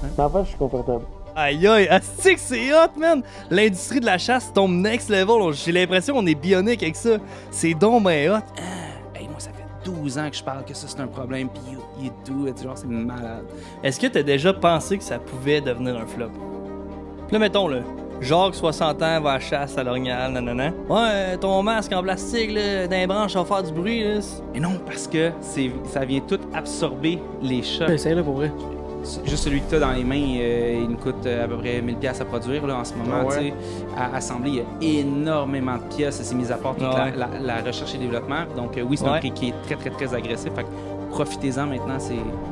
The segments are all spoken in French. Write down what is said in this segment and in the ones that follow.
Mais en fait, je suis confortable. Aïe aïe, asti que c'est hot, man! L'industrie de la chasse tombe next level. J'ai l'impression qu'on est bionique avec ça. C'est donc ben hot. Hey, moi, ça fait 12 ans que je parle que ça, c'est un problème, pis you do it, genre, c'est malade. Est-ce que t'as déjà pensé que ça pouvait devenir un flop? Puis là, mettons, là, Jacques, 60 ans, va à la chasse à l'orignal, nanana. Ouais, ton masque en plastique, là, d'un branche, ça va faire du bruit, là. Mais non, parce que ça vient tout absorber les chocs. Essaye-le pour vrai. Juste celui que tu as dans les mains, il nous coûte à peu près 1000$ à produire là, en ce moment. Ah ouais. À assembler, il y a énormément de pièces. C'est mis à part toute la recherche et développement. Donc oui, c'est un prix qui est très, très, très agressif. Fait que profitez-en maintenant.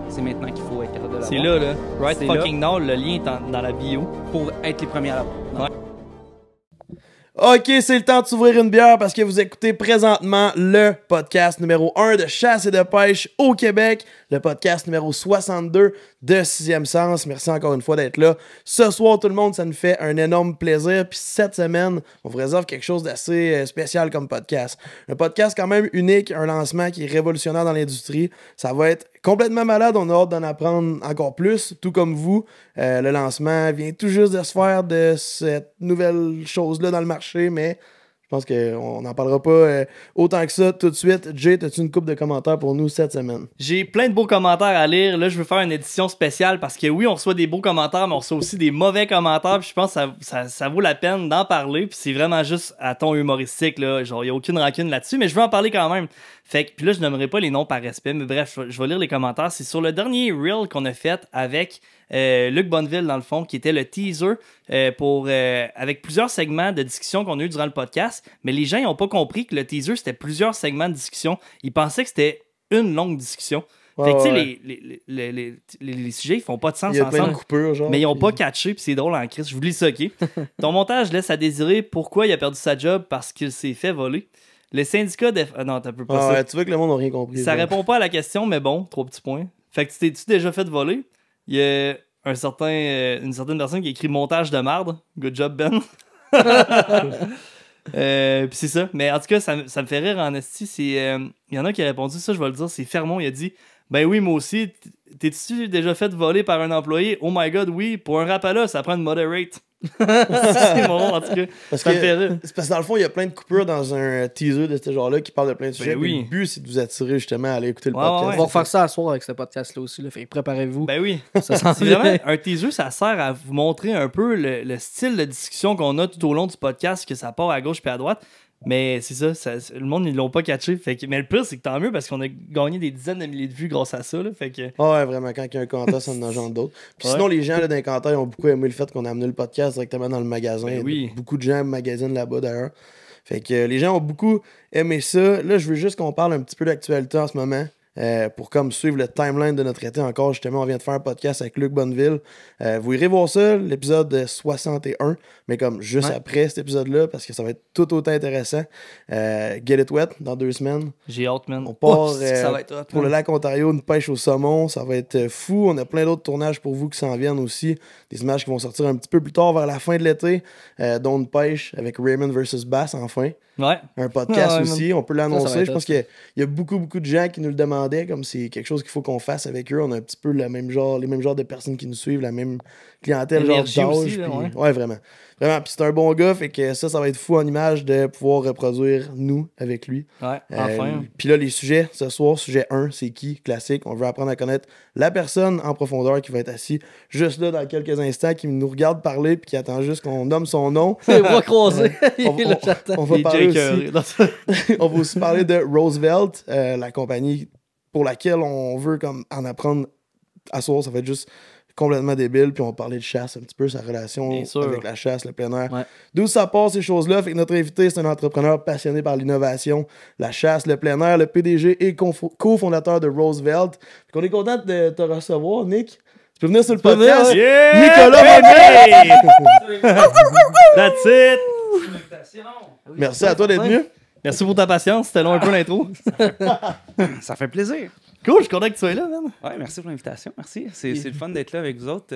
C'est maintenant qu'il faut être capable de l'avoir. C'est là, là. Right C'est fucking now, le lien est dans la bio. Pour être les premiers à l'avoir. Ouais. Ok, c'est le temps de s'ouvrir une bière parce que vous écoutez présentement le podcast numéro 1 de chasse et de pêche au Québec, le podcast numéro 62 de Sixième Sens. Merci encore une fois d'être là. Ce soir, tout le monde, ça nous fait un énorme plaisir. Puis cette semaine, on vous réserve quelque chose d'assez spécial comme podcast. Un podcast quand même unique, un lancement qui est révolutionnaire dans l'industrie. Ça va être complètement malade, on a hâte d'en apprendre encore plus, tout comme vous. Le lancement vient tout juste de se faire de cette nouvelle chose-là dans le marché, mais je pense qu'on n'en parlera pas autant que ça tout de suite. Jay, as-tu une couple de commentaires pour nous cette semaine? J'ai plein de beaux commentaires à lire. Là, je veux faire une édition spéciale parce que oui, on reçoit des beaux commentaires, mais on reçoit aussi des mauvais commentaires. Puis je pense que ça vaut la peine d'en parler. Puis c'est vraiment juste à ton humoristique, là. Genre, il n'y a aucune rancune là-dessus, mais je veux en parler quand même. Fait que, puis là, je nommerai pas les noms par respect, mais bref, je vais lire les commentaires. C'est sur le dernier reel qu'on a fait avec Luc Bonneville, dans le fond, qui était le teaser avec plusieurs segments de discussion qu'on a eu durant le podcast. Mais les gens, ils n'ont pas compris que le teaser, c'était plusieurs segments de discussion. Ils pensaient que c'était une longue discussion. Fait que, tu sais, les sujets, ils font pas de sens Il y a plein ensemble. de coupures, genre. Mais ils ont pas catché, puis c'est drôle en crise. Je vous lis ça, OK? Ton montage laisse à désirer pourquoi il a perdu sa job parce qu'il s'est fait voler. Les syndicats non, t'as peu pas ça. Ouais, tu vois que le monde n'a rien compris. Ça répond pas à la question, mais bon, 3 petits points. Fait que tu t'es-tu déjà fait voler? Il y a une certaine personne qui a écrit montage de marde. Good job, Ben. Puis c'est ça. Mais en tout cas, ça me fait rire en esti. Il y en a qui a répondu ça, je vais le dire. C'est Fermont, il a dit ben oui, moi aussi. T'es-tu déjà fait voler par un employé? Oh my god, oui. Pour un rapala, ça prend une moderate. C'est bon, en tout cas. Ça me fait rire. C'est parce que dans le fond, il y a plein de coupures dans un teaser de ce genre-là qui parle de plein de sujets. oui. Le but, c'est de vous attirer justement à aller écouter le Ouais, podcast. ouais, On va refaire ça à soir avec ce podcast-là aussi. Là. Fait que préparez-vous. Ben oui. Ça s'en C'est vient. vraiment un teaser, ça sert à vous montrer un peu le style de discussion qu'on a tout au long du podcast, que ça part à gauche puis à droite. Mais c'est ça, le monde, ils l'ont pas catché. Fait que, mais le pire, c'est que tant mieux parce qu'on a gagné des dizaines de milliers de vues grâce à ça. Là, fait que... Ouais, vraiment, quand il y a un commentaire, ça en engendre d'autres. Puis sinon, les gens là, dans les commentaires ont beaucoup aimé le fait qu'on a amené le podcast directement dans le magasin. Ben oui. Beaucoup de gens magasinent là-bas d'ailleurs. Fait que les gens ont beaucoup aimé ça. Là, je veux juste qu'on parle un petit peu d'actualité en ce moment. Pour comme suivre le timeline de notre été encore, justement, on vient de faire un podcast avec Luc Bonneville. Vous irez voir ça, l'épisode 61, mais comme juste après cet épisode-là, parce que ça va être tout autant intéressant. Get It Wet dans 2 semaines. J'ai hâte, man. On part ça va être hot, pour le lac Ontario, une pêche au saumon. Ça va être fou. On a plein d'autres tournages pour vous qui s'en viennent aussi. Des images qui vont sortir un petit peu plus tard vers la fin de l'été, dont une pêche avec Raymond versus Bass enfin. Ouais. Un podcast Ouais, aussi, on peut ça va l'annoncer. être Je pense qu'il y a beaucoup de gens qui nous le demandaient, comme c'est quelque chose qu'il faut qu'on fasse avec eux. On a un petit peu les mêmes genres de personnes qui nous suivent, la même clientèle, genre Énergie d'âge. aussi, là, puis- ouais. ouais, vraiment. Vraiment. Puis c'est un bon gars, fait que ça va être fou en image de pouvoir reproduire nous avec lui. Ouais, enfin. Puis là, les sujets, ce soir, sujet 1, c'est qui? Classique. On veut apprendre à connaître la personne en profondeur qui va être assis juste là dans quelques instants, qui nous regarde parler puis qui attend juste qu'on nomme son nom. Les bras croisés. On- Là, j'attends. On va Les parler Jake, aussi, on va aussi parler de Roosevelt, la compagnie pour laquelle on veut comme en apprendre à soir. Ça va être juste complètement débile. Puis on va parler de chasse un petit peu, sa relation Bien sûr. avec la chasse, le plein air. Ouais. D'où ça part ces choses-là. Fait que notre invité, c'est un entrepreneur passionné par l'innovation, la chasse, le plein air, le PDG et cofondateur de Roosevelt. Fait qu'on est content de te recevoir, Nick. Tu peux venir sur le peux venir, podcast. ouais. Yeah, Nicolas baby! That's it! Merci à toi d'être venu. Merci pour ta patience, c'était long un peu l'intro. Ça fait plaisir. Cool, je suis content que tu sois là, man. Ouais, merci pour l'invitation. Merci. C'est le fun d'être là avec vous autres.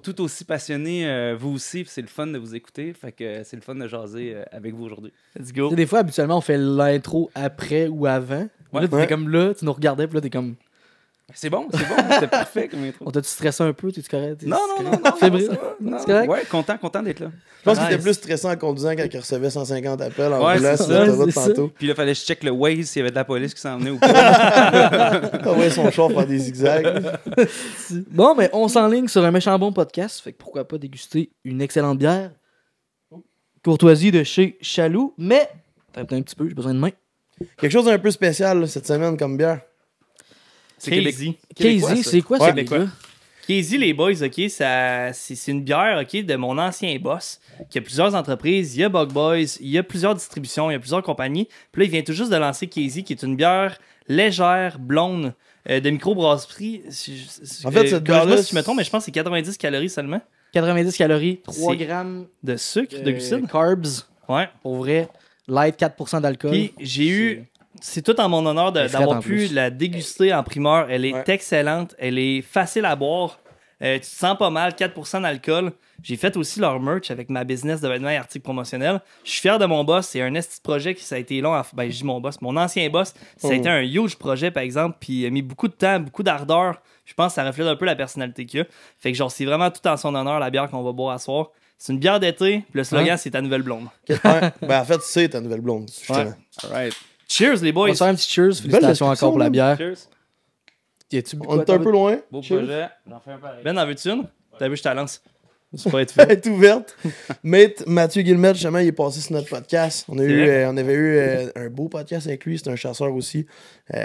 Tout aussi passionnés, vous aussi. Puis c'est le fun de vous écouter. Fait que c'est le fun de jaser avec vous aujourd'hui. Let's Tu go. sais, des fois, habituellement, on fait l'intro après ou avant. Ouais. Là, t'es Ouais. comme là, tu nous regardais, puis là, t'es comme. C'est bon, c'était parfait comme intro. On t'a-tu stressé un peu? T'es-tu correct? Non. Fébrile? Ça va. Non. C'est correct? Ouais, content d'être là. Je pense qu'il était Nice. plus stressant en conduisant quand il recevait 150 appels en Ouais, roulant c'est sur ça, l'autoroute c'est ça. tantôt. Puis là, fallait que je check le Waze s'il y avait de la police qui s'en venait ou pas. Ah ouais, son char faire des zigzags. Bon, mais on s'enligne sur un méchant bon podcast. Fait que pourquoi pas déguster une excellente bière? Courtoisie de chez Chaloux. Mais, t'as un petit peu, j'ai besoin de main. Quelque chose d'un peu spécial là, cette semaine comme bière. C'est Casey. Québécois, Casey, ça. c'est quoi Ouais. ce mec-là? Casey, les boys, OK, c'est une bière, OK, de mon ancien boss, qui a plusieurs entreprises. Il y a Bug Boys, il y a plusieurs distributions, il y a plusieurs compagnies. Puis là, il vient tout juste de lancer Casey, qui est une bière légère, blonde, de microbrasserie. En fait, cette je sais bière-là, pas si je me trompe, mais je pense que c'est 90 calories seulement 90 calories, 3 C'est- grammes de sucre, de glucides. carbs. Ouais. Pour vrai, light 4% d'alcool. Puis j'ai eu... C'est tout en mon honneur Elle est frette d'avoir en pu plus. la déguster en primeur. Elle est Ouais. excellente. Elle est facile à boire. Tu te sens pas mal, 4% d'alcool. J'ai fait aussi leur merch avec ma business de vêtements et articles promotionnels. Je suis fier de mon boss. C'est un esti de projet qui ça a été long. Ben, je dis mon boss. Mon ancien boss, ça a été un huge projet, par exemple. Puis il a mis beaucoup de temps, beaucoup d'ardeur. Je pense que ça reflète un peu la personnalité qu'il a. Fait que genre, c'est vraiment tout en son honneur, la bière qu'on va boire à soir. C'est une bière d'été. Puis le slogan, c'est ta nouvelle blonde. Ouais. Ben en fait, c'est ta nouvelle blonde. justement. Alright. Cheers, les On boys! va se faire un petit cheers. Félicitations encore pour la bière. Cheers. Y a-tu bu On quoi, est un peu loin. Beau Cheers. projet. J'en fais un pareil. Ben, en veux-tu une? T'as vu, je te lance. C'est pas être Elle fait. est ouverte. Mate, Mathieu Guillemette, justement, il est passé sur notre podcast. On avait eu un beau podcast avec lui. C'est un chasseur aussi.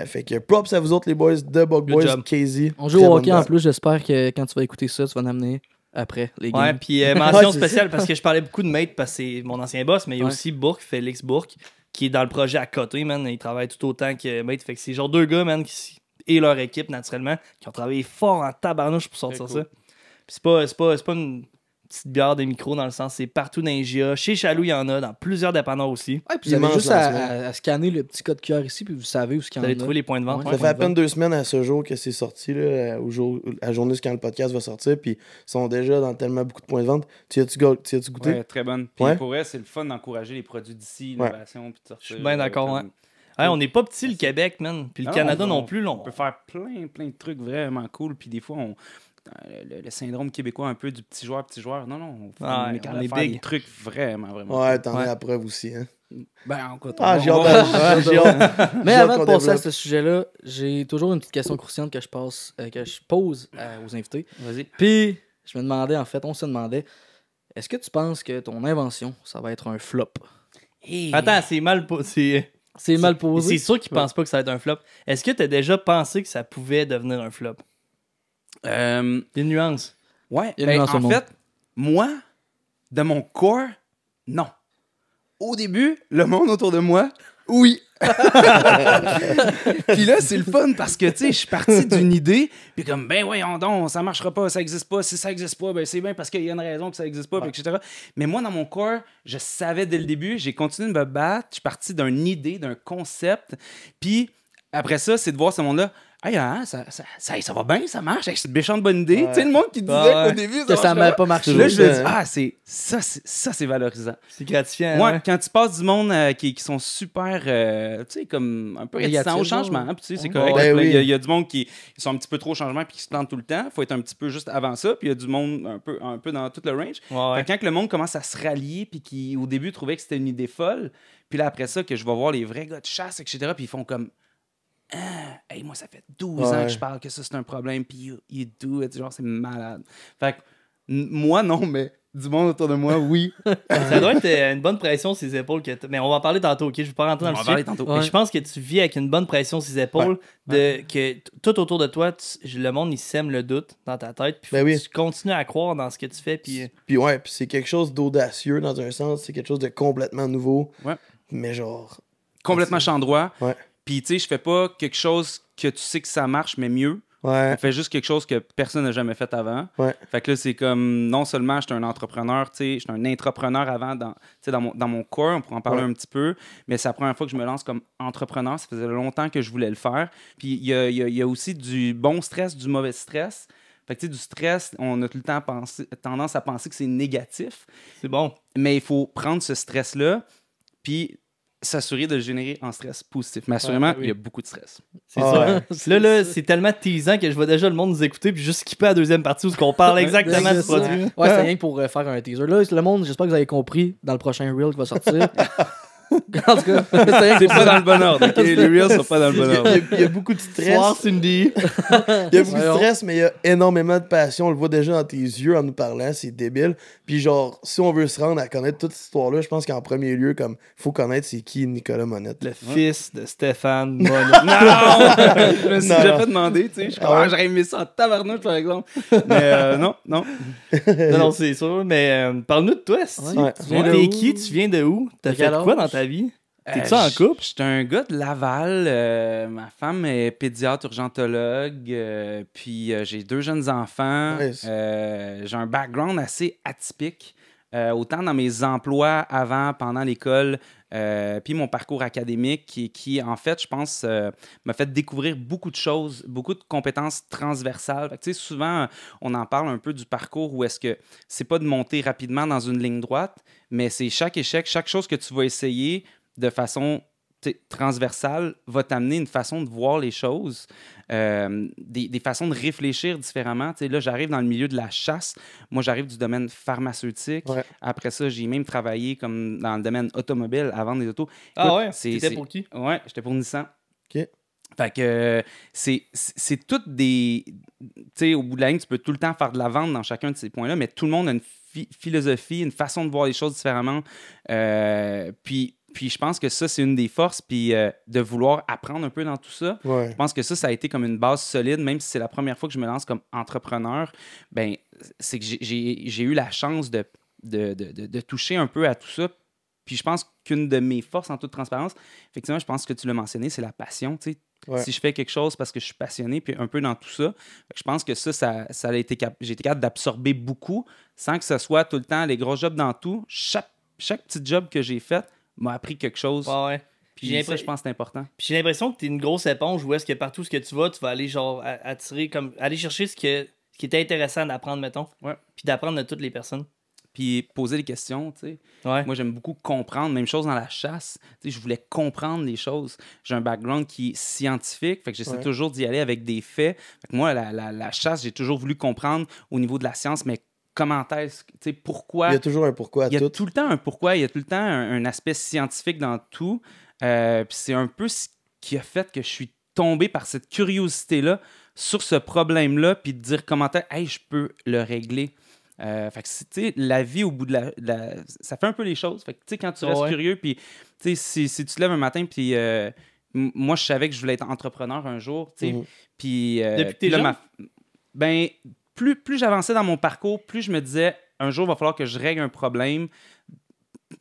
Fait que props à vous autres, les boys de Bug Good Boys, job. Casey. On joue Très au bonne hockey en bière. plus. J'espère que quand tu vas écouter ça, tu vas l'amener après les Ouais, games. puis mention Ouais, c'est spéciale parce que je parlais beaucoup de Mate parce que c'est mon ancien boss, mais il y a Ouais. aussi Bourque, Félix Bourque, qui est dans le projet à côté, man. Il travaille tout autant que Mate. Fait que c'est genre deux gars, man, et leur équipe, naturellement, qui ont travaillé fort en tabarnouche pour sortir Très cool. ça. Puis c'est pas une petite bière des micros dans le sens, c'est partout dans les GA. Chez Chaloux, il y en a, dans plusieurs dépanneurs aussi. Ouais, puis vous avez Immense juste lancement. à scanner le petit code QR ici, puis vous savez où ce qu'il y Vous en allez a. trouver les points de vente. Ouais. Ouais. Ça fait à peine 2 semaines à ce jour que c'est sorti, là, à la journée quand le podcast va sortir, puis ils sont déjà dans tellement beaucoup de points de vente. Tu as-tu goûté? Ouais, très bonne. Puis Ouais. pour vrai, c'est le fun d'encourager les produits d'ici, Ouais. l'innovation, puis de sortir. Je suis bien d'accord, comme- ouais. Ouais, on n'est pas petit, le Québec, man. Puis le Non, Canada on- non plus. Là, On peut faire plein de trucs vraiment cool. Puis des fois, le syndrome québécois un peu du petit joueur. Non, Ouais, est capable on de est faire big. des trucs vraiment. Ouais, t'en Ouais. es la preuve aussi. Hein. Ben, écoute, Ah, j'ai on- hâte. J'ai hâte. Mais J'ai hâte avant de qu'on passer à développe. ce sujet-là, j'ai toujours une petite question croustillante que je pose aux invités. Vas-y. Puis, je me demandais, en fait, on se demandait, est-ce que tu penses que ton invention, ça va être un flop? Attends, c'est mal. C'est mal posé. C'est sûr qu'ils pensent pas que ça va être un flop. Est-ce que tu as déjà pensé que ça pouvait devenir un flop? Des nuances. Ouais, Il y a une ben, nuance au en monde. fait, moi, de mon corps, non. Au début, le monde autour de moi, oui. Puis là, c'est le fun parce que, tu sais, je suis parti d'une idée, puis comme, ben voyons donc, ça marchera pas, ça existe pas. Si ça existe pas, ben c'est bien parce qu'il y a une raison que ça existe pas, puis etc. Mais moi, dans mon corps, je savais dès le début, j'ai continué de me battre, je suis parti d'une idée, d'un concept, puis après ça, c'est de voir ce monde-là. Hey, hein, ça va bien, ça marche. Hey, c'est une méchante bonne idée. Ouais. Tu sais, le monde qui disait Ouais. qu'au début, Que ça marcherait n'a pas marché. Là, je me dis, Hein. ça, c'est valorisant. C'est gratifiant. Ouais, hein? quand tu passes du monde qui sont super, tu sais, comme un peu réticents au Négatif, changement, genre. hein, puis tu sais, c'est Ouais. correct. Ben Puis là, oui. il y a du monde qui sont un petit peu trop au changement puis qui se plantent tout le temps. Faut être un petit peu juste avant ça. Puis il y a du monde un peu dans tout le range. Ouais. Fait que quand le monde commence à se rallier puis qui, au début, trouvait que c'était une idée folle, puis là, après ça, que je vais voir les vrais gars de chasse, etc., puis ils font comme... Ah, hey, moi, ça fait 12 ans Ouais. que je parle que ça, c'est un problème, puis you do it. Genre, c'est malade. Fait que, moi, non, mais du monde autour de moi, oui. Ça doit être une bonne pression sur les épaules. Mais on va en parler tantôt, ok? Je vais pas rentrer dans On le va parler sujet. tantôt. Mais Ouais. je pense que tu vis avec une bonne pression sur les épaules. Que tout autour de toi, le monde, il sème le doute dans ta tête. Puis faut Ben oui. que tu continues à croire dans ce que tu fais. Puis Puis ouais, puis c'est quelque chose d'audacieux dans un sens. C'est quelque chose de complètement nouveau. Ouais. Mais genre... Complètement champ droit. Ouais. Puis, tu sais, je fais pas quelque chose que tu sais que ça marche, mais mieux. Ouais. On fait juste quelque chose que personne n'a jamais fait avant. Ouais. Fait que là, c'est comme, non seulement j'étais un entrepreneur, tu sais, j'étais un intrapreneur avant dans mon corps, on pourrait en parler Ouais. un petit peu, mais c'est la première fois que je me lance comme entrepreneur. Ça faisait longtemps que je voulais le faire. Puis il y a aussi du bon stress, du mauvais stress. Fait que, tu sais, du stress, on a tout le temps tendance à penser que c'est négatif, c'est bon. mais il faut prendre ce stress-là, puis s'assurer de le générer en stress positif. Mais assurément, il y a beaucoup de stress. C'est Ah ça. Là, c'est tellement teasant que je vois déjà le monde nous écouter puis juste skipper la deuxième partie où on parle exactement C'est du ça. produit. Ouais, c'est rien que pour faire un teaser. Là, le monde, j'espère que vous avez compris dans le prochain reel qui va sortir. En tout cas, c'est rien que C'est pour pas ça. dans le bon ordre. OK? Les reels sont pas dans le bon ordre. Il y a beaucoup de stress. Soir, Cindy. Il y a beaucoup de Voyons. stress, mais il y a énormément de passion. On le voit déjà dans tes yeux en nous parlant. C'est débile. Puis genre, si on veut se rendre à connaître toute cette histoire-là, je pense qu'en premier lieu, comme, faut connaître c'est qui Nicolas Monette. Le fils de Stéphane Monette. Non! Je me suis Non. déjà fait demander, tu sais. Je suis comme, Ah ouais? j'aurais aimé ça en tabarnouche, par exemple. Mais non. Non, c'est sûr. Mais parle-nous de toi. Ouais. Tu viens de qui? Tu viens de où? T'as De fait quel quoi âge? dans ta vie? T'es-tu en couple? Je suis un gars de Laval. Ma femme est pédiatre urgentologue. Puis j'ai 2 jeunes enfants. Nice. J'ai un background assez atypique. Autant dans mes emplois avant, pendant l'école, puis mon parcours académique qui en fait, je pense, m'a fait découvrir beaucoup de choses, beaucoup de compétences transversales. Fait que, tu sais, souvent, on en parle un peu du parcours où est-ce que c'est pas de monter rapidement dans une ligne droite, mais c'est chaque échec, chaque chose que tu vas essayer de façon transversale va t'amener une façon de voir les choses, des façons de réfléchir différemment. Tu sais, là, j'arrive dans le milieu de la chasse. Moi, j'arrive du domaine pharmaceutique. Ouais. Après ça, j'ai même travaillé comme dans le domaine automobile à vendre des autos. Ah Écoute, ouais? T'étais pour qui? Ouais, j'étais pour Nissan. OK. Fait que c'est toutes des... Tu sais, au bout de la ligne, tu peux tout le temps faire de la vente dans chacun de ces points-là, mais tout le monde a une philosophie, une façon de voir les choses différemment. Puis je pense que ça, c'est une des forces, puis de vouloir apprendre un peu dans tout ça. Ouais. Je pense que ça a été comme une base solide, même si c'est la première fois que je me lance comme entrepreneur, ben c'est que j'ai eu la chance de toucher un peu à tout ça. Puis je pense qu'une de mes forces, en toute transparence, effectivement, je pense que tu l'as mentionné, c'est la passion, tu sais. Ouais. Si je fais quelque chose parce que je suis passionné, puis un peu dans tout ça, je pense que ça a été j'ai été capable d'absorber beaucoup sans que ce soit tout le temps les gros jobs dans tout. Chaque petit job que j'ai fait m'a appris quelque chose. Ouais, ouais. Puis ça, je pense que c'est important. Puis j'ai l'impression que t'es une grosse éponge où est-ce que partout ce que tu vas aller genre attirer comme aller chercher ce qui était intéressant d'apprendre, mettons. Ouais. Puis d'apprendre de toutes les personnes. Puis poser des questions, tu sais. Ouais. Moi, j'aime beaucoup comprendre. Même chose dans la chasse. Tu sais, je voulais comprendre les choses. J'ai un background qui est scientifique, fait que j'essaie toujours d'y aller avec des faits. Fait que moi, la chasse, j'ai toujours voulu comprendre au niveau de la science, mais comment est-ce, tu sais, pourquoi... Il y a toujours un pourquoi à Il y a tout. tout le temps un pourquoi, il y a tout le temps un aspect scientifique dans tout. Puis c'est un peu ce qui a fait que je suis tombé par cette curiosité-là sur ce problème-là, puis de dire comment hey, je peux le régler. Fait que, tu sais, la vie au bout de ça fait un peu les choses. Fait que, tu sais, quand tu restes curieux, puis, tu sais, si tu te lèves un matin, puis moi, je savais que je voulais être entrepreneur un jour, tu sais, puis... Depuis que t'es jeune? Ben, plus j'avançais dans mon parcours, plus je me disais, un jour, il va falloir que je règle un problème.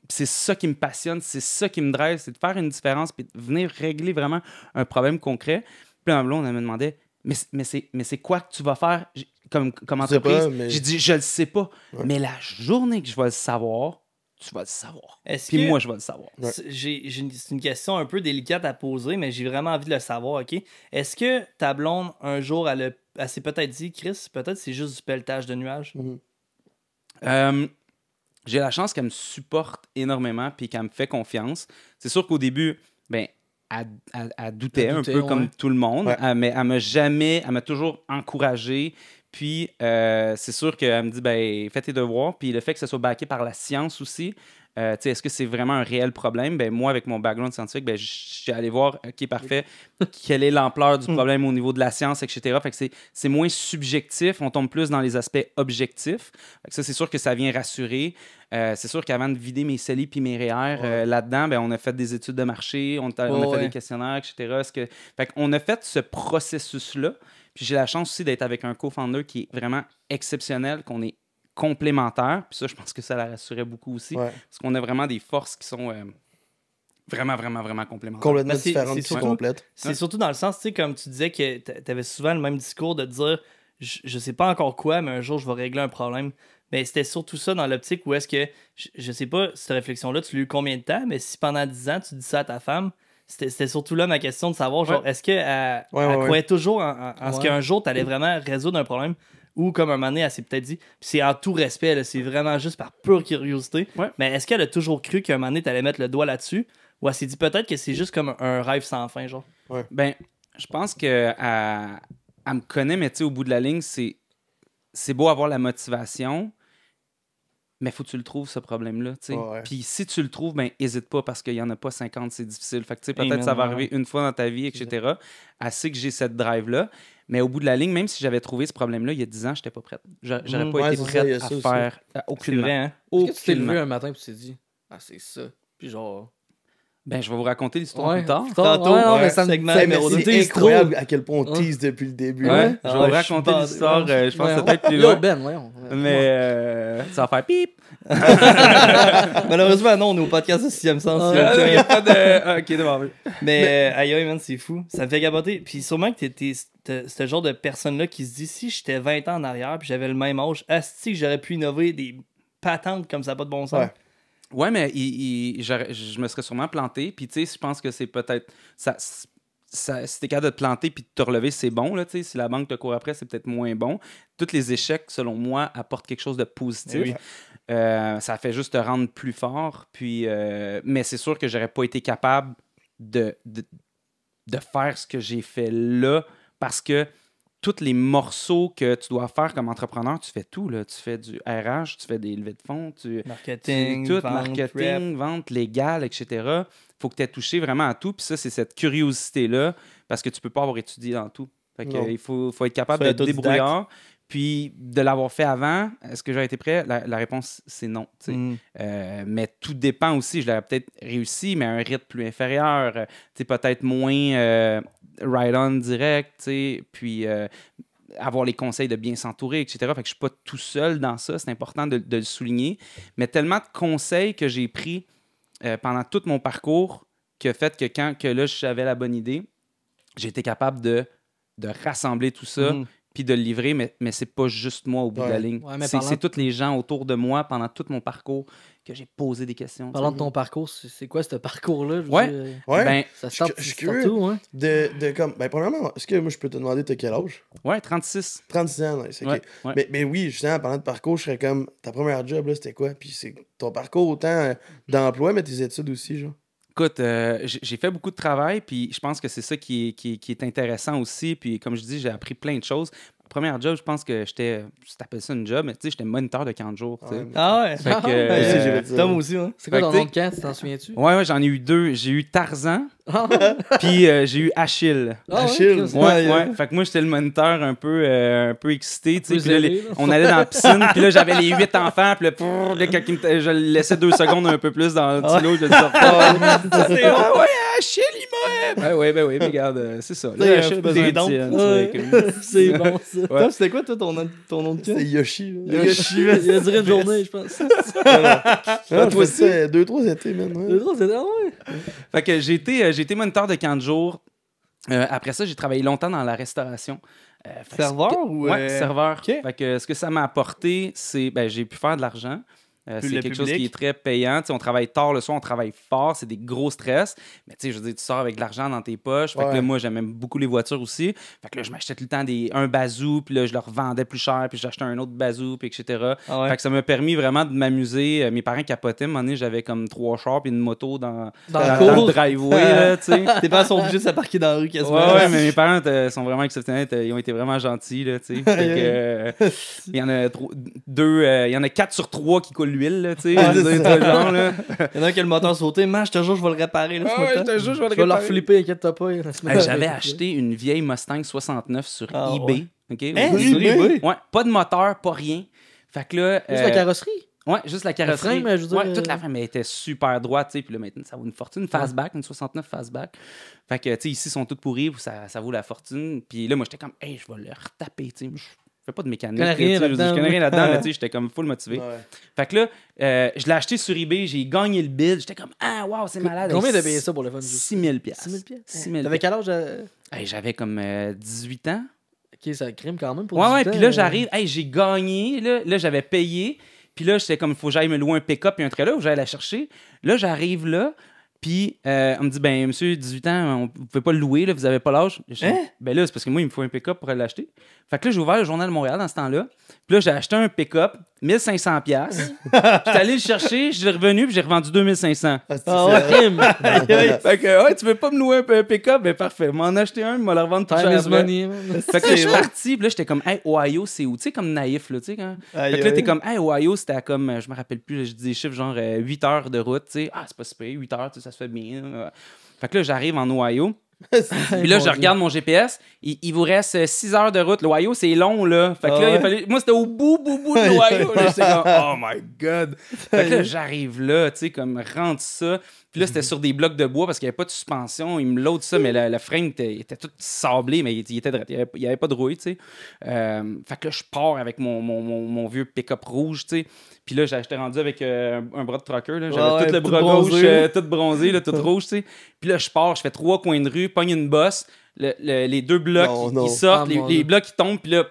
C'est ça qui me passionne, c'est ça qui me drive, c'est de faire une différence, puis de venir régler vraiment un problème concret. Puis là, on me demandait, mais c'est quoi que tu vas faire comme entreprise? Pas, mais... J'ai dit, je le sais pas. Ouais. Mais la journée que je vais le savoir, tu vas le savoir. Puis moi, je vais le savoir. Ouais. C'est une question un peu délicate à poser, mais j'ai vraiment envie de le savoir, OK? Est-ce que ta blonde, un jour, elle s'est peut-être dit, Chris, peut-être c'est juste du pelletage de nuages? J'ai la chance qu'elle me supporte énormément puis qu'elle me fait confiance. C'est sûr qu'au début, ben, elle doutait un peu comme tout le monde, mais elle m'a toujours encouragé. Puis, c'est sûr qu'elle me dit, ben, fais tes devoirs. Puis, le fait que ça soit backé par la science aussi, est-ce que c'est vraiment un réel problème? Ben, moi, avec mon background scientifique, ben, je suis allé voir, OK, parfait, quelle est l'ampleur du problème au niveau de la science, etc. Fait que c'est moins subjectif, on tombe plus dans les aspects objectifs. Fait que ça, c'est sûr que ça vient rassurer. C'est sûr qu'avant de vider mes CELI puis mes REER, là-dedans, ben, on a fait des études de marché, on a fait des questionnaires, etc. Fait qu'on a fait ce processus-là. Puis j'ai la chance aussi d'être avec un co-founder qui est vraiment exceptionnel, qu'on est complémentaires. Puis ça, je pense que ça la rassurait beaucoup aussi. Parce qu'on a vraiment des forces qui sont vraiment, vraiment, vraiment complémentaires. Complètement différentes, qui sont complètes. C'est surtout dans le sens, tu sais, comme tu disais que tu avais souvent le même discours de dire je sais pas encore quoi, mais un jour, je vais régler un problème. Mais c'était surtout ça dans l'optique où est-ce que, je sais pas, cette réflexion-là, tu l'as eu combien de temps, mais si pendant 10 ans, tu dis ça à ta femme, c'était surtout là ma question de savoir, genre, est-ce qu'elle croyait toujours en ce qu'un jour, tu allais vraiment résoudre un problème ou comme un moment donné, elle s'est peut-être dit, puis c'est en tout respect, là, c'est vraiment juste par pure curiosité, mais est-ce qu'elle a toujours cru qu'un moment donné, tu allais mettre le doigt là-dessus Ou elle s'est dit peut-être que c'est juste comme un rêve sans fin, genre. Ben, je pense que elle me connaît, mais tu sais, au bout de la ligne, c'est beau avoir la motivation, mais faut que tu le trouves, ce problème-là, tu sais. Ouais. Puis si tu le trouves, ben, hésite pas, parce qu'il y en a pas 50, c'est difficile. Fait que, tu sais, peut-être Amen, ça va ouais. arriver une fois dans ta vie, etc. Elle sait que j'ai cette drive-là, mais au bout de la ligne, même si j'avais trouvé ce problème-là il y a 10 ans, j'étais pas prête. J'aurais pas Ouais, été c'est ça, il y a prête ça à aussi. faire C'est aucunement. vrai, hein? Est-ce que tu t'es Aucunement. levé un matin et tu t'es dit, ah, c'est ça. Puis genre. Ben, je vais vous raconter l'histoire Ouais, plus tard. Tantôt, ouais, non, ouais, mais ça me segment ça- numéro mais deux. c'est C'est incroyable trop. à quel point on Ouais. tease depuis le début. Ouais, hein. je Ah vais ouais, vous je suis raconter bandé. l'histoire. Je pense que ça peut être plus Là, loin. Ben, voyons. Mais ça va faire pip. Malheureusement, non, on est au podcast de 6e sens. il y a Il plus n'y rien. a pas de. Ok, d'abord. Mais aïe aïe, man, c'est fou. Ça me fait capoter. Puis sûrement que t'es ce genre de personne-là qui se dit si j'étais 20 ans en arrière puis j'avais le même âge, asti que j'aurais pu innover des patentes comme ça, pas de bon sens. Ouais. Ouais, mais je me serais sûrement planté. Puis, tu sais, je pense que c'est peut-être. Si t'es capable de te planter puis de te relever, c'est bon. Là, tu sais. Si la banque te court après, c'est peut-être moins bon. Tous les échecs, selon moi, apportent quelque chose de positif. Eh oui. Ça fait juste te rendre plus fort. Puis, mais c'est sûr que j'aurais pas été capable de faire ce que j'ai fait là parce que tous les morceaux que tu dois faire comme entrepreneur, tu fais tout. Là. Tu fais du RH, tu fais des levées de fonds, Marketing, tout, vente, marketing, rep. vente légale, etc. Il faut que tu aies touché vraiment à tout. Puis ça, c'est cette curiosité-là parce que tu peux pas avoir étudié dans tout. Fait que, Non. il faut être capable Faut d'être être autodidacte. débrouillard. Puis de l'avoir fait avant, est-ce que j'aurais été prêt? La réponse, c'est non. Tu sais. Mm. Mais tout dépend aussi. Je l'aurais peut-être réussi, mais à un rythme plus inférieur. Tu sais, peut-être moins ride-on direct. Tu sais, puis avoir les conseils de bien s'entourer, etc. Fait que je ne suis pas tout seul dans ça. C'est important de le souligner. Mais tellement de conseils que j'ai pris pendant tout mon parcours qui a fait que quand là, j'avais la bonne idée, j'ai été capable de rassembler tout ça. Mm. Puis de le livrer, mais c'est pas juste moi au bout de la Ouais. ligne. Ouais, mais C'est parlant- tous les gens autour de moi pendant tout mon parcours que j'ai posé des questions. Parlant tu de sais. ton parcours, c'est quoi ce parcours-là? Je veux Ouais. dire, Ouais. Ben, Ça Je start, suis ça start curieux. où, hein? De comme. Ben, premièrement, est-ce que moi je peux te demander t'as quel âge? ouais, 36. 36 ans, nice, ok. Ouais, ouais. Mais oui, justement, en parlant de parcours, je serais comme. Ta première job, là, c'était quoi? Puis c'est ton parcours autant d'emploi, mais tes études aussi, genre. Écoute, j'ai fait beaucoup de travail, puis je pense que c'est ça qui est intéressant aussi. Puis comme je dis, j'ai appris plein de choses. Première job, je pense que j'étais, si t'appelles ça une job, mais tu sais, j'étais moniteur de camp de jour. Tu sais. Ouais, Ah ouais. Fait que, Ouais, aussi, j'ai fait ça. Tom aussi, hein. C'est quoi Fait ton que nom de camp, tu t'en souviens-tu? ouais, j'en ai eu 2. J'ai eu Tarzan, puis j'ai eu Achille. Ah, Achille. Chris, Ouais. Fait que moi, j'étais le moniteur un peu excité. Tu sais, peu puis là, zélé, là. on allait dans la piscine, puis là, j'avais les 8 enfants, puis là, quand je le laissais 2 secondes un peu plus dans le petit lot, je le sortais. C'est ouais, Achille, il m'a. Ben oui, mais regarde, c'est ça. T'sais, Là, Achille, des besoin de dons. petit, hein, tu Ouais. vois, comme- C'est bon, ça. Ouais. Tom, c'était quoi, toi, ton nom de C'est camp? Yoshi, là. Il a duré une journée, je pense. Non, toi je faisais 2-3 étés, man. C'est Ouais. drôle, c'est drôle, ouais. Fait que j'ai été moniteur de camp de jour. Après ça, j'ai travaillé longtemps dans la restauration. Fait que Serveur ou, Ouais, serveur. ok. Fait que ce que ça m'a apporté, c'est j'ai pu faire de l'argent. Puis C'est le quelque chose public. qui est très payant. Tu sais, on travaille tard le soir, on travaille fort, c'est des gros stress. Mais tu sais, je veux dire, tu sors avec de l'argent dans tes poches. Fait que Ouais. là, moi, j'aimais beaucoup les voitures aussi. Fait que là, je m'achetais tout le temps un bazou, puis là, je le revendais plus cher, puis j'achetais un autre bazou, puis etc. Ah ouais. Fait que ça m'a permis vraiment de m'amuser. Mes parents capotaient. À un moment donné, j'avais comme 3 chars puis une moto dans Dans la le cour. driveway, là, tu sais. Tes parents sont obligés de s'apparquer dans la rue quasiment. Ouais, mais mes parents sont vraiment exceptionnels. Ils ont été vraiment gentils, là, tu sais. Fait que, il y en a il y en a 4 sur 3 qui coulent l'huile, là, tu sais. Ouais, Je veux dire, c'est ça. genre, là. Il y en a un qui a le moteur sauté. Man, je te jure, je vais le réparer. Là, ce matin. te jure, je vais Tu vas leur flipper, inquiète-toi pas. J'avais acheté une vieille Mustang 69 sur Ah, eBay. OK? Hein? Oui. Sur eBay? Ouais, pas de moteur, pas rien. Fait que là. Juste la carrosserie. Ouais, juste la carrosserie. frame, je veux dire, Ouais, toute la frame, elle était super droite, tu sais. Puis là, maintenant, ça vaut une fortune. Une fastback, une 69 fastback. Fait que, tu sais, ici, ils sont toutes pourries, ça vaut la fortune. Puis là, moi, j'étais comme, hey, je vais le retaper, tu sais. Je fais pas de mécanique. Je connais rien tu sais, là-dedans, je connais rien ouais. là-dedans, mais tu sais, j'étais comme full motivé. Ouais. Fait que là, je l'ai acheté sur eBay, j'ai gagné le bid. J'étais comme, ah, wow, c'est malade. Combien t'as payé ça pour le fun? 6 000 piastres. 6 000 piastres? 6 000 T'avais quel âge? Hey, j'avais comme 18 ans. Ok, ça crime quand même pour Ouais, 18 puis ans, là, j'arrive, hey, j'ai gagné. Là, j'avais payé. Puis là, j'étais comme, il faut que j'aille me louer un pick-up et un trailer, où j'allais la chercher. Là, j'arrive là. Puis, on me dit, ben, monsieur, 18 ans, vous pouvez pas le louer, là, vous avez pas l'âge. Je dis, Hein? Ben là, c'est parce que moi, il me faut un pick-up pour aller l'acheter. Fait que là, j'ai ouvert le Journal de Montréal dans ce temps-là. Puis là, j'ai acheté un pick-up. 1500$. J'étais allé le chercher, je l'ai revenu, puis j'ai revendu 2500$. Ah ouais. Fait que, ouais, tu veux pas me louer un pick-up? Ben parfait. M'en acheter un, m'en le revendre tout Time cher is après. money, man. Fait que là, je suis parti, puis là, j'étais comme, hey, Ohio, c'est où? Tu sais, comme naïf, là, tu sais, quand. Fait que là, t'es comme, hey, Ohio, c'était à comme, je me rappelle plus, là, je dis des chiffres genre 8 heures de route, tu sais. Ah, c'est pas super, 8 heures, tu sais, ça se fait bien. Fait que là, j'arrive en Ohio. Puis là, je regarde mon GPS. Il vous reste 6 heures de route. L'Ohio, c'est long, là. Fait que là, il a fallu... Moi, c'était au bout de l'Ohio. J'étais comme, oh my God. Fait que là, j'arrive là, tu sais, comme, rentre ça. Puis là, c'était sur des blocs de bois parce qu'il n'y avait pas de suspension. Il me load ça, mais le frame était tout sablé, mais il était droit. Il n'y avait pas de rouille, tu sais. Fait que là, je pars avec mon vieux pick-up rouge, tu sais. Puis là, j'étais rendu avec un bras de trucker. Là. J'avais tout le bras gauche, tout bronzé, là, tout rouge, tu sais. Puis là, je pars, je fais 3 coins de rue, pogne une bosse. Les 2 blocs, ils sortent, les blocs, ils tombent, puis là,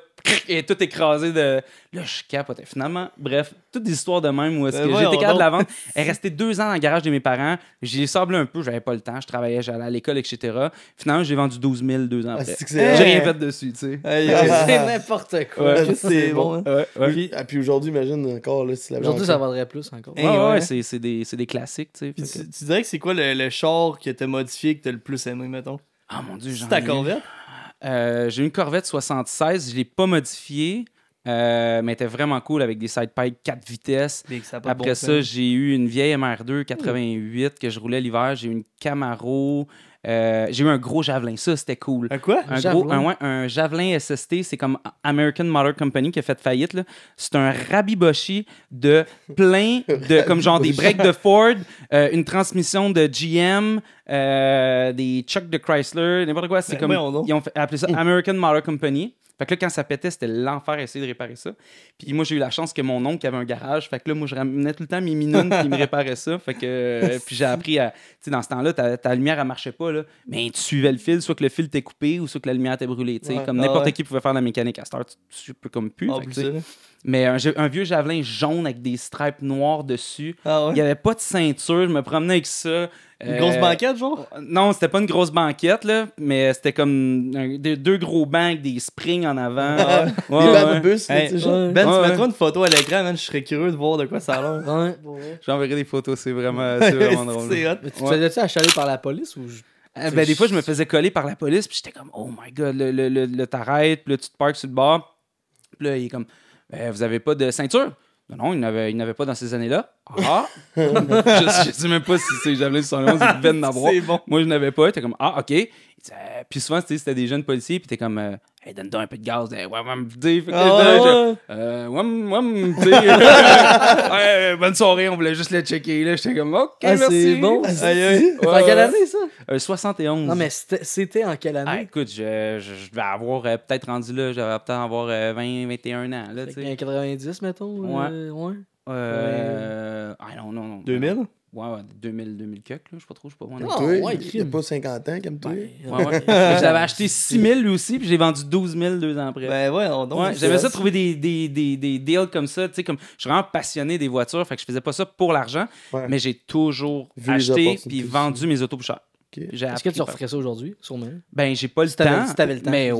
et tout écrasé de... Là, je capotais. Finalement, bref, toutes des histoires de même où est-ce que j'étais capable de la vendre. Elle est restée 2 ans dans le garage de mes parents. J'ai sablé un peu, j'avais pas le temps. Je travaillais, j'allais à l'école, etc. Finalement, j'ai vendu 12 000 2 ans après. J'ai rien fait dessus, tu sais. C'est n'importe quoi. Ouais, c'est bon. Hein. Ouais. Puis aujourd'hui, imagine encore, là, si la Aujourd'hui, ça vendrait plus encore. Ouais, c'est des classiques, tu sais. Tu dirais que c'est quoi le char que t'as modifié que t'as le plus aimé, mettons? Ah mon Dieu, C'est ta Corvette? J'ai une Corvette 76, je l'ai pas modifiée, mais elle était vraiment cool avec des sidepipes 4 vitesses. Après ça, j'ai eu une vieille MR2 88 que je roulais l'hiver. J'ai eu une Camaro. J'ai eu un gros Javelin, ça c'était cool. Un quoi? Un Javelin SST, c'est comme American Motor Company qui a fait faillite. Là. C'est un rabibochi de plein de, comme genre des breaks de Ford, une transmission de GM, des Chuck de Chrysler, n'importe quoi. C'est comme, ils ont appelé ça American Motor Company. Fait que là, quand ça pétait, c'était l'enfer à essayer de réparer ça. Puis moi, j'ai eu la chance que mon oncle avait un garage. Fait que là, moi, je ramenais tout le temps mes minounes puis il me réparait ça. Fait que, puis j'ai appris à... Tu sais, dans ce temps-là, ta lumière, elle marchait pas, là. Mais tu suivais le fil, soit que le fil t'est coupé ou soit que la lumière t'est brûlée. Tu sais, comme n'importe qui pouvait faire de la mécanique à cette heure, tu peux comme plus. Mais un vieux Javelin jaune avec des stripes noires dessus. Il n'y avait pas de ceinture. Je me promenais avec ça. Une grosse banquette, genre? Non, c'était pas une grosse banquette, là, mais c'était comme 2 gros bancs avec des springs en avant. Des bancs de bus, Ben, tu mettras une photo à l'écran, man. Je serais curieux de voir de quoi ça a l'air. J'enverrai des photos, c'est vraiment drôle. C'est hot. Mais tu te faisais-tu achaler par la police ou... Ben, des fois, je me faisais coller par la police, puis j'étais comme, oh my God, le t'arrêtes, puis là, tu te parques sur le bord. Puis là, il est comme, vous avez pas de ceinture? Non, il n'avait pas dans ces années-là. Ah! Je sais même pas si c'est Javelin 71, il devait en avoir. C'est bon. Moi, je n'avais pas. T'es comme, ah, OK. Puis souvent, c'était des jeunes policiers, puis t'es comme, hey, donne-toi un peu de gaz. Ouais, bonne soirée, on voulait juste le checker. Là, j'étais comme, OK, merci. C'est bon. C'est en quelle année, ça? 71. Non, mais c'était en quelle année? Écoute, je vais avoir peut-être rendu là, j'avais peut-être avoir 20, 21 ans. Là, en 90, mettons? Ouais. Non. 2000? Ouais, 2000 quelques, là, je sais pas trop, je sais pas. Il n'y a pas 50 ans comme toi. Ouais. J'avais acheté 6 000 lui aussi, puis j'ai vendu 12 000 2 ans après. Ben ouais, j'aimais ça trouver des deals comme ça, tu sais, comme je suis vraiment passionné des voitures, fait que je faisais pas ça pour l'argent, mais j'ai toujours acheté puis vendu mes autos plus cher. Est-ce que tu referais ça aujourd'hui, sûrement? Ben, j'ai pas le temps. Si t'avais le temps. Mais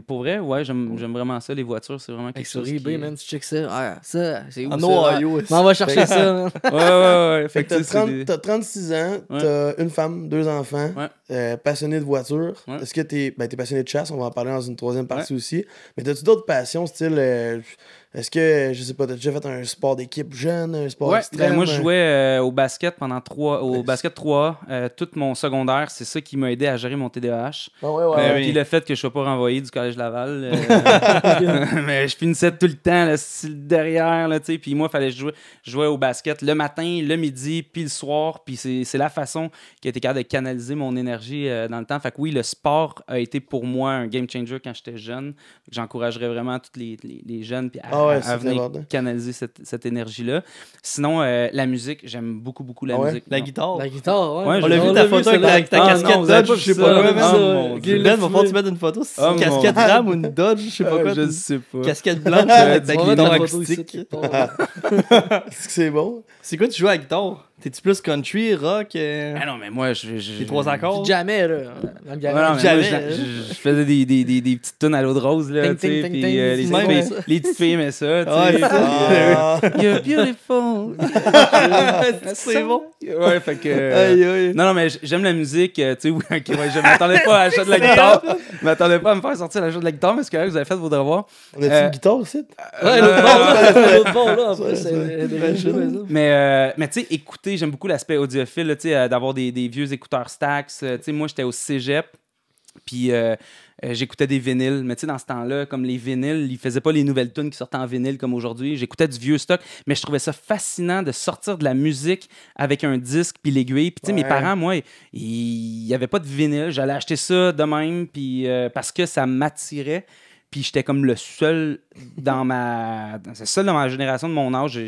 pour vrai, j'aime vraiment ça, les voitures. C'est vraiment quelque chose. Sur eBay, man, tu check ça. Ah, ça, c'est où? En Ohio. On va chercher ça, man. Ouais. Fait que t'as 36 ans, t'as une femme, 2 enfants, passionné de voitures. Est-ce que t'es passionné de chasse? On va en parler dans une 3e partie aussi. Mais t'as-tu d'autres passions, style. Est-ce que, je sais pas, t'as déjà fait un sport d'équipe jeune, un sport extrême? Moi, je jouais au basket pendant basket 3A. Tout mon secondaire, c'est ça qui m'a aidé à gérer mon TDAH. Puis le fait que je sois pas renvoyé du Collège Laval. Mais je finissais tout le temps là, derrière, là, tu sais. Puis moi, il fallait que je jouais au basket le matin, le midi, puis le soir. Puis c'est la façon qui a été capable de canaliser mon énergie dans le temps. Fait que oui, le sport a été pour moi un game changer quand j'étais jeune. J'encouragerais vraiment tous les jeunes puis à venir canaliser cette énergie-là. Sinon, la musique, j'aime beaucoup la musique. La guitare. La guitare, on l'a vu ta photo avec ta casquette Dodge, je sais pas quoi. Ben, va falloir que tu mettes une photo. C'est une casquette Ram ou une Dodge, je sais pas quoi. Je sais pas. Casquette blanche avec ta guitare acoustique. Est-ce que c'est bon? C'est quoi tu joues à la guitare? T'es-tu plus country, rock? Ah non, mais moi, Les trois accords? Jamais, là. Dans le Ouais, non, garage. mais Jamais, moi, je faisais des petites tunes à l'eau de rose, là, Ting, tu sais, ting, puis ting, ting. les Même, petites ça. filles- les petites filles aimaient ça, tu Ouais, sais. Ah. You're beautiful. C'est bon. Ouais, fait que... Aïe, aïe. Non, mais j'aime la musique, tu sais, oui, ok, ouais, je m'attendais pas à l'achat de la guitare. Je m'attendais pas à me faire sortir l'achat de la guitare, mais c'est correct, vous avez fait vos devoirs. On a-tu une guitare aussi? Ouais, l'autre bord, là. L'autre bord, là, en plus, c'est des rachats, mais ça. Mais tu sais, écouter, j'aime beaucoup l'aspect audiophile, là, tu sais, d'avoir des vieux écouteurs Stax. Tu sais, moi, j'étais au cégep, puis j'écoutais des vinyles. Mais tu sais, dans ce temps-là, comme les vinyles, ils faisaient pas les nouvelles tunes qui sortaient en vinyle comme aujourd'hui. J'écoutais du vieux stock, mais je trouvais ça fascinant de sortir de la musique avec un disque puis l'aiguille. Puis tu sais, mes Ouais. parents, moi, il y avait pas de vinyle. J'allais acheter ça de même, puis parce que ça m'attirait. Puis j'étais comme le seul c'est le seul dans ma génération de mon âge.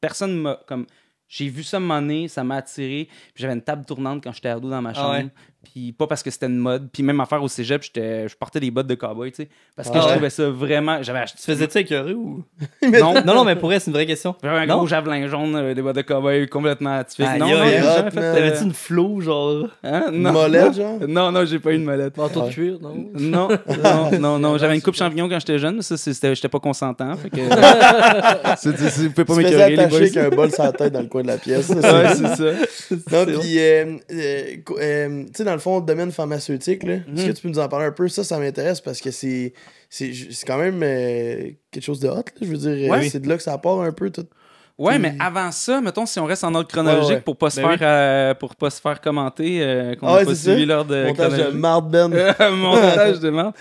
Personne m'a comme. J'ai vu ça m'emmener, ça m'a attiré. Puis j'avais une table tournante quand j'étais ado dans ma chambre. ouais. Puis pas parce que c'était une mode. Puis même affaire au cégep, je portais des bottes de cowboy, tu sais. Parce que Ah je ouais? trouvais ça vraiment. J'avais acheté. Tu faisais-tu écœuré ou. Non, Non, mais pour elle, c'est une vraie question. j'avais un Non? gros javelin jaune, des bottes de cowboy complètement atypiques. Aïe, Non, aïe, non, aïe. j'ai jamais Hot, fait, man. T'avais-tu une flow, genre. Hein? Une Non, molette, genre? non, j'ai pas eu de molette. Manteau de cuir, non? Non. J'avais une coupe champignon quand j'étais jeune, mais ça, j'étais pas consentant. Fait que. Vous pouvez pas Tu te faisais m'écœurer, les boys. attacher avec un bol sur la tête dans le coin de la pièce. ça, Ouais, c'est- c'est ça. Non, puis, tu sais, dans le fond, le domaine pharmaceutique, là, est-ce que tu peux nous en parler un peu? Ça m'intéresse parce que c'est quand même quelque chose de hot, là, je veux dire. Ouais. C'est de là que ça part un peu, tout. Ouais, Puis- mais avant ça, mettons, si on reste en ordre chronologique Ouais, ouais. pour pas se Ben faire pour pas se faire commenter qu'on Ah n'a ouais, pas c'est suivi ça. l'ordre Montage de chronologique. marde, Ben. Montage de merde.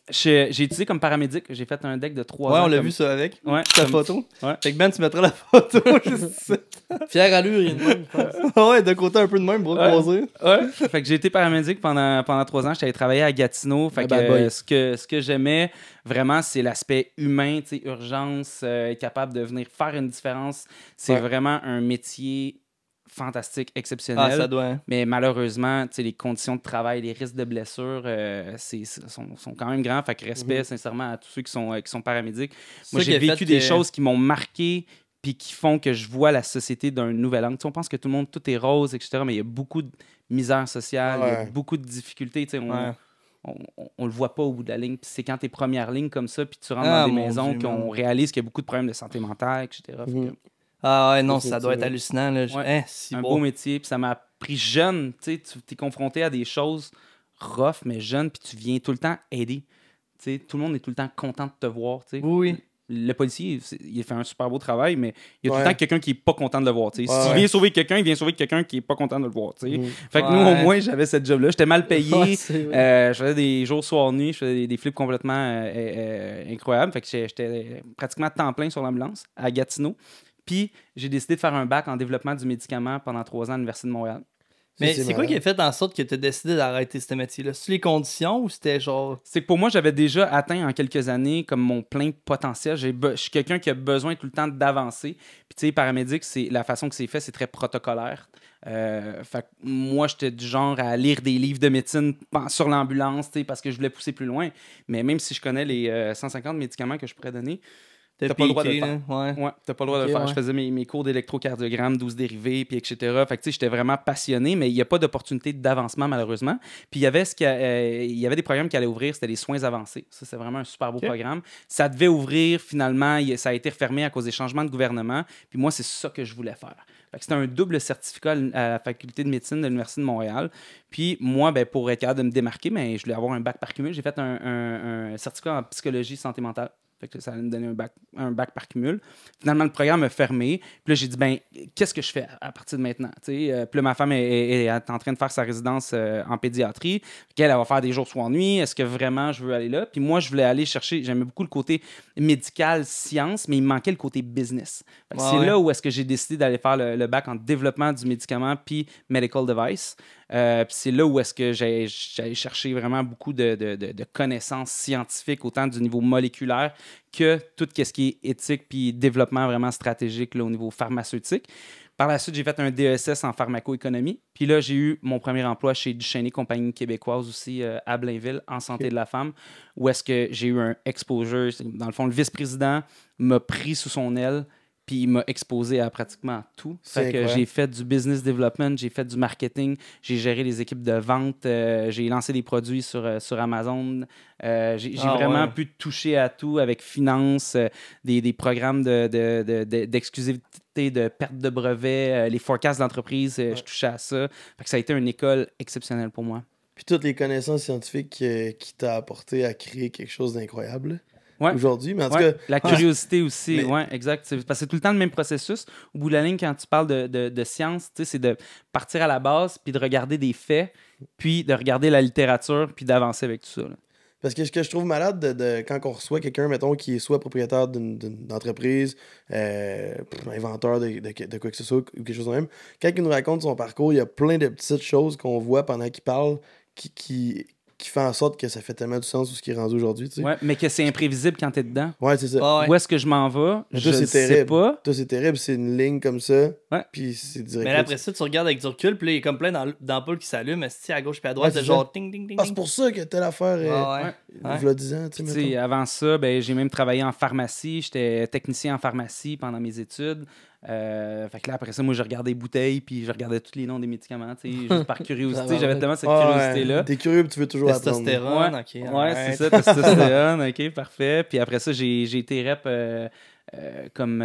J'ai étudié comme paramédic. J'ai fait un deck de 3 ans. Ouais, on l'a comme- vu ça avec. Ouais, Ta comme- photo. Ouais. Fait que Ben, tu mettras la photo juste Fière allure, il y a une même, je pense. ouais, de côté un peu de même, bras Ouais. croisés. Ouais. Fait que j'ai été paramédic pendant 3 ans. J'étais travailler à Gatineau. Fait Un que bad boy. ce que j'aimais vraiment, c'est l'aspect humain, tu sais, urgence, être capable de venir faire une différence. C'est Ouais. vraiment un métier fantastique, exceptionnel. Ah, ça doit. Hein. Mais malheureusement, tu sais, les conditions de travail, les risques de blessure sont quand même grands. Fait que respect, sincèrement, à tous ceux qui sont paramédics. Moi, Ça qui j'ai a vécu fait des que- choses qui m'ont marqué puis qui font que je vois la société d'un nouvel angle. Tu sais, on pense que tout le monde, tout est rose, etc., mais il y a beaucoup de misère sociale, il y a Ouais. beaucoup de difficultés. Tu sais, Ouais. on le voit pas au bout de la ligne. Puis c'est quand t'es première ligne comme ça, puis tu rentres Ah, dans des mon maisons Dieu, qu'on man. réalise qu'il y a beaucoup de problèmes de santé mentale, etc. Fait que, Mhm. Ah ouais, non, Ça, ça doit être effectivement. hallucinant. Là. Ouais. Hein, si un beau. beau métier, puis ça m'a appris jeune. Tu sais, tu t'es confronté à des choses rough, mais jeune, puis tu viens tout le temps aider. Tu sais, tout le monde est tout le temps content de te voir. Tu sais. Oui, oui. Le policier, il fait un super beau travail, mais il y a tout Ouais. le temps quelqu'un qui est pas content de le voir. Tu sais. Ouais, S'il ouais. vient sauver quelqu'un, il vient sauver quelqu'un qui est pas content de le voir. Tu sais. Mhm. Fait que nous, Ouais. au moins, j'avais cette job-là. J'étais mal payé. Ouais, c'est vrai. Je faisais des jours, soirs, nuits. Je faisais des flips complètement incroyables. Fait que j'étais pratiquement à temps plein sur l'ambulance à Gatineau. Puis, j'ai décidé de faire un bac en développement du médicament pendant 3 ans à l'Université de Montréal. Mais c'est c'est quoi malade. qui a fait en sorte que tu as décidé d'arrêter ce métier-là? C'est les conditions ou c'était genre. C'est que pour moi, j'avais déjà atteint en quelques années comme mon plein potentiel. Je suis quelqu'un qui a besoin tout le temps d'avancer. Puis, tu sais, paramédic, la façon que c'est fait, c'est très protocolaire. Fait que moi, j'étais du genre à lire des livres de médecine sur l'ambulance, tu sais, parce que je voulais pousser plus loin. Mais même si je connais les 150 médicaments que je pourrais donner, t'as pas le droit de le piqué, faire. là, Ouais. Ouais, t'as pas le droit de Ok, le faire. ouais. Je faisais mes cours d'électrocardiogramme, 12 dérivés, puis etc. Fait que tu sais, j'étais vraiment passionné, mais il n'y a pas d'opportunité d'avancement, malheureusement. Puis il y avait il y avait des programmes qui allaient ouvrir, c'était les soins avancés. Ça, c'est vraiment un super beau Ok. programme. Ça devait ouvrir, finalement, ça a été refermé à cause des changements de gouvernement. Puis moi, c'est ça que je voulais faire. Fait que c'était un double certificat à la faculté de médecine de l'Université de Montréal. Puis moi, ben, pour être capable de me démarquer, ben, je voulais avoir un bac par cumul. J'ai fait un certificat en psychologie santé mentale. Fait que ça allait me donner un bac par cumul. Finalement, le programme a fermé. Puis là, j'ai dit, ben, qu'est-ce que je fais à partir de maintenant? Puis là, ma femme est en train de faire sa résidence en pédiatrie. Elle va faire des jours, soirs, nuits. Est-ce que vraiment je veux aller là? Puis moi, je voulais aller chercher, j'aimais beaucoup le côté médical, science, mais il me manquait le côté business. Fait que Ouais, c'est ouais. là où est-ce que j'ai décidé d'aller faire le bac en développement du médicament puis medical device. Puis c'est là où est-ce que j'ai cherché vraiment beaucoup de connaissances scientifiques, autant du niveau moléculaire que tout ce qui est éthique puis développement vraiment stratégique là, au niveau pharmaceutique. Par la suite, j'ai fait un DESS en pharmacoéconomie. Puis là, j'ai eu mon premier emploi chez Duchesne, compagnie québécoise aussi, à Blainville, en santé de la femme, où est-ce que j'ai eu un exposure. Dans le fond, le vice-président m'a pris sous son aile. Puis il m'a exposé à pratiquement tout. C'est Fait que incroyable. j'ai fait du business development, j'ai fait du marketing, j'ai géré les équipes de vente, j'ai lancé des produits sur Amazon. J'ai vraiment pu toucher à tout avec finance, des programmes d'exclusivité, de perte de brevets, les forecasts d'entreprise, je touchais à ça. Fait que ça a été une école exceptionnelle pour moi. Puis toutes les connaissances scientifiques qui t'a apporté à créer quelque chose d'incroyable Ouais. aujourd'hui. Mais en tout Ouais, cas, la curiosité aussi, Mais- ouais, exact. Parce que c'est tout le temps le même processus. Au bout de la ligne, quand tu parles de science, tu sais, c'est de partir à la base, puis de regarder des faits, puis de regarder la littérature, puis d'avancer avec tout ça. Là. parce que ce que je trouve malade quand on reçoit quelqu'un, mettons, qui est soit propriétaire d'une entreprise, inventeur de quoi que ce soit, ou quelque chose de même, quand il nous raconte son parcours, il y a plein de petites choses qu'on voit pendant qu'il parle qui fait en sorte que ça fait tellement du sens où ce qui est rendu aujourd'hui, tu sais. Ouais, mais que c'est imprévisible quand tu es dedans. Ouais, c'est ça. Ah ouais. Où est-ce que je m'en vais? Mais Je toi, ne c'est sais terrible. pas. Toi, c'est terrible, c'est une ligne comme ça, Ouais. puis c'est direct. Mais là, après ça, tu regardes avec du recul, puis là, il y a comme plein d'ampoules qui s'allument, à gauche puis à droite, Ouais, c'est c'est genre ting, ting, ting, Ah, c'est ting. pour ça que telle affaire, Ah ouais. Ouais. v'là 10 ans, tu Tu sais, sais, mettons. avant ça, ben, j'ai même travaillé en pharmacie. J'étais technicien en pharmacie pendant mes études. Fait que là, après ça, moi, je regardais les bouteilles, puis je regardais tous les noms des médicaments, tu sais, juste par curiosité. J'avais tellement cette Ouais, curiosité-là. T'es curieux, puis tu veux toujours apprendre. Testostérone, ok. Ouais, alright. c'est ça, testostérone, ok, parfait. Puis après ça, j'ai été rep comme,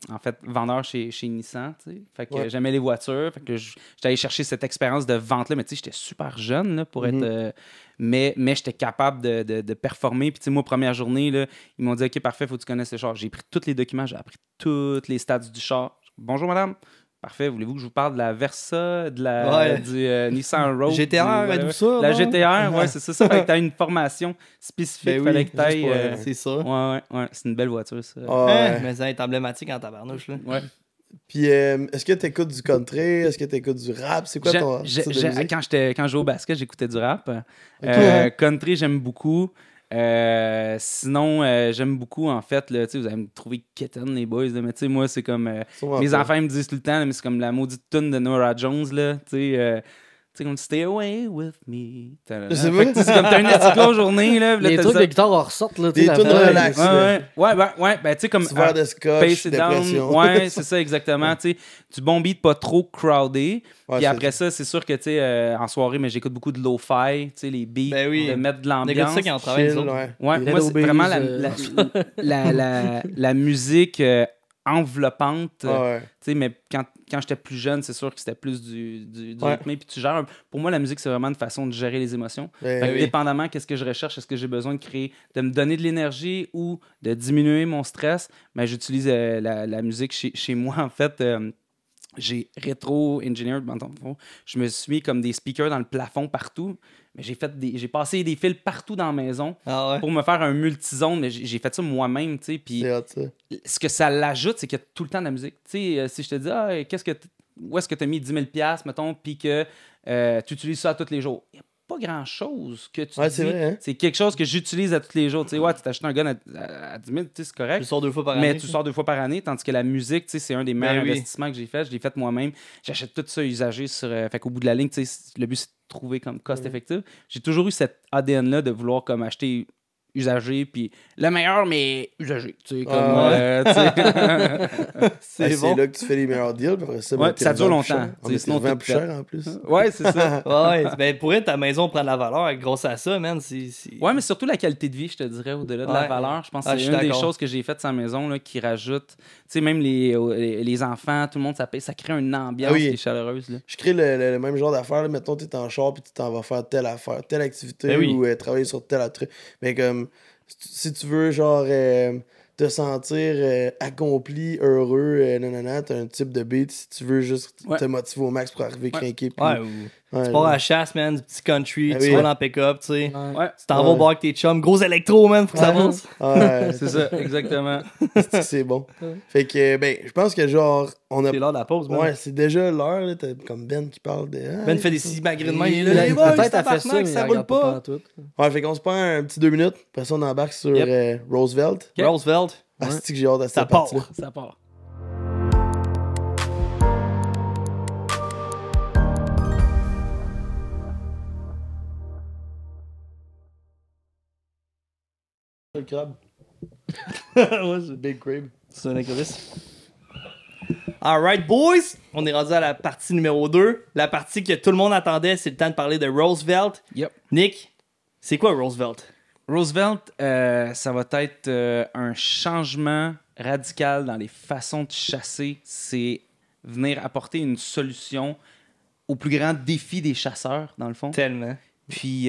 en fait, vendeur chez Nissan, tu sais. Fait que Ouais. j'aimais les voitures, fait que j'étais allé chercher cette expérience de vente-là, mais tu sais, j'étais super jeune, là, pour Mhm. être... mais j'étais capable de performer. Puis tu sais, moi, première journée, là, ils m'ont dit, OK, parfait, faut que tu connaisses le char. J'ai pris tous les documents, j'ai appris tous les stats du char. Bonjour, madame. Parfait, voulez-vous que je vous parle de la Versa, du Nissan Rogue? GTR, du- et tout ça. La bon? GTR, ouais, c'est ça. Ça fait que tu as une formation spécifique. Ben oui, fallait que t'ailles, juste pour, C'est ça. ouais, c'est une belle voiture, ça. Ah, ouais. Mais ça est emblématique en tabarnouche, là. Ouais. Puis, est-ce que t'écoutes du country? Est-ce que t'écoutes du rap? C'est quoi ton style de musique? Quand je jouais au basket, j'écoutais du rap. Country, j'aime beaucoup. Sinon, j'aime beaucoup, en fait, là, vous allez me trouver quétaine, les boys, là, mais tu sais, moi, c'est comme... Sûrement mes pas. enfants ils me disent tout le temps, là, mais c'est comme la maudite tune de Norah Jones, là, tu sais, comme Stay away with me. Je sais Fait que, pas. tu sais, c'est comme t'as une petite grosse journée, là. puis là, Les t'as trucs ça. de guitare en ressortent, là. Des tunes relax. Ouais, ben tu sais, comme Petit verre de scotch, Pace It Down. dépression. Ouais, c'est ça, exactement. Tu sais, du bon beat, pas trop crowded. Ouais, Puis c'est- après ça, c'est sûr que, tu sais, en soirée, mais j'écoute beaucoup de lo-fi, tu sais, les beats, Ben oui. de mettre de On écoute l'ambiance. ça quand on travaille, nous chill, autres. ouais. Ouais, Des- moi, c'est Hello vraiment Bees, la musique enveloppante. Tu Ouais. sais, mais quand j'étais plus jeune, c'est sûr que c'était plus du Ouais. rythmé. Puis tu gères. Pour moi, la musique, c'est vraiment une façon de gérer les émotions. Ben Fait que oui. dépendamment, qu'est-ce que je recherche, est-ce que j'ai besoin de créer, de me donner de l'énergie ou de diminuer mon stress, mais j'utilise la musique chez moi, en fait. J'ai rétro-engineered, dans le fond. Je me suis mis comme des speakers dans le plafond partout, mais j'ai passé des fils partout dans la maison Ah ouais. pour me faire un multizone, mais j'ai fait ça moi-même, tu sais, puis C'est hot, ça. ce que ça l'ajoute, c'est qu'il y a tout le temps de la musique. Tu sais, si je te dis, où est-ce que tu as mis 10 000 $, mettons, puis que tu utilises ça tous les jours? Il n'y a pas grand-chose que tu Ouais, dis. c'est vrai, hein? C'est quelque chose que j'utilise à tous les jours. Tu sais, ouais, tu t'achètes un gun à 10 000, tu sais, c'est correct. Tu sors 2 fois par année. Mais tu sors 2 fois par année, tandis que la musique, tu sais, c'est un des meilleurs oui. investissements que j'ai fait. Je l'ai fait moi-même. J'achète tout ça usagé sur. Fait qu'au bout de la ligne, tu sais, le but, c'est de trouver comme cost-effective. J'ai toujours eu cet ADN-là de vouloir comme acheter usagé, puis le meilleur, mais usagé. Tu sais, comme. tu sais. C'est bon. là que tu fais les meilleurs deals, puis après ça, Ouais, t'es ça dure revends plus longtemps. cher. Tu sais, Tu sinon, revends tout plus cher en plus. Ouais, c'est ça. Ouais, ben pour être ta maison prend de la valeur grâce à ça, man. Ouais, mais surtout la qualité de vie, je te dirais, au-delà de la Ouais. valeur. Je pense que Ah, je c'est suis une des d'accord. choses que j'ai faites sans maison là, qui rajoute. Tu sais, même les enfants, tout le monde, ça crée une ambiance Ah oui. qui est chaleureuse. Là. Je crée le même genre d'affaires. Là. Mettons, tu es en char puis tu t'en vas faire telle affaire, telle activité Ben oui. ou travailler sur tel autre truc. Mais comme, si tu veux, genre, te sentir accompli, heureux, nanana, t'as un type de beat. Si tu veux juste Ouais. te motiver au max pour arriver craqué. puis- Ouais, ouais, tu pars à là. la chasse, man, du petit country, Ah tu oui. roules en pick-up, tu sais. Ouais, Tu t'en vas au bar avec tes chums, gros électro, man, faut que ça Ouais. avance. Ouais, c'est ça, exactement. c'est bon. Fait que, ben, je pense que genre, on a. C'est l'heure de la pause, man. Ouais, c'est déjà l'heure, là. T'as comme Ben qui parle de. Ah, Ben fait des c'est- six magrines de main, il est La là. Hey, boys, tête a fait ça, tabarnak, mais ça il roule regarde pas. pantoute. Ouais, fait qu'on se prend un petit 2 minutes. Après ça, on embarque sur Yep. Roosevelt. Ok. Roosevelt. Ah, c'est que j'ai hâte à Ça cette partie-là. part. Ça part. Le crabe. Ouais, Big crab. c'est un écrevisse. Alright, boys, on est rendu à la partie numéro 2. La partie que tout le monde attendait, c'est le temps de parler de Roosevelt. Yep. Nick, c'est quoi Roosevelt? Roosevelt, ça va être un changement radical dans les façons de chasser. C'est venir apporter une solution au plus grand défi des chasseurs, dans le fond. Tellement. Puis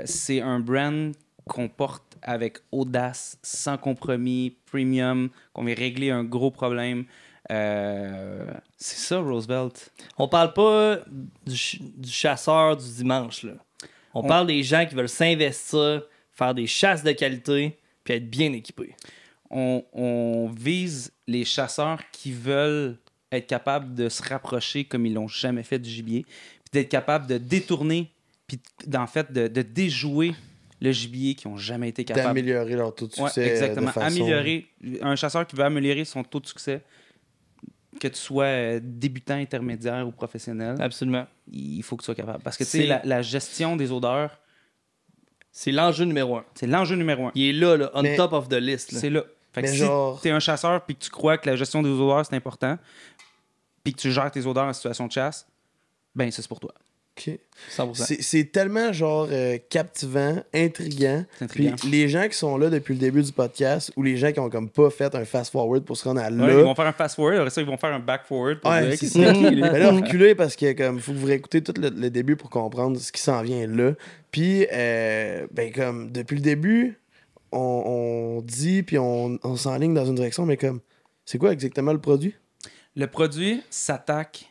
c'est un brand qu'on porte avec audace, sans compromis, premium, qu'on vient régler un gros problème. C'est ça, Roosevelt. On parle pas du chasseur du dimanche, là. On parle des gens qui veulent s'investir, faire des chasses de qualité, puis être bien équipés. On vise les chasseurs qui veulent être capables de se rapprocher comme ils l'ont jamais fait du gibier, puis d'être capables de détourner, puis en fait de déjouer le gibier qui n'ont jamais été capables. D'améliorer leur taux de Ouais, succès. exactement. De façon... Améliorer. Un chasseur qui veut améliorer son taux de succès, que tu sois débutant, intermédiaire ou professionnel, Absolument. il faut que tu sois capable. Parce que tu C'est- sais, la gestion des odeurs, C'est l'enjeu numéro 1. c'est l'enjeu numéro un. Il est là, on Mais- top of the list. Là. C'est là. Fait que Mais si genre- tu es un chasseur puis que tu crois que la gestion des odeurs, c'est important, puis que tu gères tes odeurs en situation de chasse, ben ça, c'est pour toi. Ok. 100%. C'est tellement genre captivant, intriguant. C'est Puis intriguant. les gens qui sont là depuis le début du podcast ou les gens qui ont comme pas fait un fast-forward pour se rendre à là. Ouais, ils vont faire un fast-forward, après ça, ils vont faire un back-forward. pour Ouais, dire c'est qu'est-ce ça. qu'il y a, lui. Mais là, reculez parce que comme faut que vous réécoutez tout le début pour comprendre ce qui s'en vient là. Puis ben comme depuis le début, on dit puis on s'enligne dans une direction, mais comme c'est quoi exactement le produit? Le produit s'attaque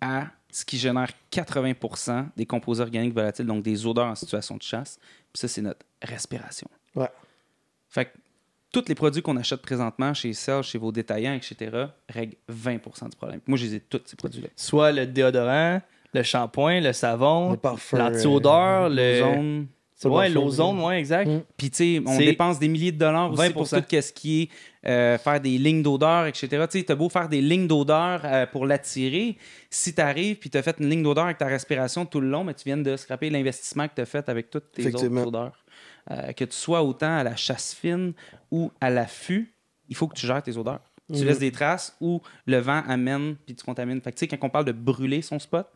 à ce qui génère 80% des composés organiques volatiles, donc des odeurs en situation de chasse. Puis ça, c'est notre respiration. Ouais. Fait que tous les produits qu'on achète présentement chez Cell, chez vos détaillants, etc., règlent 20% du problème. Moi, je les ai tous, ces produits-là. Soit le déodorant, le shampoing, le savon, Le parfum, l'anti-odeur, le... L'ozone. Ouais, le parfum, l'ozone, ouais, exact. Mm. Puis, tu sais, on C'est dépense des milliers de dollars aussi pour 20%. tout ce qui est faire des lignes d'odeur, etc. Tu sais, t'as beau faire des lignes d'odeur pour l'attirer. Si t'arrives puis t'as fait une ligne d'odeur avec ta respiration tout le long, mais tu viens de scraper l'investissement que t'as fait avec toutes tes autres Effectivement. odeurs. Que tu sois autant à la chasse fine ou à l'affût, il faut que tu gères tes odeurs. Tu laisses des traces ou le vent amène puis tu contamines. Fait que, tu sais, quand on parle de brûler son spot,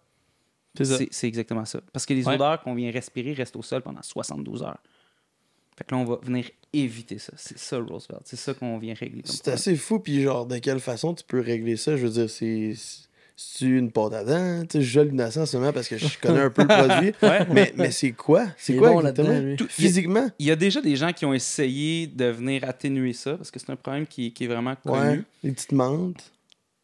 C'est ça. c'est exactement ça. Parce que les Ouais. odeurs qu'on vient respirer restent au sol pendant 72 heures. Fait que là, on va venir éviter ça. C'est ça, Roosevelt. C'est ça qu'on vient régler. comme C'est problème. assez fou, puis genre, de quelle façon tu peux régler ça? Je veux dire, c'est une pâte à dents? Tu sais, je joue l'innocent seulement parce que je connais un peu le produit. Mais c'est quoi? C'est Il est quoi bon exactement? là-dedans, lui. Tout- Physiquement? Il y a déjà des gens qui ont essayé de venir atténuer ça parce que c'est un problème qui est vraiment Ouais. connu. Les petites menthes.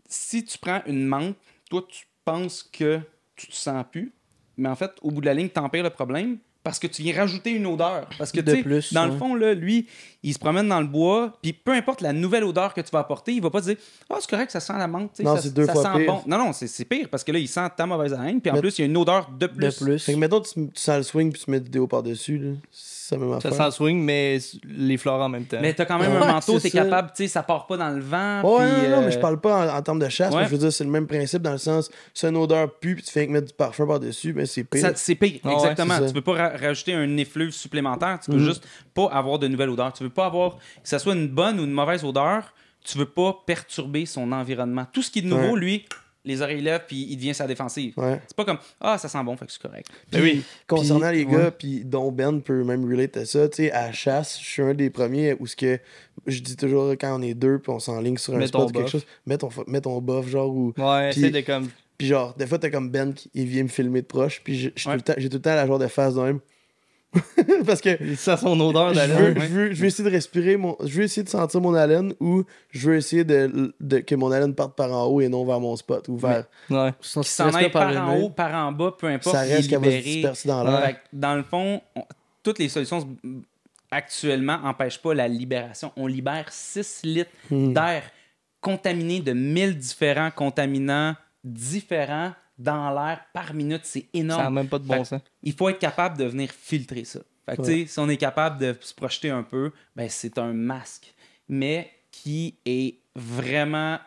Si tu prends une menthe, toi, tu penses que tu te sens plus, mais en fait, au bout de la ligne, t'empires le problème parce que tu viens rajouter une odeur. Parce que, De tu sais, plus, dans le ouais. fond, là, lui, il se promène dans le bois, puis peu importe la nouvelle odeur que tu vas apporter, il va pas te dire « Ah, c'est correct, ça sent la menthe. tu sais, Non, ça, c'est deux ça fois sent pire. bon. » Non, non, c'est pire parce que là, il sent ta mauvaise haleine, puis en Mais- plus, il y a une odeur de plus. De plus. Fait que mettons, tu sens le swing puis tu mets du déo par-dessus, là. C'est la même Ça affaire. sent swing, mais les fleurs en même temps. Mais t'as quand même Ouais, un manteau, c'est t'es ça. capable, tu sais, ça part pas dans le vent. Ouais, puis, non, mais je parle pas en termes de chasse, ouais. mais je veux dire, c'est le même principe dans le sens, c'est une odeur pue puis tu fais que mettre du parfum par-dessus, ben c'est pire. C'est pire, Ah ouais, exactement. c'est ça. Tu peux pas rajouter un effluve supplémentaire, tu peux Mhm. juste pas avoir de nouvelle odeur. Tu veux pas avoir, que ça soit une bonne ou une mauvaise odeur, tu veux pas perturber son environnement. Tout ce qui est de nouveau, Ouais. lui, les oreilles lèvent puis il devient sa défensive. Ouais. C'est pas comme ah, ça sent bon, fait que c'est correct. Ben oui. Concernant les ouais. gars, puis dont Ben peut même relate à ça, tu sais, à la chasse, je suis un des premiers où ce que je dis toujours quand on est deux puis on s'enligne sur un Mets spot ton ou quelque buff. chose, mets ton buff, genre, ou. Ouais, Puis- c'est de comme... Puis genre, des fois, t'as comme Ben qui il vient me filmer de proche, puis Ouais. j'ai tout le temps la genre de face de même. Parce que Il sent son odeur je d'aller. veux essayer de respirer, je veux essayer de sentir mon haleine ou je veux essayer que mon haleine parte par en haut et non vers mon spot ou vers. Ouais. Sans Qui s'en aille par en haut, par en bas, peu importe, Ça il est reste qu'elle va se libéré. disperser dans l'air. Fait que, dans le fond, toutes les solutions actuellement n'empêchent pas la libération. On libère 6 litres Hmm. d'air contaminé de 1000 différents contaminants différents dans l'air par minute. C'est Ça n'a énorme. même pas de Fait bon que sens. Il faut être capable de venir filtrer ça. Fait que, Ouais. tu sais, si on est capable de se projeter un peu, ben, c'est un masque, mais qui est vraiment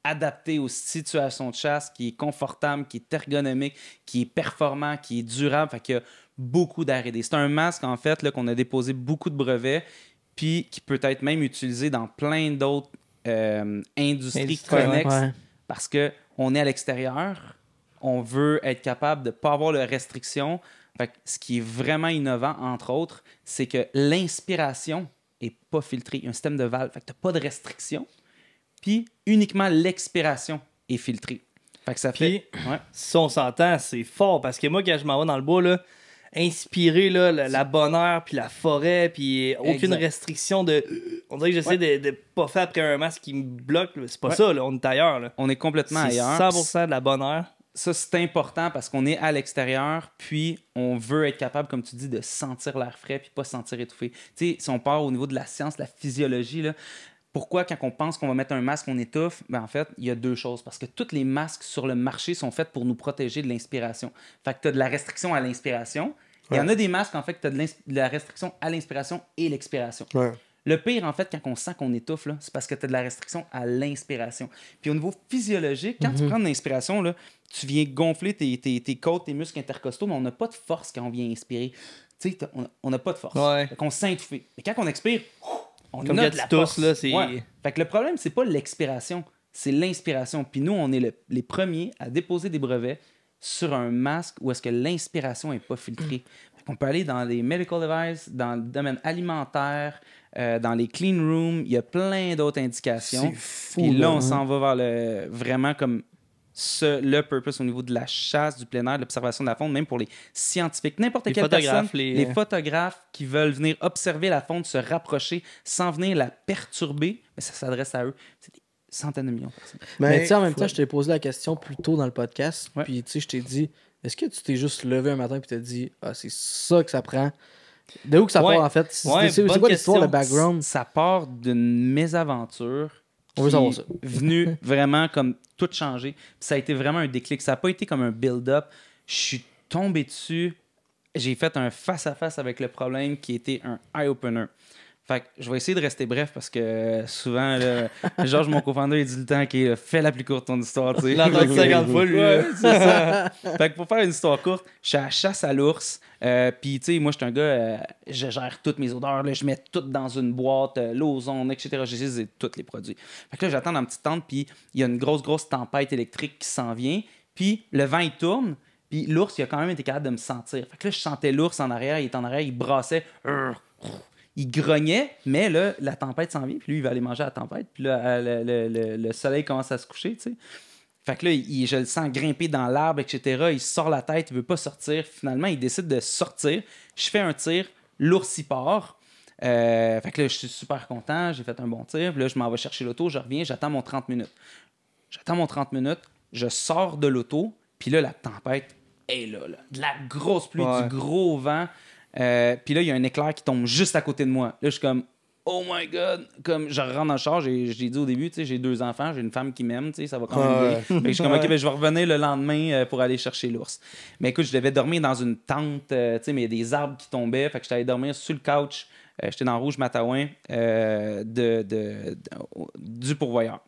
adapté aux situations de chasse, qui est confortable, qui est ergonomique, qui est performant, qui est durable. Fait qu'il y a beaucoup d'R&D. C'est un masque, en fait, là, qu'on a déposé beaucoup de brevets, puis qui peut être même utilisé dans plein d'autres industrie Industrie, connexe ouais. parce qu'on est à l'extérieur, on veut être capable de ne pas avoir de restrictions. Fait que ce qui est vraiment innovant, entre autres, c'est que l'inspiration n'est pas filtrée. Il y a un système de valve. Fait que tu n'as pas de restrictions. Puis uniquement l'expiration est filtrée. Fait que ça fait. Ouais. Si on s'entend, c'est fort parce que moi, quand je m'en vais dans le bois, là, inspirer là, la bonne heure, puis la forêt, puis aucune Exact. restriction de. On dirait que j'essaie de pas faire après un masque qui me bloque. Là. C'est pas Ouais. ça, là, on est ailleurs. Là. On est complètement C'est ailleurs. 100% de la bonne heure. Ça, c'est important parce qu'on est à l'extérieur, puis on veut être capable, comme tu dis, de sentir l'air frais puis pas se sentir étouffé. Tu sais, si on part au niveau de la science, la physiologie, là, pourquoi quand on pense qu'on va mettre un masque, on étouffe? Ben, en fait, il y a deux choses. Parce que tous les masques sur le marché sont faits pour nous protéger de l'inspiration. Fait que tu as de la restriction à l'inspiration. Il y en a des masques, en fait, que tu as de la restriction à l'inspiration et l'expiration. Ouais. Le pire, en fait, quand on sent qu'on étouffe, là, c'est parce que tu as de la restriction à l'inspiration. Puis au niveau physiologique, quand tu prends de l'inspiration, là, tu viens gonfler tes côtes, tes muscles intercostaux, mais on n'a pas de force quand on vient inspirer. Tu sais, on n'a pas de force. Ouais. Fait qu'on se sent étouffé. Mais quand on expire, on Comme a quand de la tu tousses, force. là, c'est. Ouais. Fait que le problème, c'est pas l'expiration, c'est l'inspiration. Puis nous, on est les premiers à déposer des brevets sur un masque où est-ce que l'inspiration n'est pas filtrée. On peut aller dans les medical devices, dans le domaine alimentaire, dans les clean rooms. Il y a plein d'autres indications. C'est fou. Puis là, on hein. s'en va vers vraiment comme le purpose au niveau de la chasse, du plein air, de l'observation de la faune, même pour les scientifiques. N'importe Les quelle photographes, personne, les- les photographes qui veulent venir observer la faune, se rapprocher sans venir la perturber, mais ça s'adresse à eux. C'est des centaines de millions de personnes. Mais tu sais, en même faut- temps, je t'ai posé la question plus tôt dans le podcast. Ouais. Puis tu sais, je t'ai dit, est-ce que tu t'es juste levé un matin et t'as dit, ah, c'est ça que ça prend? De où que ça Ouais. part en fait? Ouais, C'est bonne quoi l'histoire, le question. background? Ça part d'une mésaventure. On veut qui savoir ça. est venue vraiment comme tout changer. Puis ça a été vraiment un déclic. Ça n'a pas été comme un build-up. Je suis tombé dessus. J'ai fait un face-à-face avec le problème qui était un eye-opener. Fait que je vais essayer de rester bref parce que souvent, là, Georges, mon co-founder, il dit le temps qu'il fait la plus courte ton histoire. Tu sais. Il l'a entendu 50 fois, lui. Ouais, c'est ça. Fait que pour faire une histoire courte, je suis à la chasse à l'ours. Puis, tu sais, moi, je suis un gars, je gère toutes mes odeurs. Là, je mets tout dans une boîte, l'ozone, etc. J'utilise tous les produits. Fait que là, j'attends dans une petite tente, puis il y a une grosse tempête électrique qui s'en vient. Puis le vent, il tourne. Puis l'ours, il a quand même été capable de me sentir. Fait que là, je sentais l'ours en arrière, il était en arrière, il brassait. Il grognait, mais là, la tempête s'en vient, puis lui, il va aller manger à la tempête. Puis là, le soleil commence à se coucher, tu sais. Fait que là, je le sens grimper dans l'arbre, etc. Il sort la tête, il veut pas sortir. Finalement, il décide de sortir. Je fais un tir, l'ours y part. Fait que là, je suis super content, j'ai fait un bon tir. Puis là, je m'en vais chercher l'auto, je reviens, j'attends mon 30 minutes. Je sors de l'auto, puis là, la tempête est là. De la grosse pluie, Ouais. du gros vent. Puis là, il y a un éclair qui tombe juste à côté de moi. Là, je suis comme, oh my God! Comme, je rentre dans le char, je l'ai dit au début, tu sais, j'ai 2 enfants, j'ai une femme qui m'aime, tu sais, ça va quand même bien. Fait que je suis comme, OK, ben, je vais revenir le lendemain pour aller chercher l'ours. Mais écoute, je devais dormir dans une tente, tu sais, mais il y a des arbres qui tombaient, fait que j'étais allé dormir sur le couch. J'étais dans Rouge-Matawan du pourvoyeur.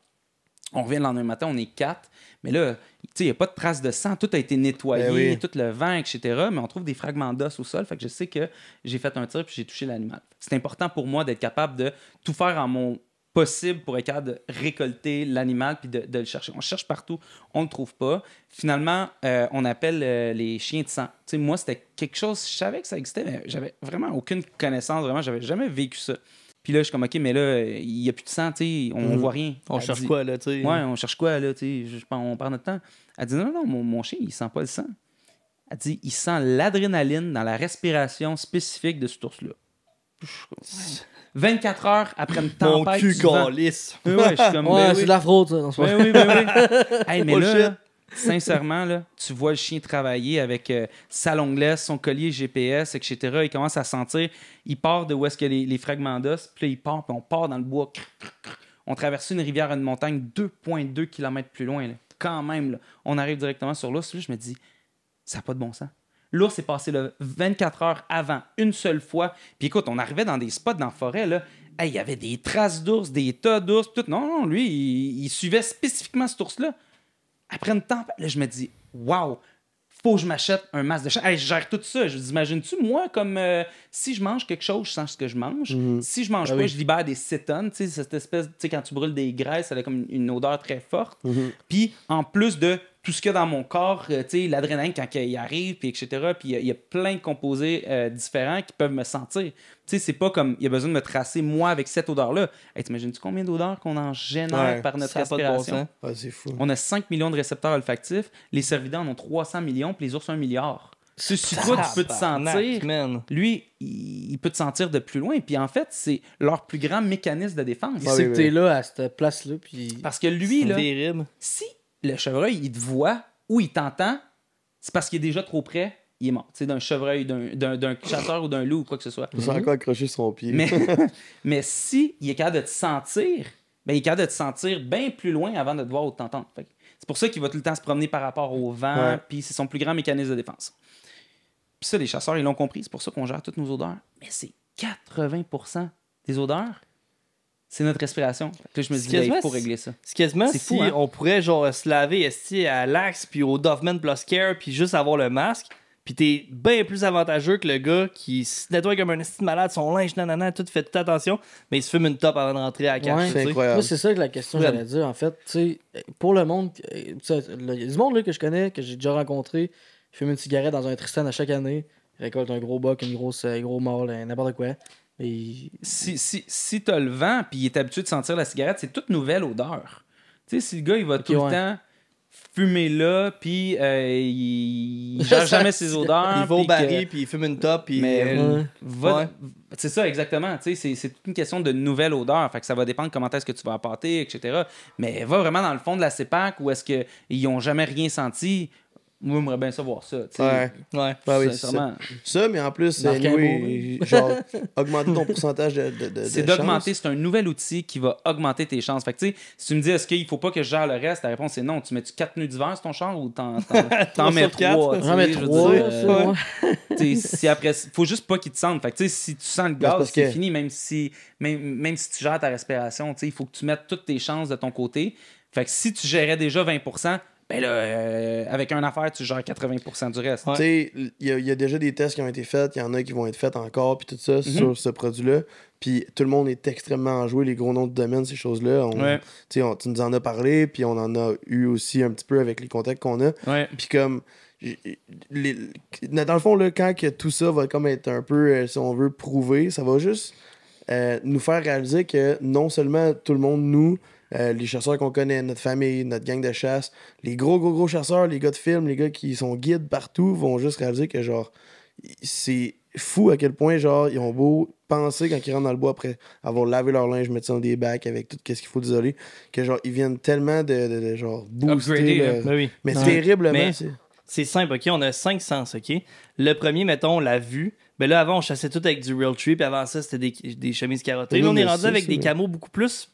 On revient le lendemain matin, on est 4. Mais là, tu sais, il n'y a pas de traces de sang. Tout a été nettoyé, Ben oui. tout le vent, etc. Mais on trouve des fragments d'os au sol. Fait que je sais que j'ai fait un tir puis j'ai touché l'animal. C'est important pour moi d'être capable de tout faire en mon possible pour être capable de récolter l'animal puis de le chercher. On cherche partout, on ne le trouve pas. Finalement, on appelle les chiens de sang. Tu sais, moi, c'était quelque chose, je savais que ça existait, mais j'avais vraiment aucune connaissance. Vraiment, j'avais jamais vécu ça. Puis là, je suis comme, OK, mais là, il n'y a plus de sang, tu sais, on voit rien. On Elle cherche dit, quoi, là, tu sais? Ouais, on cherche quoi, là, tu sais, on perd notre temps. Elle dit, non, mon chien, il sent pas le sang. Elle dit, il sent l'adrénaline dans la respiration spécifique de cet ours-là. Je suis comme, ouais. 24 heures après une Mon tempête cul du vent. calisse. Ouais, je suis comme, Ouais, ben c'est oui. de la fraude, ça. Non, c'est pas Oui, vrai. oui. Hey, mais Bullshit. là, sincèrement, là, tu vois le chien travailler avec sa longlesse, son collier GPS, etc. Il commence à sentir. Il part de où est-ce qu'il y a les fragments d'os. Puis là, il part, puis on part dans le bois. On traverse une rivière, une montagne 2,2 km plus loin. Là. Quand même, là, on arrive directement sur l'ours. Là, je me dis, ça n'a pas de bon sens. L'ours est passé là, 24 heures avant, une seule fois. Puis écoute, on arrivait dans des spots dans la forêt, là. Hey, il y avait des traces d'ours, des tas d'ours, tout. Non, lui, il suivait spécifiquement cet ours-là. Après une tempête, là, je me dis, wow, faut que je m'achète un masque de chasse. Hey, je gère tout ça. Je dis, imagines-tu, moi, comme si je mange quelque chose, je sens ce que je mange. Si je mange pas, je libère des cétones. Tu sais, cette espèce, tu sais, quand tu brûles des graisses, ça a comme une odeur très forte. Puis, en plus de tout ce qu'il y a dans mon corps, tu sais, l'adrénaline quand il arrive, puis etc. Puis, il y a plein de composés différents qui peuvent me sentir. Tu sais, c'est pas comme, il y a besoin de me tracer, moi, avec cette odeur-là. Hey, t'imagines-tu combien d'odeurs qu'on en génère par notre ça a pas de bon respiration? sens. Ah, c'est fou. On a 5 millions de récepteurs olfactifs. Les cervidés en ont 300 millions, puis les ours 1 milliard. Si toi, tu peux te sentir, Man. lui, il peut te sentir de plus loin. Puis en fait, c'est leur plus grand mécanisme de défense. Il sait que t'es là, à cette place-là, puis... Parce que lui, C'est là, terrible. si le chevreuil, il te voit ou il t'entend, c'est parce qu'il est déjà trop près, il est mort. Tu sais, d'un chevreuil, d'un chasseur ou d'un loup ou quoi que ce soit. Il s'est encore accroché sur son pied. Mais si il est capable de te sentir, ben, il est capable de te sentir bien plus loin avant de te voir ou de t'entendre. Fait que c'est pour ça qu'il va tout le temps se promener par rapport au vent, puis c'est son plus grand mécanisme de défense. Puis ça, les chasseurs, ils l'ont compris, c'est pour ça qu'on gère toutes nos odeurs. Mais c'est 80% des odeurs, c'est notre respiration. Fait que là, je me dis, il faut régler ça. C'est quasiment C'est si fou, hein? on pourrait genre se laver esti, à l'Axe puis au Doffman Plus Care puis juste avoir le masque. Puis t'es bien plus avantageux que le gars qui se nettoie comme un esti malade, son linge, nanana, tout fait toute attention, mais il se fume une top avant de rentrer à la cage. Ouais, tu sais. c'est incroyable. Moi, c'est ça que la question que j'allais dire, en fait. Tu sais, pour le monde, il y a du monde là, que je connais, que j'ai déjà rencontré, il fume une cigarette dans un Tristan à chaque année, il récolte un gros buck, un gros mâle, n'importe quoi. Et... Si t'as le vent puis il est habitué de sentir la cigarette, c'est toute nouvelle odeur. Tu sais, si le gars, il va tout le temps fumer là, puis il gère jamais ses odeurs. Il va au puis baril puis il fume une top puis c'est ça, exactement. Tu sais, c'est toute une question de nouvelle odeur. Fait que ça va dépendre comment est-ce que tu vas apporter, etc. Mais va vraiment dans le fond de la CEPAC où est-ce qu'ils n'ont jamais rien senti. Moi, j'aimerais bien savoir ça. Tu sais. Ouais. Ouais. Ah oui, c'est Sincèrement. ça, mais en plus, Marc anyway, genre, augmenter ton pourcentage de C'est chance. d'augmenter, c'est un nouvel outil qui va augmenter tes chances. Fait que, tu sais, si tu me dis, est-ce qu'il faut pas que je gère le reste, la réponse est non. Tu mets-tu 4 pneus d'hiver sur ton char ou t'en mets 3? J'en mets 3. Si après, faut juste pas qu'il te sente. Fait que, tu sais, si tu sens le gaz, parce c'est que- fini, même si tu gères ta respiration, tu sais, il faut que tu mettes toutes tes chances de ton côté. Fait que si tu gérais déjà 20%, ben là, avec une affaire, tu gères 80% du reste. Tu sais, il y a déjà des tests qui ont été faits, il y en a qui vont être faits encore, puis tout ça, sur ce produit-là. Puis tout le monde est extrêmement enjoué, les gros noms de domaine, ces choses-là. Tu sais, tu nous en as parlé, puis on en a eu aussi un petit peu avec les contacts qu'on a. Ouais. Puis comme, dans le fond, là, quand que tout ça va comme être un peu, si on veut, prouvé, ça va juste nous faire réaliser que non seulement tout le monde, nous, les chasseurs qu'on connaît, notre famille, notre gang de chasse, les gros chasseurs, les gars de film, les gars qui sont guides partout, vont juste réaliser que, genre, c'est fou à quel point, genre, ils ont beau penser quand ils rentrent dans le bois après avoir lavé leur linge, mettre ça dans des bacs avec tout ce qu'il faut d'isoler, que, genre, ils viennent tellement de genre, booster. Upgrader, le- Ben oui. Mais Ouais. terriblement, Mais- c'est... C'est simple, OK? On a 5 sens, OK? Le premier, mettons, la vue. Ben là, avant, on chassait tout avec du real tree, puis avant ça, c'était des chemises carottées. Là, on est rendu avec des camos beaucoup plus,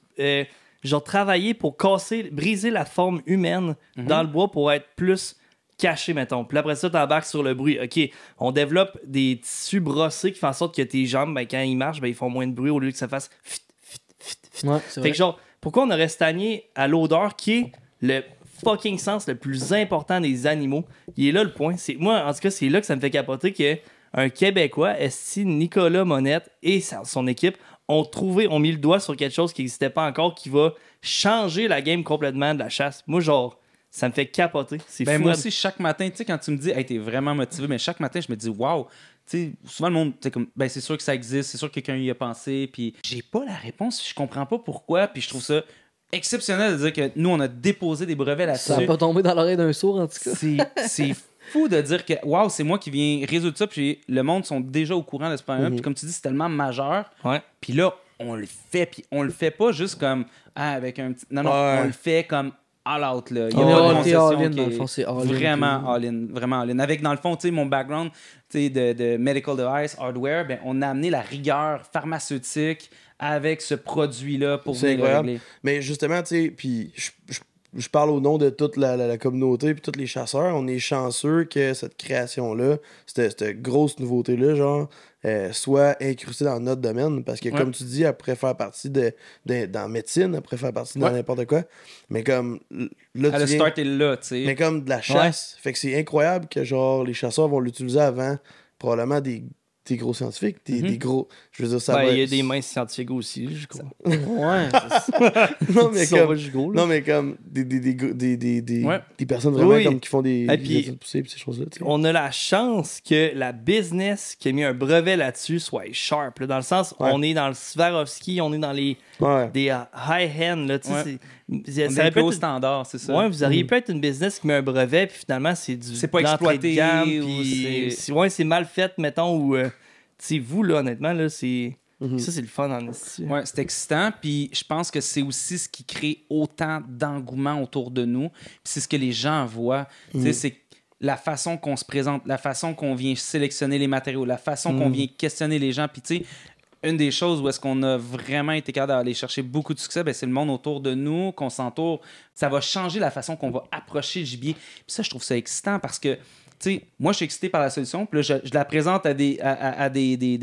genre, travaillés pour briser la forme humaine dans le bois pour être plus caché, mettons. Puis après ça, t'embarques sur le bruit. OK, on développe des tissus brossés qui font en sorte que tes jambes, ben, quand ils marchent, ben, ils font moins de bruit au lieu que ça fasse fit, fit, fit, fit. Ouais, c'est Fait vrai. que genre, pourquoi on aurait stagné à l'odeur qui est le fucking sens le plus important des animaux? Il est là le point. Moi, en tout cas, c'est là que ça me fait capoter qu'un Québécois, esti Nicolas Monette et son équipe ont mis le doigt sur quelque chose qui n'existait pas encore, qui va changer la game complètement de la chasse. Moi, genre, ça me fait capoter. C'est Ben fou. moi aussi, chaque matin, tu sais, quand tu me dis, hey, t'es vraiment motivé, mais chaque matin, je me dis, waouh, tu sais, souvent le monde, tu sais, comme, ben c'est sûr que ça existe, c'est sûr que quelqu'un y a pensé, puis j'ai pas la réponse, je comprends pas pourquoi, puis je trouve ça exceptionnel de dire que nous, on a déposé des brevets Ça va là-dessus. pas tomber dans l'oreille d'un sourd, en tout cas. C'est fou de dire que, waouh, c'est moi qui viens résoudre ça, puis le monde sont déjà au courant de ce problème, puis comme tu dis, c'est tellement majeur, Ouais. puis là, on le fait, puis on le fait pas juste comme, avec un petit. Non, Ouais. on le fait comme all out, là. Il y a On pas de est concession all-in, qui dans le est fond, c'est all-in. Vraiment all-in, vraiment all-in. Avec, dans le fond, tu sais, mon background de medical device, hardware, ben, on a amené la rigueur pharmaceutique avec ce produit-là pour C'est venir le incroyable. régler. Mais justement, tu sais, puis je parle au nom de toute la communauté puis tous les chasseurs. On est chanceux que cette création-là, cette grosse nouveauté-là, genre, soit incrustée dans notre domaine. Parce que, comme tu dis, elle pourrait faire partie dans la médecine, elle pourrait faire partie dans n'importe quoi. Mais comme, là, Elle a starté là, tu sais. Mais comme de la chasse. Fait que c'est incroyable que, genre, les chasseurs vont l'utiliser avant, probablement des gros scientifiques, des gros... Je veux dire, ça va... Il y a des mains scientifiques aussi, je crois. Ouais. non, mais comme... Gros, non, mais comme des personnes vraiment comme qui font des poussées et ces choses-là. Tu sais. On a la chance que la business qui a mis un brevet là-dessus soit sharp. Là, dans le sens, on est dans le Swarovski, on est dans les des high-end. Là, tu sais, ça aurait pu standard, c'est ça. Ouais, vous auriez pu être une business qui met un brevet, puis finalement, c'est du c'est pas exploité, de gamme, puis c'est mal fait, mettons, ou... tu sais, vous, là, honnêtement, là, c'est... Ça, c'est le fun en esti. Ouais, c'est excitant. Puis je pense que c'est aussi ce qui crée autant d'engouement autour de nous. Puis c'est ce que les gens voient. Tu sais, c'est la façon qu'on se présente, la façon qu'on vient sélectionner les matériaux, la façon qu'on vient questionner les gens. Puis tu sais, une des choses où est-ce qu'on a vraiment été capable d'aller chercher beaucoup de succès, ben, c'est le monde autour de nous, qu'on s'entoure. Ça va changer la façon qu'on va approcher le gibier. Puis ça, je trouve ça excitant parce que t'sais, moi, je suis excité par la solution, puis là, je la présente à des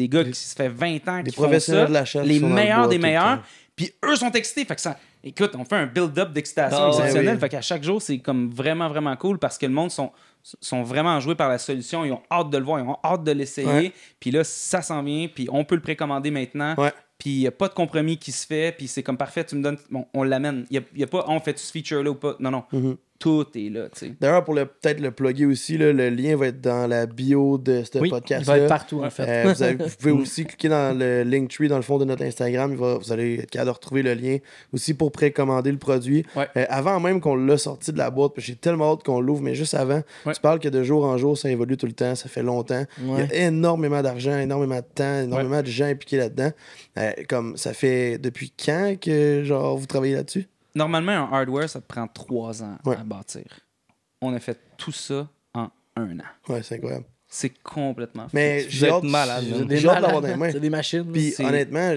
gars qui se fait 20 ans, des qui font professionnels ça, de la chasse, les sont dans le meilleurs bois des tout le meilleurs, temps. puis eux sont excités. Fait que ça, écoute, on fait un build-up d'excitation exceptionnel. Fait qu'à chaque jour, c'est comme vraiment, vraiment cool parce que le monde sont vraiment enjoués par la solution. Ils ont hâte de le voir, ils ont hâte de l'essayer. Puis là, ça s'en vient, puis on peut le précommander maintenant. Puis il n'y a pas de compromis qui se fait, puis c'est comme parfait, tu me donnes, bon, on l'amène. Il n'y a pas, on fait ce feature-là ou pas. Non. Tout est là, tu sais. D'ailleurs, pour peut-être le plugger aussi, là, le lien va être dans la bio de ce podcast-là. Il va être partout, en fait. Vous pouvez aussi cliquer dans le Linktree dans le fond de notre Instagram. Vous allez être capable de retrouver le lien aussi pour précommander le produit. Avant même qu'on l'a sorti de la boîte, parce que j'ai tellement hâte qu'on l'ouvre, mais juste avant, tu parles que de jour en jour, ça évolue tout le temps, ça fait longtemps. Il y a énormément d'argent, énormément de temps, énormément de gens impliqués là-dedans. Comme ça fait depuis quand que genre vous travaillez là-dessus? Normalement, un hardware, ça te prend 3 ans à bâtir. On a fait tout ça en 1 an. Ouais, c'est incroyable. C'est complètement fou. Mais j'ai hâte malade. J'ai hâte d'avoir dans les mains. C'est des machines. Puis honnêtement,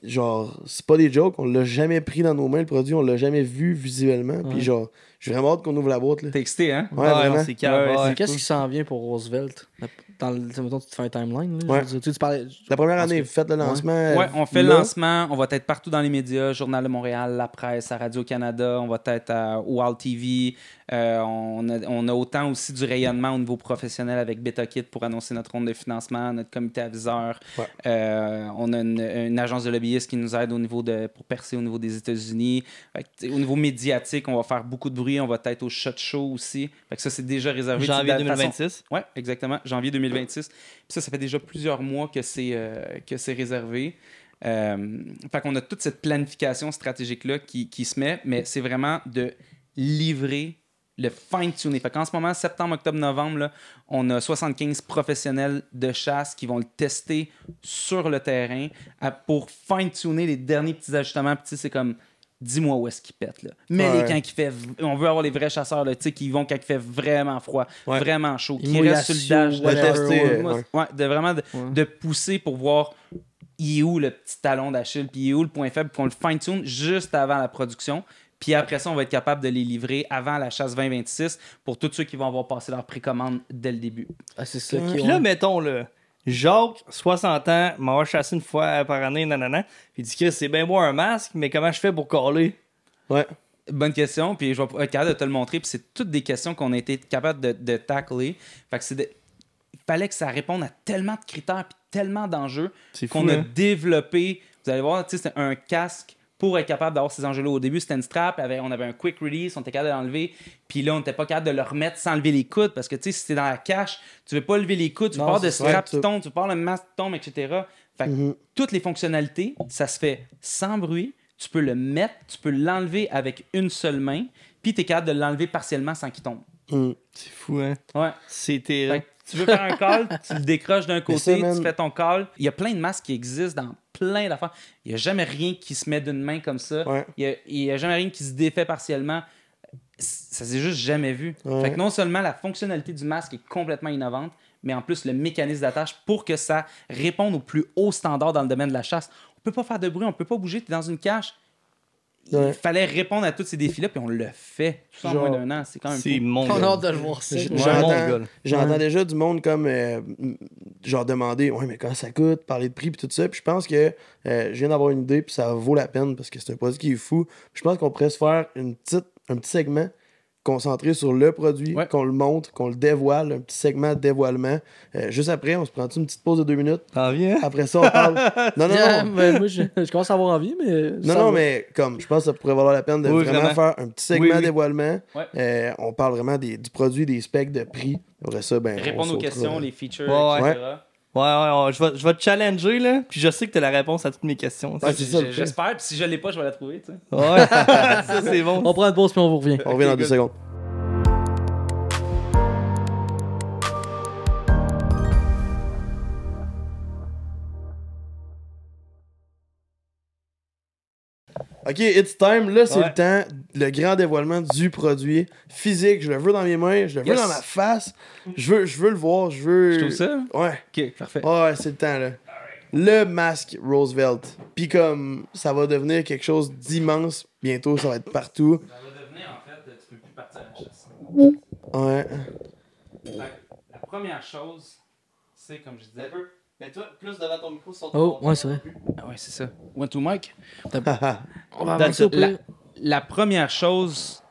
genre, c'est pas des jokes, on l'a jamais pris dans nos mains le produit, on l'a jamais vu visuellement. Puis genre, j'ai vraiment hâte qu'on ouvre la boîte. Là. T'es excité, hein? Ouais, vraiment. C'est calme. Qu'est-ce qui s'en vient pour Roosevelt? Mettons, tu te fais un timeline. Là, Ouais. tu parlais, La première année, vous faites le lancement. Ouais, on fait le lancement. On va être partout dans les médias, Journal de Montréal, La Presse, à Radio-Canada. On va être à Wild TV. On a autant aussi du rayonnement au niveau professionnel avec BetaKit pour annoncer notre ronde de financement, notre comité aviseur. On a une agence de lobbyistes qui nous aide pour percer au niveau des États-Unis. Au niveau médiatique, on va faire beaucoup de bruit. On va être au SHOT Show aussi. Fait que ça, c'est déjà réservé. Janvier 2026. Oui, exactement. Janvier 2026. Puis ça fait déjà plusieurs mois que c'est réservé. Fait qu'on a toute cette planification stratégique-là qui se met, mais c'est vraiment de livrer le fine-tuner. Fait qu'en ce moment, septembre, octobre, novembre, là, on a 75 professionnels de chasse qui vont le tester sur le terrain pour fine-tuner les derniers petits ajustements. Puis c'est comme, dis-moi où est-ce qu'il pète. Là. Mais quand il fait... On veut avoir les vrais chasseurs là, qui vont quand il fait vraiment froid, vraiment chaud, qui restent sur le dash. De pousser pour voir il est où le petit talon d'Achille, puis il est où le point faible, qu'on le fine-tune juste avant la production. Puis après ça, on va être capable de les livrer avant la chasse 2026 pour tous ceux qui vont avoir passé leur précommande dès le début. Ah, c'est ça. Puis là, mettons, là, Jacques, 60 ans, m'a chassé une fois par année, nanana. Puis il dit, Chris, c'est bien beau un masque, mais comment je fais pour coller? Ouais. Bonne question, puis je vais être capable de te le montrer. Puis c'est toutes des questions qu'on a été capable de tackler. Fait que il fallait que ça réponde à tellement de critères puis tellement d'enjeux qu'on a développé. Vous allez voir, tu sais, c'est un casque pour être capable d'avoir ces enjeux-là. Au début, c'était une strap, on avait un quick release, on était capable de l'enlever, puis là, on n'était pas capable de le remettre sans lever les coudes, parce que, tu sais, si t'es dans la cache, tu veux pas lever les coudes, tu pars de strap qui tombe, tu pars le masque qui tombe, etc. Fait que toutes les fonctionnalités, ça se fait sans bruit, tu peux le mettre, tu peux l'enlever avec une seule main, puis t'es capable de l'enlever partiellement sans qu'il tombe. C'est fou, hein? Ouais. C'est terrible. Tu veux faire un call, tu le décroches d'un côté, tu fais ton call. Il y a plein de masques qui existent dans plein d'affaires. Il n'y a jamais rien qui se met d'une main comme ça. Il n'y a jamais rien qui se défait partiellement. Ça s'est juste jamais vu. Fait que non seulement la fonctionnalité du masque est complètement innovante, mais en plus le mécanisme d'attache pour que ça réponde au plus haut standard dans le domaine de la chasse. On peut pas faire de bruit, on peut pas bouger, tu es dans une cache. il fallait répondre à tous ces défis-là, puis on l'a fait. Tout ça en Genre, moins d'un an, c'est quand même C'est cool. mon On a gars. hâte de le voir ça. J'entends déjà du monde comme genre demander ouais mais comment ça coûte, parler de prix puis tout ça. Puis je pense que je viens d'avoir une idée puis ça vaut la peine parce que c'est un produit qui est fou. Puis je pense qu'on pourrait se faire un petit segment concentré sur le produit, qu'on le montre, qu'on le dévoile, un petit segment de dévoilement. Juste après, on se prend une petite pause de 2 minutes. T'en viens? Après ça, on parle. Non. Ben, moi, je commence à avoir envie, mais. Non, mais comme je pense que ça pourrait valoir la peine de vraiment faire un petit segment dévoilement. Ouais. On parle vraiment du produit, des specs, de prix. Après ça, ben. Répondre aux questions, les features, Ouais. etc. Ouais, je vais te challenger, là. Puis je sais que t'as la réponse à toutes mes questions. Ouais, c'est ça. J'espère, puis si je l'ai pas, je vais la trouver, tu sais. Ouais, ça c'est bon. On prend une pause puis on vous revient. On revient dans 2 secondes. Ok, it's time. Là, c'est le temps, le grand dévoilement du produit physique. Je le veux dans mes mains, je le veux dans ma face. Je veux le voir, je veux. Je trouve ça? Ouais. Ok, parfait. Ouais, c'est le temps, là. Le masque Roosevelt. Puis comme ça va devenir quelque chose d'immense, bientôt, ça va être partout. Ça va devenir, en fait, tu peux plus partir à la chasse. Ouais. La première chose, c'est comme je disais. Mais toi, plus devant ton micro, sur Oh, ouais, c'est vrai. Ah ouais, c'est ça. One to mic. On va avancer au pire. La première chose,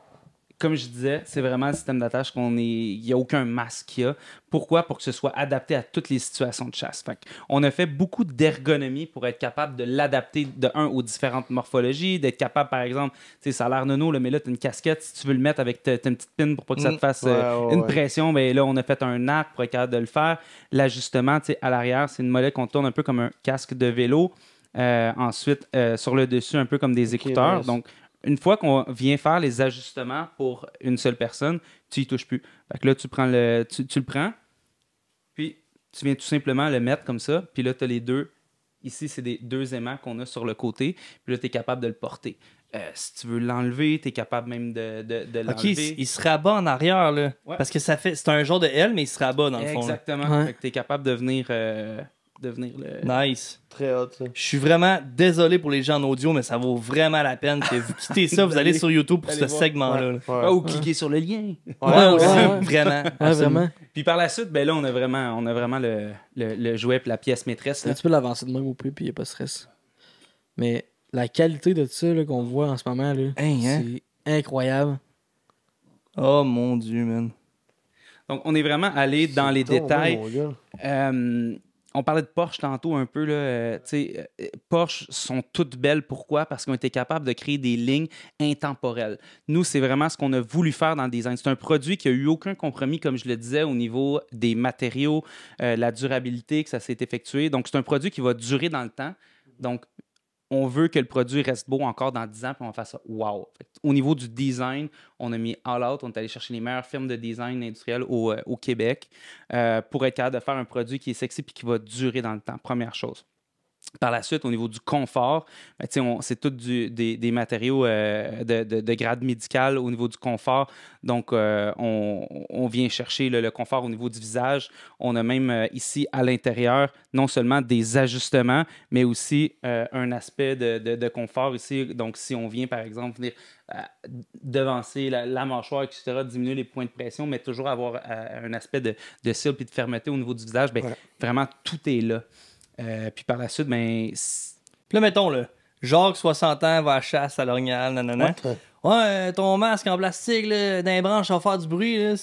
comme je disais, c'est vraiment le système d'attache il n'y a aucun masque qu'il y a. Pourquoi? Pour que ce soit adapté à toutes les situations de chasse. Fait on a fait beaucoup d'ergonomie pour être capable de l'adapter aux différentes morphologies, d'être capable, par exemple, tu sais, ça a l'air nono, mais là, tu as une casquette, si tu veux le mettre avec ta petite pin pour pas que ça te fasse une pression, ben là, on a fait un arc pour être capable de le faire. L'ajustement, tu sais, à l'arrière, c'est une molette qu'on tourne un peu comme un casque de vélo. Ensuite, sur le dessus, un peu comme des écouteurs. Nice. Donc, une fois qu'on vient faire les ajustements pour une seule personne, tu y touches plus. Fait que là, tu le prends, puis tu viens tout simplement le mettre comme ça, puis là, tu as les deux. Ici, c'est des 2 aimants qu'on a sur le côté, puis là, tu es capable de le porter. Si tu veux l'enlever, tu es capable même de l'enlever. Ok, il se rabat en arrière, là. Ouais. Parce que c'est un genre de L, mais il se rabat dans le fond. Là. Exactement. Ouais. Fait que tu es capable de venir le... Nice. Très hot, ça. Je suis vraiment désolé pour les gens en audio, mais ça vaut vraiment la peine que vous quittez ça, vous allez sur YouTube pour ce Allez voir. segment-là. là. Ouais. ou cliquer sur le lien. Ouais, aussi, ouais. vraiment. Ouais, vraiment. Puis par la suite, ben là, on a vraiment le jouet et la pièce maîtresse. Là. Tu peux l'avancer de même au plus, puis il n'y a pas de stress. Mais la qualité de ça là, qu'on voit en ce moment, là, c'est incroyable. Oh mon Dieu, man. Donc, on est vraiment allé dans les Ton, détails. mon gars. On parlait de Porsche tantôt un peu. Porsche sont toutes belles. Pourquoi? Parce qu'on était capable de créer des lignes intemporelles. Nous, c'est vraiment ce qu'on a voulu faire dans le design. C'est un produit qui n'a eu aucun compromis, comme je le disais, au niveau des matériaux, la durabilité que ça s'est effectué. Donc, c'est un produit qui va durer dans le temps. Donc, on veut que le produit reste beau encore dans 10 ans, puis on va faire ça. Wow! Au niveau du design, on a mis all out. On est allé chercher les meilleures firmes de design industriel au Québec pour être capable de faire un produit qui est sexy et qui va durer dans le temps. Première chose. Par la suite, au niveau du confort, ben, c'est tout des matériaux de grade médical au niveau du confort. Donc, on vient chercher le confort au niveau du visage. On a même ici, à l'intérieur, non seulement des ajustements, mais aussi un aspect de confort ici. Donc, si on vient, par exemple, venir devancer la mâchoire, etc., diminuer les points de pression, mais toujours avoir un aspect de cils et de fermeté au niveau du visage, ben, vraiment, tout est là. Puis par la suite, ben. Puis là, mettons, là, Jacques, 60 ans, va à la chasse à l'orignal, nanana. Ouais, ton masque en plastique, là, dans les branches, ça va faire du bruit, là.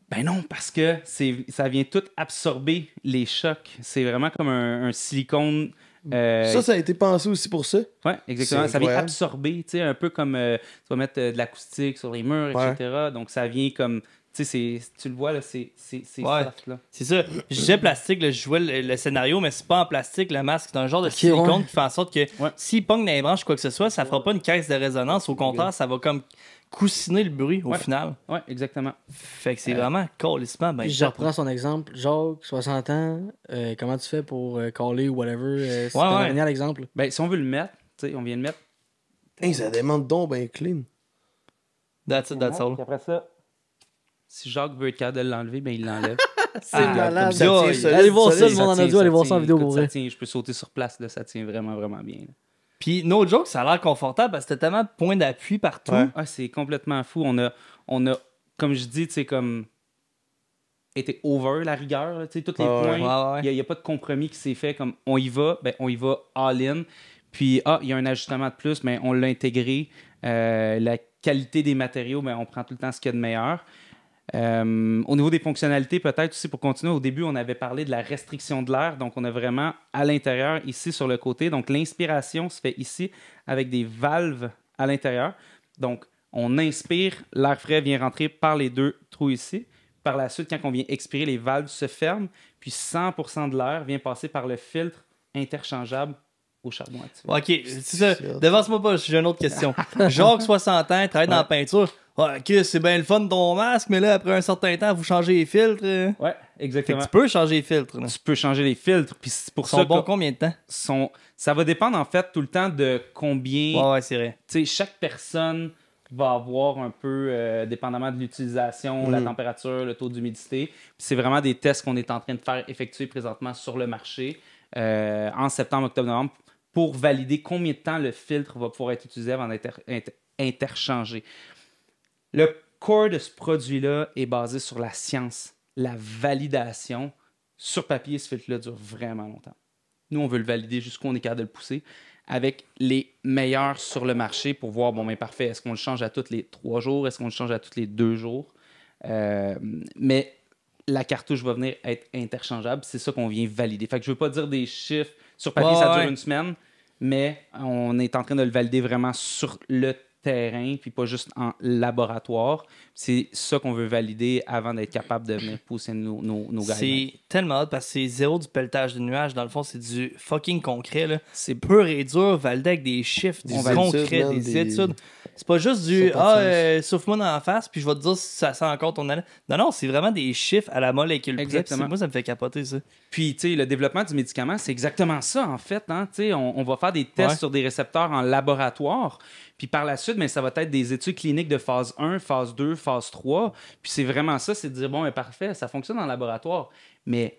Ben non, parce que ça vient tout absorber les chocs. C'est vraiment comme un silicone. Ça a été pensé aussi pour ça. Oui, exactement. C'est Ça vient incroyable. absorber, tu sais, un peu comme tu vas mettre de l'acoustique sur les murs, etc. Donc ça vient comme. Tu sais, tu le vois, là, c'est soft, là. C'est ça. Je disais plastique, là, je jouais le scénario, mais c'est pas en plastique, le masque. C'est un genre de silicone qui fait en sorte que s'il pogne dans les branches ou quoi que ce soit, ça fera pas une caisse de résonance. Au contraire, ça va comme coussiner le bruit au final. Oui, exactement. Fait que c'est vraiment calissement. Ben, Je reprends son exemple. Jacques, 60 ans, comment tu fais pour caller ou whatever? C'est un génial exemple. Ben, si on veut le mettre, tu sais, on vient le mettre. Hey, ça demande donc bien clean. That's it, that's all. Puis après ça, si Jacques veut être capable de l'enlever, ben il l'enlève. C'est malade. ça tient solide, Allez voir ça, solide. le monde en audio, allez voir ça en vidéo pour écoute, vrai. je peux sauter sur place, là, ça tient vraiment, vraiment bien. Là. Puis, no joke, ça a l'air confortable parce que t'as tellement de points d'appui partout. Ouais. Ah, c'est complètement fou. On a, comme je dis, tu sais, comme été over la rigueur, là, tu sais, tous les Ouais, points. ouais. Il n'y a pas de compromis qui s'est fait comme on y va all-in. Puis, il y a un ajustement de plus, mais on l'a intégré. La qualité des matériaux, on prend tout le temps ce qu'il y a de meilleur. Au niveau des fonctionnalités, peut-être aussi pour continuer, au début, on avait parlé de la restriction de l'air. Donc, on a vraiment à l'intérieur, ici sur le côté. Donc, l'inspiration se fait ici avec des valves à l'intérieur. Donc, on inspire, l'air frais vient rentrer par les 2 trous ici. Par la suite, quand on vient expirer, les valves se ferment. Puis 100% de l'air vient passer par le filtre interchangeable au charbon activé. OK, c'est ça. Devance-moi pas, j'ai une autre question. Jacques, 60 ans, travaille dans la peinture. Ouais, OK, c'est bien le fun ton masque, mais là, après un certain temps, vous changez les filtres. Ouais, Fait exactement. que tu peux changer les filtres. Là. Tu peux changer les filtres. Puis c'est pour Ils ça sont bons que combien de temps? ça va dépendre, en fait, tout le temps de combien... Ouais, c'est vrai. Tu sais, chaque personne va avoir un peu, dépendamment de l'utilisation, la température, le taux d'humidité. Puis c'est vraiment des tests qu'on est en train de faire effectuer présentement sur le marché en septembre, octobre, novembre pour valider combien de temps le filtre va pouvoir être utilisé avant d'être interchangé. Le core de ce produit-là est basé sur la science, la validation. Sur papier, ce filtre-là dure vraiment longtemps. Nous, on veut le valider jusqu'où on est capable de le pousser avec les meilleurs sur le marché pour voir, parfait, est-ce qu'on le change à tous les 3 jours, est-ce qu'on le change à tous les 2 jours? Mais la cartouche va venir être interchangeable, c'est ça qu'on vient valider. Fait que je veux pas dire des chiffres, sur papier, ça dure une semaine, mais on est en train de le valider vraiment sur le terrain, puis pas juste en laboratoire. C'est ça qu'on veut valider avant d'être capable de venir pousser nos guidelines. C'est tellement hot parce que c'est zéro du pelletage de nuages. Dans le fond, c'est du fucking concret. Là. C'est pur et dur, validé avec des chiffres, du concret, des études. C'est pas juste du souffle-moi dans la face, puis je vais te dire si ça sent encore ton haleine. Non, c'est vraiment des chiffres à la molécule. Exactement. Moi, ça me fait capoter ça. Puis, tu sais, le développement du médicament, c'est exactement ça, en fait. Hein? Tu sais, on va faire des tests sur des récepteurs en laboratoire. Puis par la suite, ça va être des études cliniques de phase 1, phase 2, phase 3. Puis c'est vraiment ça, c'est de dire, parfait, ça fonctionne en laboratoire. Mais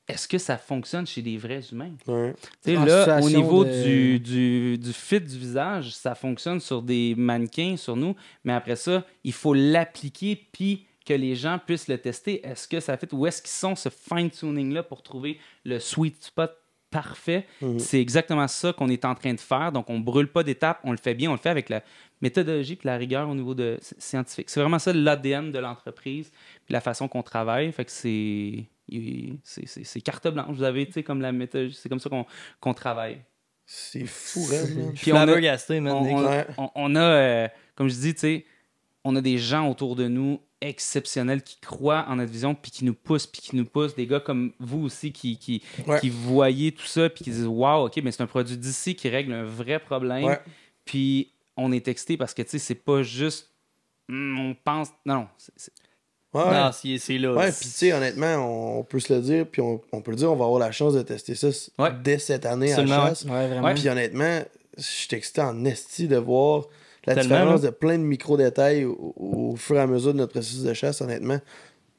est-ce que ça fonctionne chez des vrais humains? Ouais. Tu sais, là, au niveau du fit du visage, ça fonctionne sur des mannequins, sur nous. Mais après ça, il faut l'appliquer, puis que les gens puissent le tester. Est-ce que ça fit? Où est-ce qu'ils sont, ce fine-tuning-là, pour trouver le sweet spot parfait? C'est exactement ça qu'on est en train de faire. Donc, on ne brûle pas d'étapes, on le fait bien, on le fait avec la méthodologie et la rigueur au niveau scientifique. C'est vraiment ça l'ADN de l'entreprise puis la façon qu'on travaille. Fait que c'est carte blanche. Vous avez, tu sais, comme la méthodologie, c'est comme ça qu'on travaille. C'est fou, man. Puis flabbergasté, man. On a, comme je dis, tu sais, on a des gens autour de nous exceptionnels qui croient en notre vision puis qui nous poussent, des gars comme vous aussi qui voyez tout ça puis qui disent wow, OK, mais c'est un produit d'ici qui règle un vrai problème. Puis on est excité parce que tu sais, c'est pas juste on pense non, non, c'est là. Ouais, puis tu sais, honnêtement, on peut se le dire, puis on peut le dire, on va avoir la chance de tester ça dès cette année à chasse. Ouais, vraiment. Puis honnêtement, je suis excité en esti de voir la différence de plein de micro-détails au fur et à mesure de notre processus de chasse, honnêtement.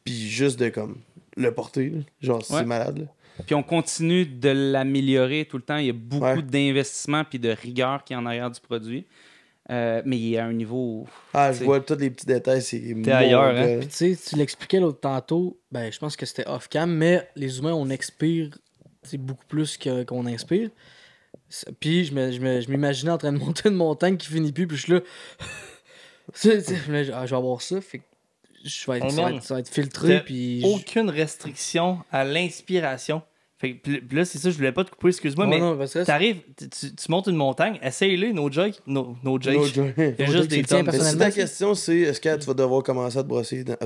Puis juste de comme le porter, là. Genre, c'est malade. Là. Puis on continue de l'améliorer tout le temps. Il y a beaucoup d'investissement puis de rigueur qui est en arrière du produit. Mais il est à un niveau... je vois tous les petits détails, c'est... T'es ailleurs, hein? Puis tu sais, tu l'expliquais l'autre tantôt, je pense que c'était off-cam, mais les humains, on expire beaucoup plus qu'on inspire. Puis je m'imaginais en train de monter une montagne qui finit plus, puis je suis là... je vais avoir ça, fait que ça va être filtré, puis... Aucune restriction à l'inspiration. Fait que, puis là, c'est ça, je voulais pas te couper, excuse-moi, mais t'arrives, tu montes une montagne, essaye-le, no joke. Il y a juste des tonnes. Mais si ta question, c'est est-ce que tu vas devoir commencer à te brosser? Non.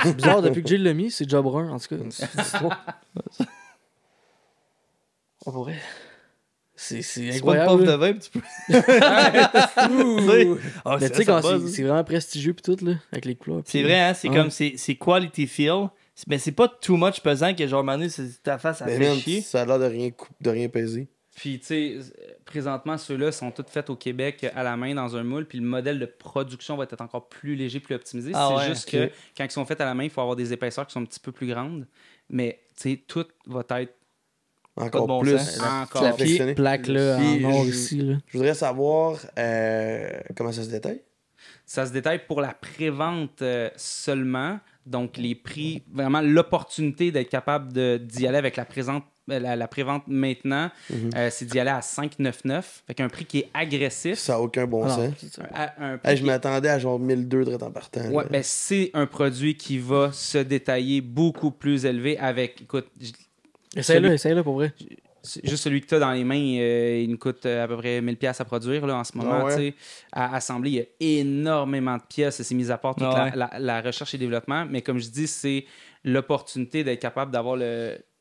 C'est bizarre, depuis que Jill l'a mis, c'est déjà brun, en tout cas. On pourrait... C'est incroyable. C'est pas une puff de vin, Mais tu sais, quand c'est vraiment prestigieux pis tout, là, avec les couleurs. C'est vrai, hein, c'est comme, c'est quality feel, mais c'est pas too much pesant que genre, mané, ta face, ça fait chier. Ça a l'air de rien peser. Puis, tu sais, présentement, ceux-là sont tous faits au Québec à la main dans un moule, puis le modèle de production va être encore plus léger, plus optimisé. C'est juste que quand ils sont faits à la main, il faut avoir des épaisseurs qui sont un petit peu plus grandes. Mais, tu sais, tout va être encore bon plus sens. Encore. La perfectionné. plaque là, Puis, en or je- ici. Là. Je voudrais savoir comment ça se détaille. Ça se détaille pour la prévente seulement. Donc, les prix, vraiment l'opportunité d'être capable d'y aller avec la prévente maintenant, c'est d'y aller à 5,99. Fait qu'un prix qui est agressif. Ça n'a aucun bon Ah non, sens. c'est ça. Un prix Hey, je m'attendais à genre 1002 direct en partant. Ouais, là. ben, c'est un produit qui va se détailler beaucoup plus élevé avec, écoute, Essaye-le pour vrai. juste celui que tu as dans les mains, il nous coûte à peu près 1000$ à produire là, en ce moment. Ah ouais? Tu sais, à assembler, il y a énormément de pièces. C'est mis à part toute Ah ouais. la recherche et développement. Mais comme je dis, c'est l'opportunité d'être capable d'avoir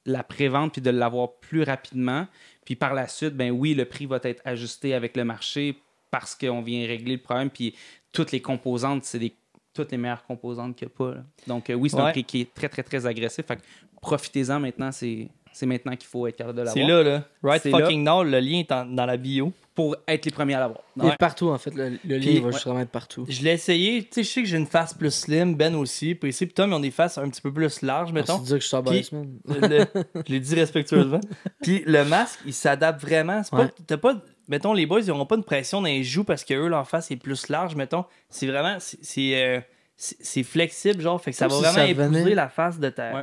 la prévente puis de l'avoir plus rapidement. Puis par la suite, ben oui, le prix va être ajusté avec le marché parce qu'on vient régler le problème. Puis toutes les composantes, c'est toutes les meilleures composantes qu'il n'y a pas. Là. Donc oui, c'est un Ouais. prix qui est très, très, très agressif. Fait que profitez-en maintenant, c'est maintenant qu'il faut être capable de C'est l'avoir. là. Right C'est fucking now, le lien est dans la bio. Pour être les premiers à l'avoir. Il est partout en fait. Le lien Puis, va juste vraiment être partout. Je l'ai essayé. Tu sais, je sais que j'ai une face plus slim, Ben aussi. Puis ici, puis Tom, ils ont des faces un petit peu plus larges, mettons. C'est dire que je suis en Puis- baisse, man. Je l'ai dit respectueusement. Puis le masque, il s'adapte vraiment. C'est pas, Ouais. t'as pas, mettons, les boys, ils n'auront pas une pression dans les joues parce que eux, leur face est plus large, mettons. C'est vraiment, c'est flexible, genre. Fait que ça Comme va si vraiment ça venait- épouser la face de ta. Ouais.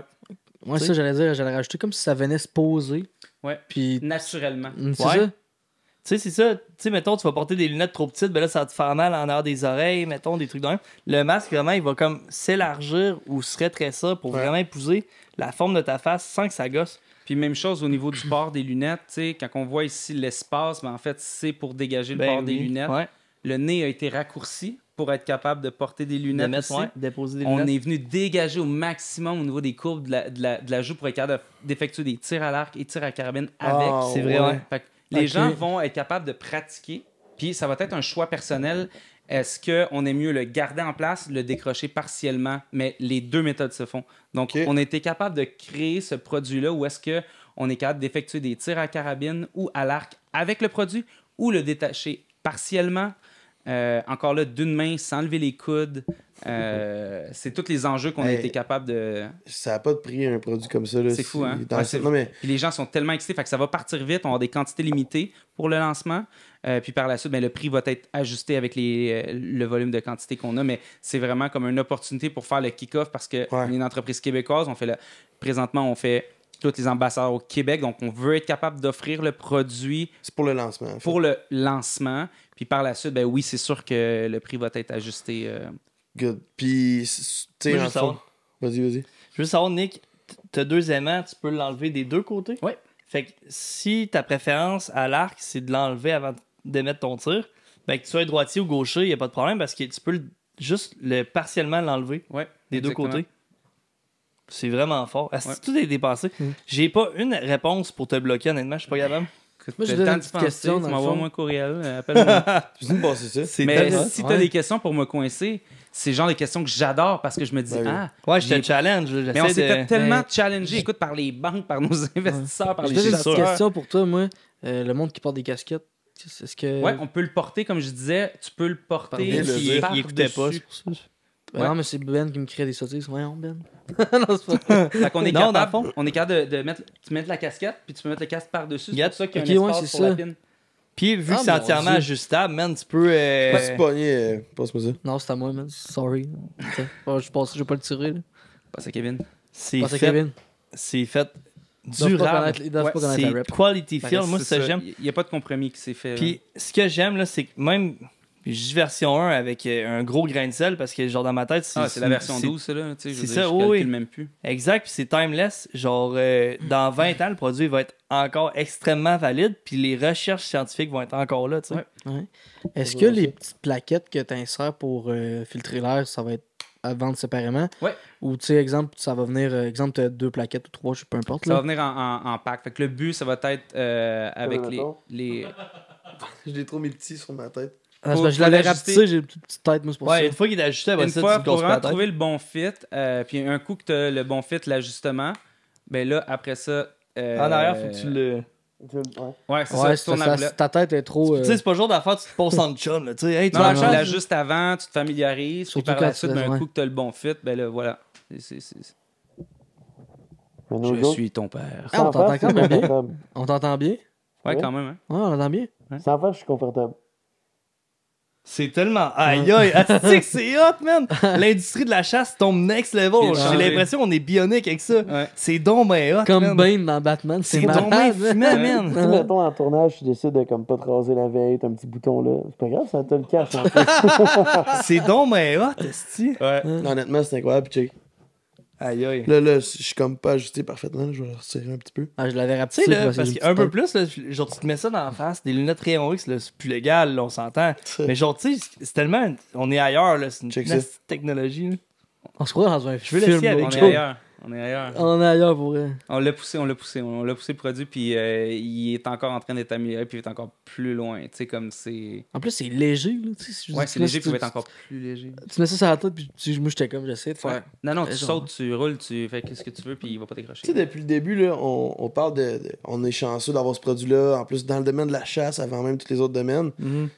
Moi, Tu ça, sais. j'allais rajouter comme si ça venait se poser. Ouais. Puis, Naturellement. c'est Ouais. ça. Tu sais, c'est ça. Tu sais, mettons, tu vas porter des lunettes trop petites, ben là, ça va te faire mal en arrière des oreilles, mettons, des trucs de même. Le masque, vraiment, il va comme s'élargir ou se rétrécir pour Ouais. vraiment épouser la forme de ta face sans que ça gosse. Puis même chose au niveau du port des lunettes. Tu sais, quand on voit ici l'espace, ben en fait, c'est pour dégager le Ben port des oui. lunettes. Ouais. Le nez a été raccourci pour être capable de porter des De lunettes mettre, aussi. ouais, déposer des On lunettes. est venu dégager au maximum au niveau des courbes de la joue pour être capable d'effectuer des tirs à l'arc et tirs à carabine avec. Ah, C'est vrai, ouais. Fait que les Ok. gens vont être capables de pratiquer, puis ça va être un choix personnel. Est-ce qu'on est mieux le garder en place, le décrocher partiellement, mais les deux méthodes se font. Donc, Ok. on a été capable de créer ce produit-là où est-ce qu'on est capable d'effectuer des tirs à carabine ou à l'arc avec le produit ou le détacher partiellement. Encore là, d'une main, sans lever les coudes. C'est tous les enjeux qu'on a Hey. été capable de... Ça n'a pas de prix un produit comme ça. là. C'est fou, hein? Dans Ouais, le- c'est- Non, mais Puis les gens sont tellement excités, fait que ça va partir vite. On va avoir des quantités limitées pour le lancement. Puis par la suite, ben, le prix va être ajusté avec le volume de quantité qu'on a. Mais c'est vraiment comme une opportunité pour faire le kick-off parce qu'on Ouais. est une entreprise québécoise. Présentement, on fait tous les ambassadeurs au Québec. Donc, on veut être capable d'offrir le produit c'est pour le lancement. en fait. pour le lancement. Puis par la suite, ben oui, c'est sûr que le prix va être ajusté. Good. Puis, tu sais, Moi, je en veux savoir. fond- Vas-y. Je veux savoir, Nick, t'as deux aimants, tu peux l'enlever des deux côtés. Ouais. Fait que si ta préférence à l'arc, c'est de l'enlever avant d'émettre ton tir, ben que tu sois droitier ou gaucher, il n'y a pas de problème parce que tu peux juste partiellement l'enlever Ouais, des deux exactement. côtés. C'est vraiment fort. Est-ce que Ouais. tout est dépensé? J'ai pas une réponse pour te bloquer, honnêtement, je suis pas capable. Moi, Moi, j'ai j'ai donné le temps une de petite penser, question, tu dans le m'envoies fond. moi un courriel, appelle-moi. Tu nous passes ça. C'est Mais tellement- si tu as ouais. des questions pour me coincer, c'est le genre de questions que j'adore parce que je me dis, Ben oui. ah, Ouais, je te j'ai- challenge. mais on s'est J'essaie fait de... tellement challenger, écoute, par les banques, par nos investisseurs, par J'ai les peut-être une sûr. petite question pour toi, moi. Le monde qui porte des casquettes. Est-ce que. Ouais, on peut le porter, comme je disais, tu peux le porter. Pardon, le puis dire. Il écoutait pas, par-dessus. c'est pour ça. Ben non, mais c'est Ben qui me crée des sottises. Voyons, Ben. non, c'est pas. Fait qu'on est Non, dans le capable, fond. on est capable de mettre, tu mets la casquette, puis tu peux mettre le casque par-dessus. C'est Yep. pour ça qu'il y a Ok, un ouais, espace c'est pour la ça. pine. Puis vu Ah, que c'est mon entièrement Dieu. ajustable, man, tu peux... Pas si pogné, passe-moi ça. Non, c'est à moi, man. Sorry. Attends, je vais pas le tirer, là. Passe à Kevin. c'est Passe à fait, Kevin. c'est fait Ils doivent pas durable. connaître- Ils doivent Ouais, pas connaître la C'est rep. quality Ben, feel. Moi, c'est ça j'aime. Il n'y a pas de compromis qui s'est fait. là. Puis ce que j'aime, là, c'est que même... Puis je dis version 1 avec un gros grain de sel parce que, genre, dans ma tête, c'est la version 12, ça, là. Tu sais, je veux c'est dire, ça, je oui, calcule oui. même plus. Exact, puis c'est timeless. Genre, dans 20 ans, le produit va être encore extrêmement valide, puis les recherches scientifiques vont être encore là, tu sais. Ouais. Ouais. Est-ce que les petites plaquettes que tu insères pour filtrer l'air, ça va être à vendre séparément? Ouais. Ou, tu sais, exemple, ça va venir, exemple, tu as 2 plaquettes ou 3, je sais peu importe. Ça va Là. venir en pack. Fait que le but, ça va être avec les... Je l'ai trop mis petit sur ma tête. Ah, c'est faut- parce que je faut l'avais l'ajuster. rapetissé, j'ai une petite tête, moi, c'est pour Ouais, ça. une fois qu'il est ajusté, Une ça, fois, tu il te faut casses pas la vraiment tête. trouver le bon fit. Puis un coup que tu as le bon fit, l'ajustement, ben là, après ça... En arrière, faut que tu le... Ouais, c'est Ouais, ça, tu tournes la roulette. ta tête est trop. Tu sais, c'est pas le genre d'affaire, tu te passes en chum, là, tu sais. Hey, tu Non, vas tu la l'ajustes avant, tu te familiarises, puis Surtout par quand la tu suite, fais- ben, un ouais. coup que tu as le bon fit, ben là, voilà. Mais nos Je jokes, suis ton père. Ah, on sans t'entend faire, quand c'est même bien. confortable. On t'entend bien? Ouais, Ouais. quand même. Hein? Ouais, on l'entend bien. Sans faire, je suis confortable. C'est tellement. Aïe aïe, asti que c'est hot, man! L'industrie de la chasse tombe next level. Il a J'ai changé. l'impression qu'on est bionique avec ça. Ouais. C'est donc ben hot. Comme man. Bane dans Batman, c'est C'est donc ben malade. fumant, man. Tu sais, mettons, en tournage, tu décides de comme pas te raser la veille, t'as un petit bouton là. C'est pas grave, ça te le cache en fait. C'est donc ben hot, esti. Ouais. Non, honnêtement, c'est incroyable. Puis check. Aïe aïe. Là, je suis comme pas ajusté parfaitement. Je vais le retirer un petit peu. Ah, je l'avais Tu rapetissé. sais, là, pour essayer parce une qu'un peu petite plus, là, genre, tu te mets ça dans la face, des lunettes rayon X, là, c'est plus légal, là, on s'entend. Mais genre, tu sais, c'est tellement. On est ailleurs, là, c'est une Check ça. petite technologie, là. tête. On se croit dans un Je veux film. l'essayer avec là. On est Joe. ailleurs. On est ailleurs. On est ailleurs pour vrai. On l'a poussé le produit, puis il est encore en train d'être amélioré, puis il est encore plus loin. Tu sais, comme c'est. En plus, c'est léger. Là, tu sais, Ouais, c'est léger, puis il va tu, être encore plus léger. tu mets ça sur la tête, puis moi, j'étais comme, j'essaie de faire. Ouais. Non, tu Genre. sautes, tu roules, tu fais ce que tu veux, puis il va pas Tu sais, décrocher. depuis le début, là, on parle on est chanceux d'avoir ce produit-là. En plus, dans le domaine de la chasse, avant même tous les autres domaines. Mhm.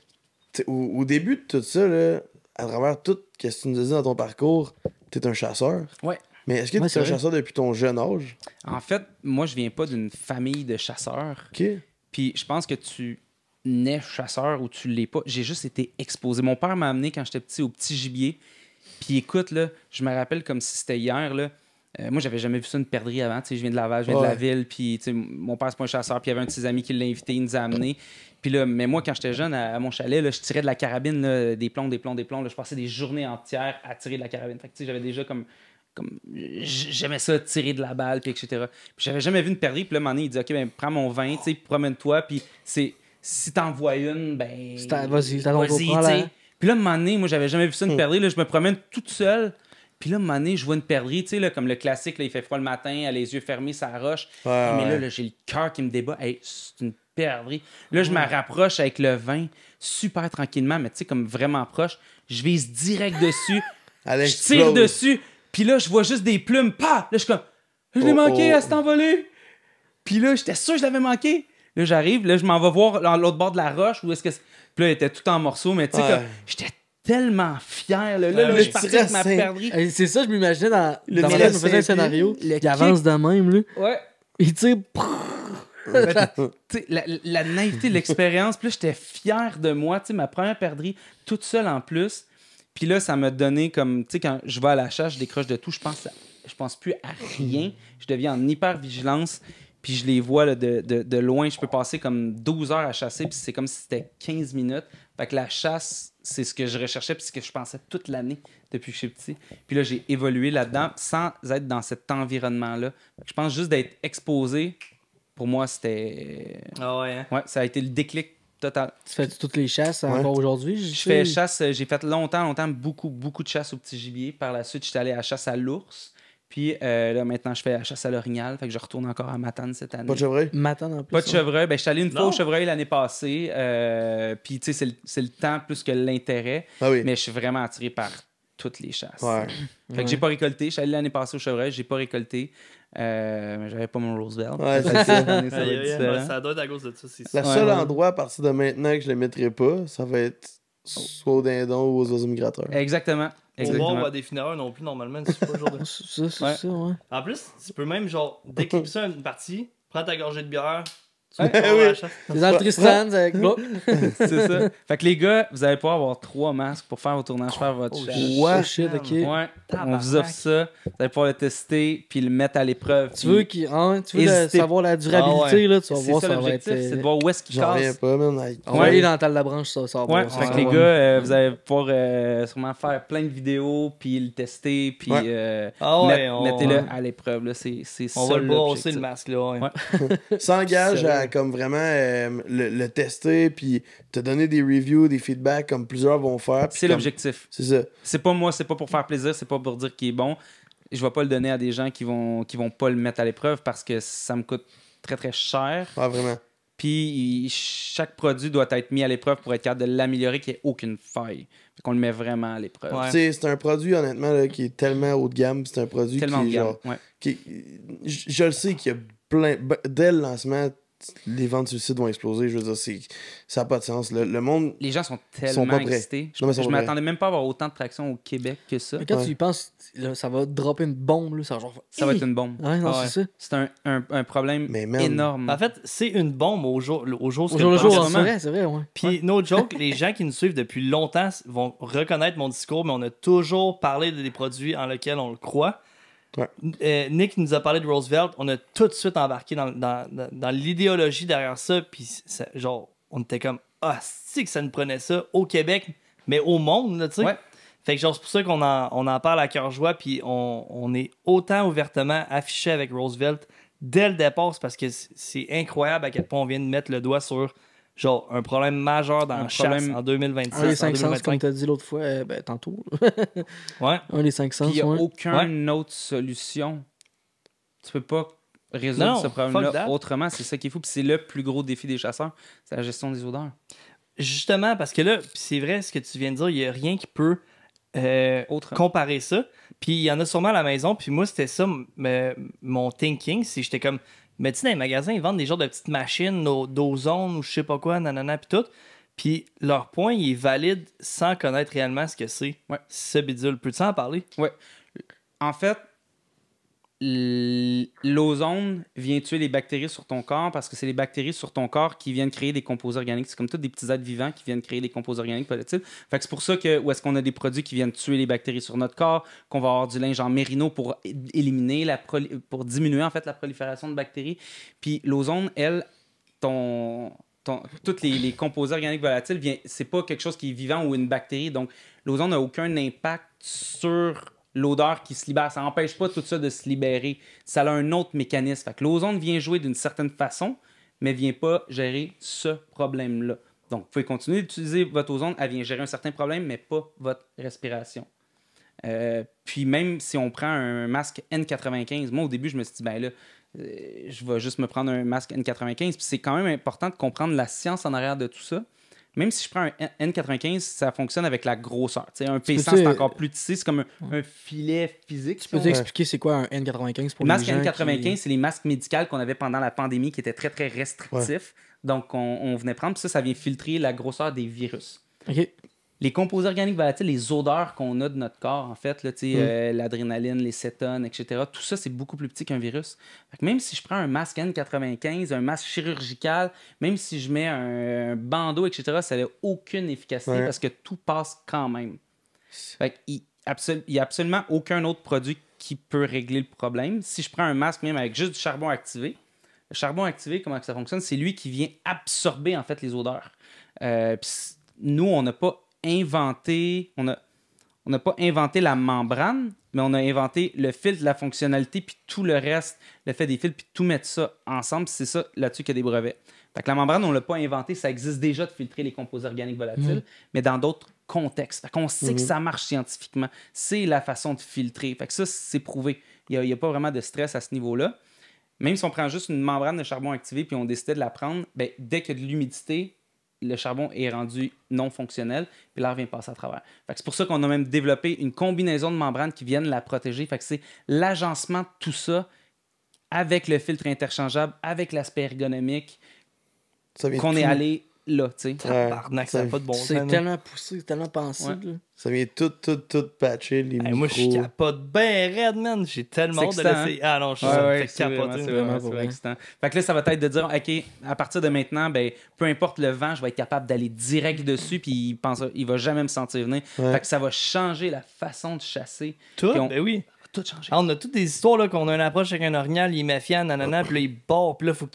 Tu sais, au début de tout ça, là, à travers tout ce que tu nous as dit dans ton parcours, t'es un chasseur. Ouais. Mais est-ce que Ouais, tu es c'est un vrai. chasseur depuis ton jeune âge? En fait, moi, je viens pas d'une famille de chasseurs. OK. Puis je pense que tu nais chasseur ou tu l'es pas. J'ai juste été exposé. Mon père m'a amené quand j'étais petit au petit gibier. Puis écoute, là, je me rappelle comme si c'était hier, là. Moi, j'avais jamais vu ça une perdrix avant. Tu sais, je viens de Laval, je viens de la Ouais. ville. Puis tu sais, mon père, c'est pas un chasseur. Puis il y avait un de ses amis qui l'a invité, il nous a amené. Puis là, mais moi, quand j'étais jeune, à mon chalet, là, je tirais de la carabine, là, des plombs. Là, je passais des journées entières à tirer de la carabine. Fait que tu sais, j'avais déjà comme j'aimais ça, tirer de la balle, puis etc. Puis j'avais jamais vu une perdrix. Puis là, un moment donné, il dit, OK, ben prends mon vin, tu sais, promène-toi. Puis c'est si t'en vois une, ben. Vas-y, t'as ton tour, tu prends-la. sais. Puis là, un moment donné, moi, j'avais jamais vu ça, une perdrix. Là, je me promène toute seule. Puis là, un moment donné, je vois une perdrix, tu sais, là, comme le classique, là, il fait froid le matin, elle a les yeux fermés, ça roche. Ouais, Mais ouais. là, j'ai le cœur qui me débat. Hey, c'est une perdrix. Là, je me rapproche avec le vin, super tranquillement, mais tu sais, comme vraiment proche. Je vise direct dessus. Elle Je tire explose. dessus. Puis là, je vois juste des plumes. Pah! Là, je suis comme, je l'ai Oh, manqué, oh. elle s'est envolée. Puis là, j'étais sûr que je l'avais manqué. Là, j'arrive, là, je m'en vais voir l'autre bord de la roche. Où est-ce que. Puis là, elle était tout en morceaux, mais tu sais, Ouais. comme, j'étais tellement fier. Là, là, Le je suis parti avec ma tirassin. perdrix. Hey, c'est ça, je m'imaginais dans Le ma tir tête, à je me faisais un cinq scénario. pieds, le Il avance de même, là. Ouais. Il tire. Mais tu sais, la naïveté de l'expérience, puis là, j'étais fier de moi, tu sais, ma première perdrix, toute seule en plus. Puis là, ça m'a donné comme, tu sais, quand je vais à la chasse, je décroche de tout, je pense plus à rien. Je deviens en hyper-vigilance, puis je les vois là, de loin. Je peux passer comme 12 heures à chasser, puis c'est comme si c'était 15 minutes. Fait que la chasse, c'est ce que je recherchais, puis ce que je pensais toute l'année depuis que je suis petit. Puis là, j'ai évolué là-dedans sans être dans cet environnement-là. Fait que je pense juste d'être exposé. Pour moi, c'était. Ah ouais, hein. Ouais, ça a été le déclic total. Tu fais toutes les chasses Ouais. encore aujourd'hui? Je fais chasse, j'ai fait longtemps, beaucoup de chasse au petit gibier. Par la suite, j'étais allé à la chasse à l'ours. Puis là, maintenant, je fais la chasse à l'orignal. Fait que je retourne encore à Matane cette année. Pas de chevreuil? Matin en plus. Pas de chevreuil. Ben, je suis allé une fois Non. au chevreuil l'année passée. Puis, tu sais, c'est le temps plus que l'intérêt. Ah oui. Mais je suis vraiment attiré par toutes les chasses. Ouais. Fait que j'ai pas récolté. Je suis allé l'année passée au chevreuil, j'ai pas récolté. Mais j'avais pas mon Roosevelt. Ouais, Fait que c'est ça. cette année, ça va Aïe, être aïe, aïe. différent. Ouais, ça doit être à cause de ça, c'est Le ça. Ouais, seul ouais. endroit à partir de maintenant que je le mettrai pas, ça va être soit au dindon ou aux oiseaux migrateurs. Exactement. Au bar Exactement. ou à des fineurs non plus, normalement, c'est pas le genre de. Ça, c'est Ouais. ça, ouais. En plus, tu peux même, genre, déclipser une partie, prends ta gorgée de bière, tu Ouais. vas à la chasse. C'est dans le Tristan avec Bloc. C'est ça. Fait que les gars, vous allez pouvoir avoir 3 masques pour faire vos tournages, faire votre Oh, chasse. shit. Ouais, shit, ok. Ouais, on Tabarnak. vous offre ça. Vous allez pouvoir le tester puis le mettre à l'épreuve. Tu veux, Hésitez. savoir la durabilité, là, tu vas C'est voir, ça ça va être. l'objectif, c'est de voir où est-ce qu'il J'en reviens casse. pas, man. Aïe. On va aller dans le tal de la branche, ça va Ouais, voir, ça fait va que les voir. gars, vous allez pouvoir sûrement faire plein de vidéos puis le tester puis Ouais. Ah ouais, on- mettez-le à l'épreuve. Là. C'est On ça va le brosser, l'objectif. le masque, là. Ouais. Ouais. S'engage à Sérieux. comme vraiment le tester puis te donner des reviews, des feedbacks comme plusieurs vont faire. puis C'est comme- l'objectif. C'est ça. C'est pas moi, c'est pas pour faire plaisir, c'est pas pour dire qu'il est bon. Je vais pas le donner à des gens qui vont pas le mettre à l'épreuve parce que ça me coûte très très cher. Ouais, vraiment. Puis chaque produit doit être mis à l'épreuve pour être capable de l'améliorer, qu'il n'y ait aucune faille. Fait qu'on le met vraiment à l'épreuve. Ouais. Tu sais, c'est un produit, honnêtement, là, qui est tellement haut de gamme. C'est un produit Tellement qui de est gamme. genre. Ouais. Je le sais qu'il y a plein. Dès le lancement, les ventes de suicides vont exploser. Je veux dire, ça n'a pas de sens. Le monde. Les gens sont Sont tellement pas prêts. excités. Non, mais ils sont Je pas prêts. m'attendais même pas à avoir autant de traction au Québec que ça. Mais quand Ouais. tu y penses, là, ça va dropper une bombe, là, ça va genre. Ça va être une bombe. Ouais, non, Ouais. c'est ça. C'est un problème Mais man. énorme. En fait, c'est une bombe au jour Au que jour le le jour, pense. c'est vrai, ouais. Puis, no joke, les gens qui nous suivent depuis longtemps vont reconnaître mon discours, mais on a toujours parlé des produits en lesquels on le croit. Ouais. Nick nous a parlé de Roosevelt, on a tout de suite embarqué dans l'idéologie derrière ça, puis genre, on était comme, c'est que ça nous prenait ça au Québec, mais au monde, là, tu sais. Ouais. Fait que genre, c'est pour ça qu'on en parle à cœur joie, puis on est autant ouvertement affiché avec Roosevelt dès le départ, c'est parce que c'est incroyable à quel point on vient de mettre le doigt sur genre un problème majeur dans Un la chasse problème- en 2026, Un des en 5 sens, comme 2025. tu as dit l'autre fois, tantôt. Ouais. Un des 5 sens, Puis il n'y a ouais. aucune autre solution. Tu peux pas résoudre Non, ce fuck problème-là that. autrement. C'est ça qui est fou. Puis c'est le plus gros défi des chasseurs. C'est la gestion des odeurs. Justement, parce que là, pis c'est vrai ce que tu viens de dire, il n'y a rien qui peut Autre. comparer ça. Puis il y en a sûrement à la maison. Puis moi, c'était ça mon thinking. C'est j'étais comme, mais tu sais, dans les magasins, ils vendent des genres de petites machines d'ozone ou je sais pas quoi, nanana, puis tout. Puis leur point, il est valide sans connaître réellement ce que c'est. Ouais. Ce bidule. Peux-tu en parler? En fait, l'ozone vient tuer les bactéries sur ton corps parce que c'est les bactéries sur ton corps qui viennent créer des composés organiques. C'est comme tous des petits êtres vivants qui viennent créer des composés organiques volatiles. Fait que c'est pour ça que où est-ce qu'on a des produits qui viennent tuer les bactéries sur notre corps, qu'on va avoir du linge en mérino pour éliminer pour diminuer en fait la prolifération de bactéries. Puis l'ozone, elle, tous les composés organiques volatiles, c'est pas quelque chose qui est vivant ou une bactérie. Donc, l'ozone n'a aucun impact sur l'odeur qui se libère. Ça n'empêche pas tout ça de se libérer. Ça a un autre mécanisme. Fait que l'ozone vient jouer d'une certaine façon, mais vient pas gérer ce problème-là. Donc, vous pouvez continuer d'utiliser votre ozone. Elle vient gérer un certain problème, mais pas votre respiration. Puis même si on prend un masque N95, moi au début je me suis dit, ben là, je vais juste me prendre un masque N95. Puis c'est quand même important de comprendre la science en arrière de tout ça. Même si je prends un N95, ça fonctionne avec la grosseur. Tu sais, un P100, c'est encore plus tissé, c'est comme un filet physique. Tu peux t'expliquer c'est quoi un N95 pour Le les masque gens N95, qui... c'est les masques médicaux qu'on avait pendant la pandémie qui étaient très, très restrictifs. Donc, on venait prendre. Puis ça vient filtrer la grosseur des virus. OK. Les composés organiques volatiles, les odeurs qu'on a de notre corps, en fait, là, l'adrénaline, les cétones, etc., tout ça, c'est beaucoup plus petit qu'un virus. Fait que même si je prends un masque N95, un masque chirurgical, même si je mets un bandeau, etc., ça n'a aucune efficacité parce que tout passe quand même. Fait qu'il n'y a absolument aucun autre produit qui peut régler le problème. Si je prends un masque même avec juste du charbon activé, le charbon activé, comment ça fonctionne? C'est lui qui vient absorber, en fait, les odeurs. Nous, on n'a pas inventé, on n'a pas inventé la membrane, mais on a inventé le filtre, la fonctionnalité, puis tout le reste, le fait des filtres, puis tout mettre ça ensemble, c'est ça là-dessus qu'il y a des brevets. Fait que la membrane, on ne l'a pas inventé, ça existe déjà de filtrer les composés organiques volatiles, mais dans d'autres contextes. Fait qu'on sait que ça marche scientifiquement. C'est la façon de filtrer. Fait que ça, c'est prouvé. Il n'y a pas vraiment de stress à ce niveau-là. Même si on prend juste une membrane de charbon activé puis on décidait de la prendre, ben, dès qu'il y a de l'humidité, le charbon est rendu non fonctionnel, puis l'air vient passer à travers. Fait que c'est pour ça qu'on a même développé une combinaison de membranes qui viennent la protéger. Fait que c'est l'agencement de tout ça avec le filtre interchangeable, avec l'aspect ergonomique, qu'on est allé là, tu sais. Tabarnak, ça n'a pas de bon sens. C'est tellement poussé, c'est tellement pensé. Ouais. Là. Ça vient tout patché, les micros. Moi, je capote bien raide, man. J'ai tellement hâte de excitant, l'essayer. Ah non, je Ouais, suis capoté. c'est vraiment vraiment, pour vrai. excitant. Fait que là, ça va être de dire, OK, à partir de maintenant, ben, peu importe le vent, je vais être capable d'aller direct dessus, puis il va jamais me sentir venir. Ouais. Fait que ça va changer la façon de chasser. Tout, Puis on- ben oui. Tout changer. Ah, on a toutes des histoires là, qu'on a une approche avec un orignal, il est méfiant, nanana, puis là il barre, puis là faut que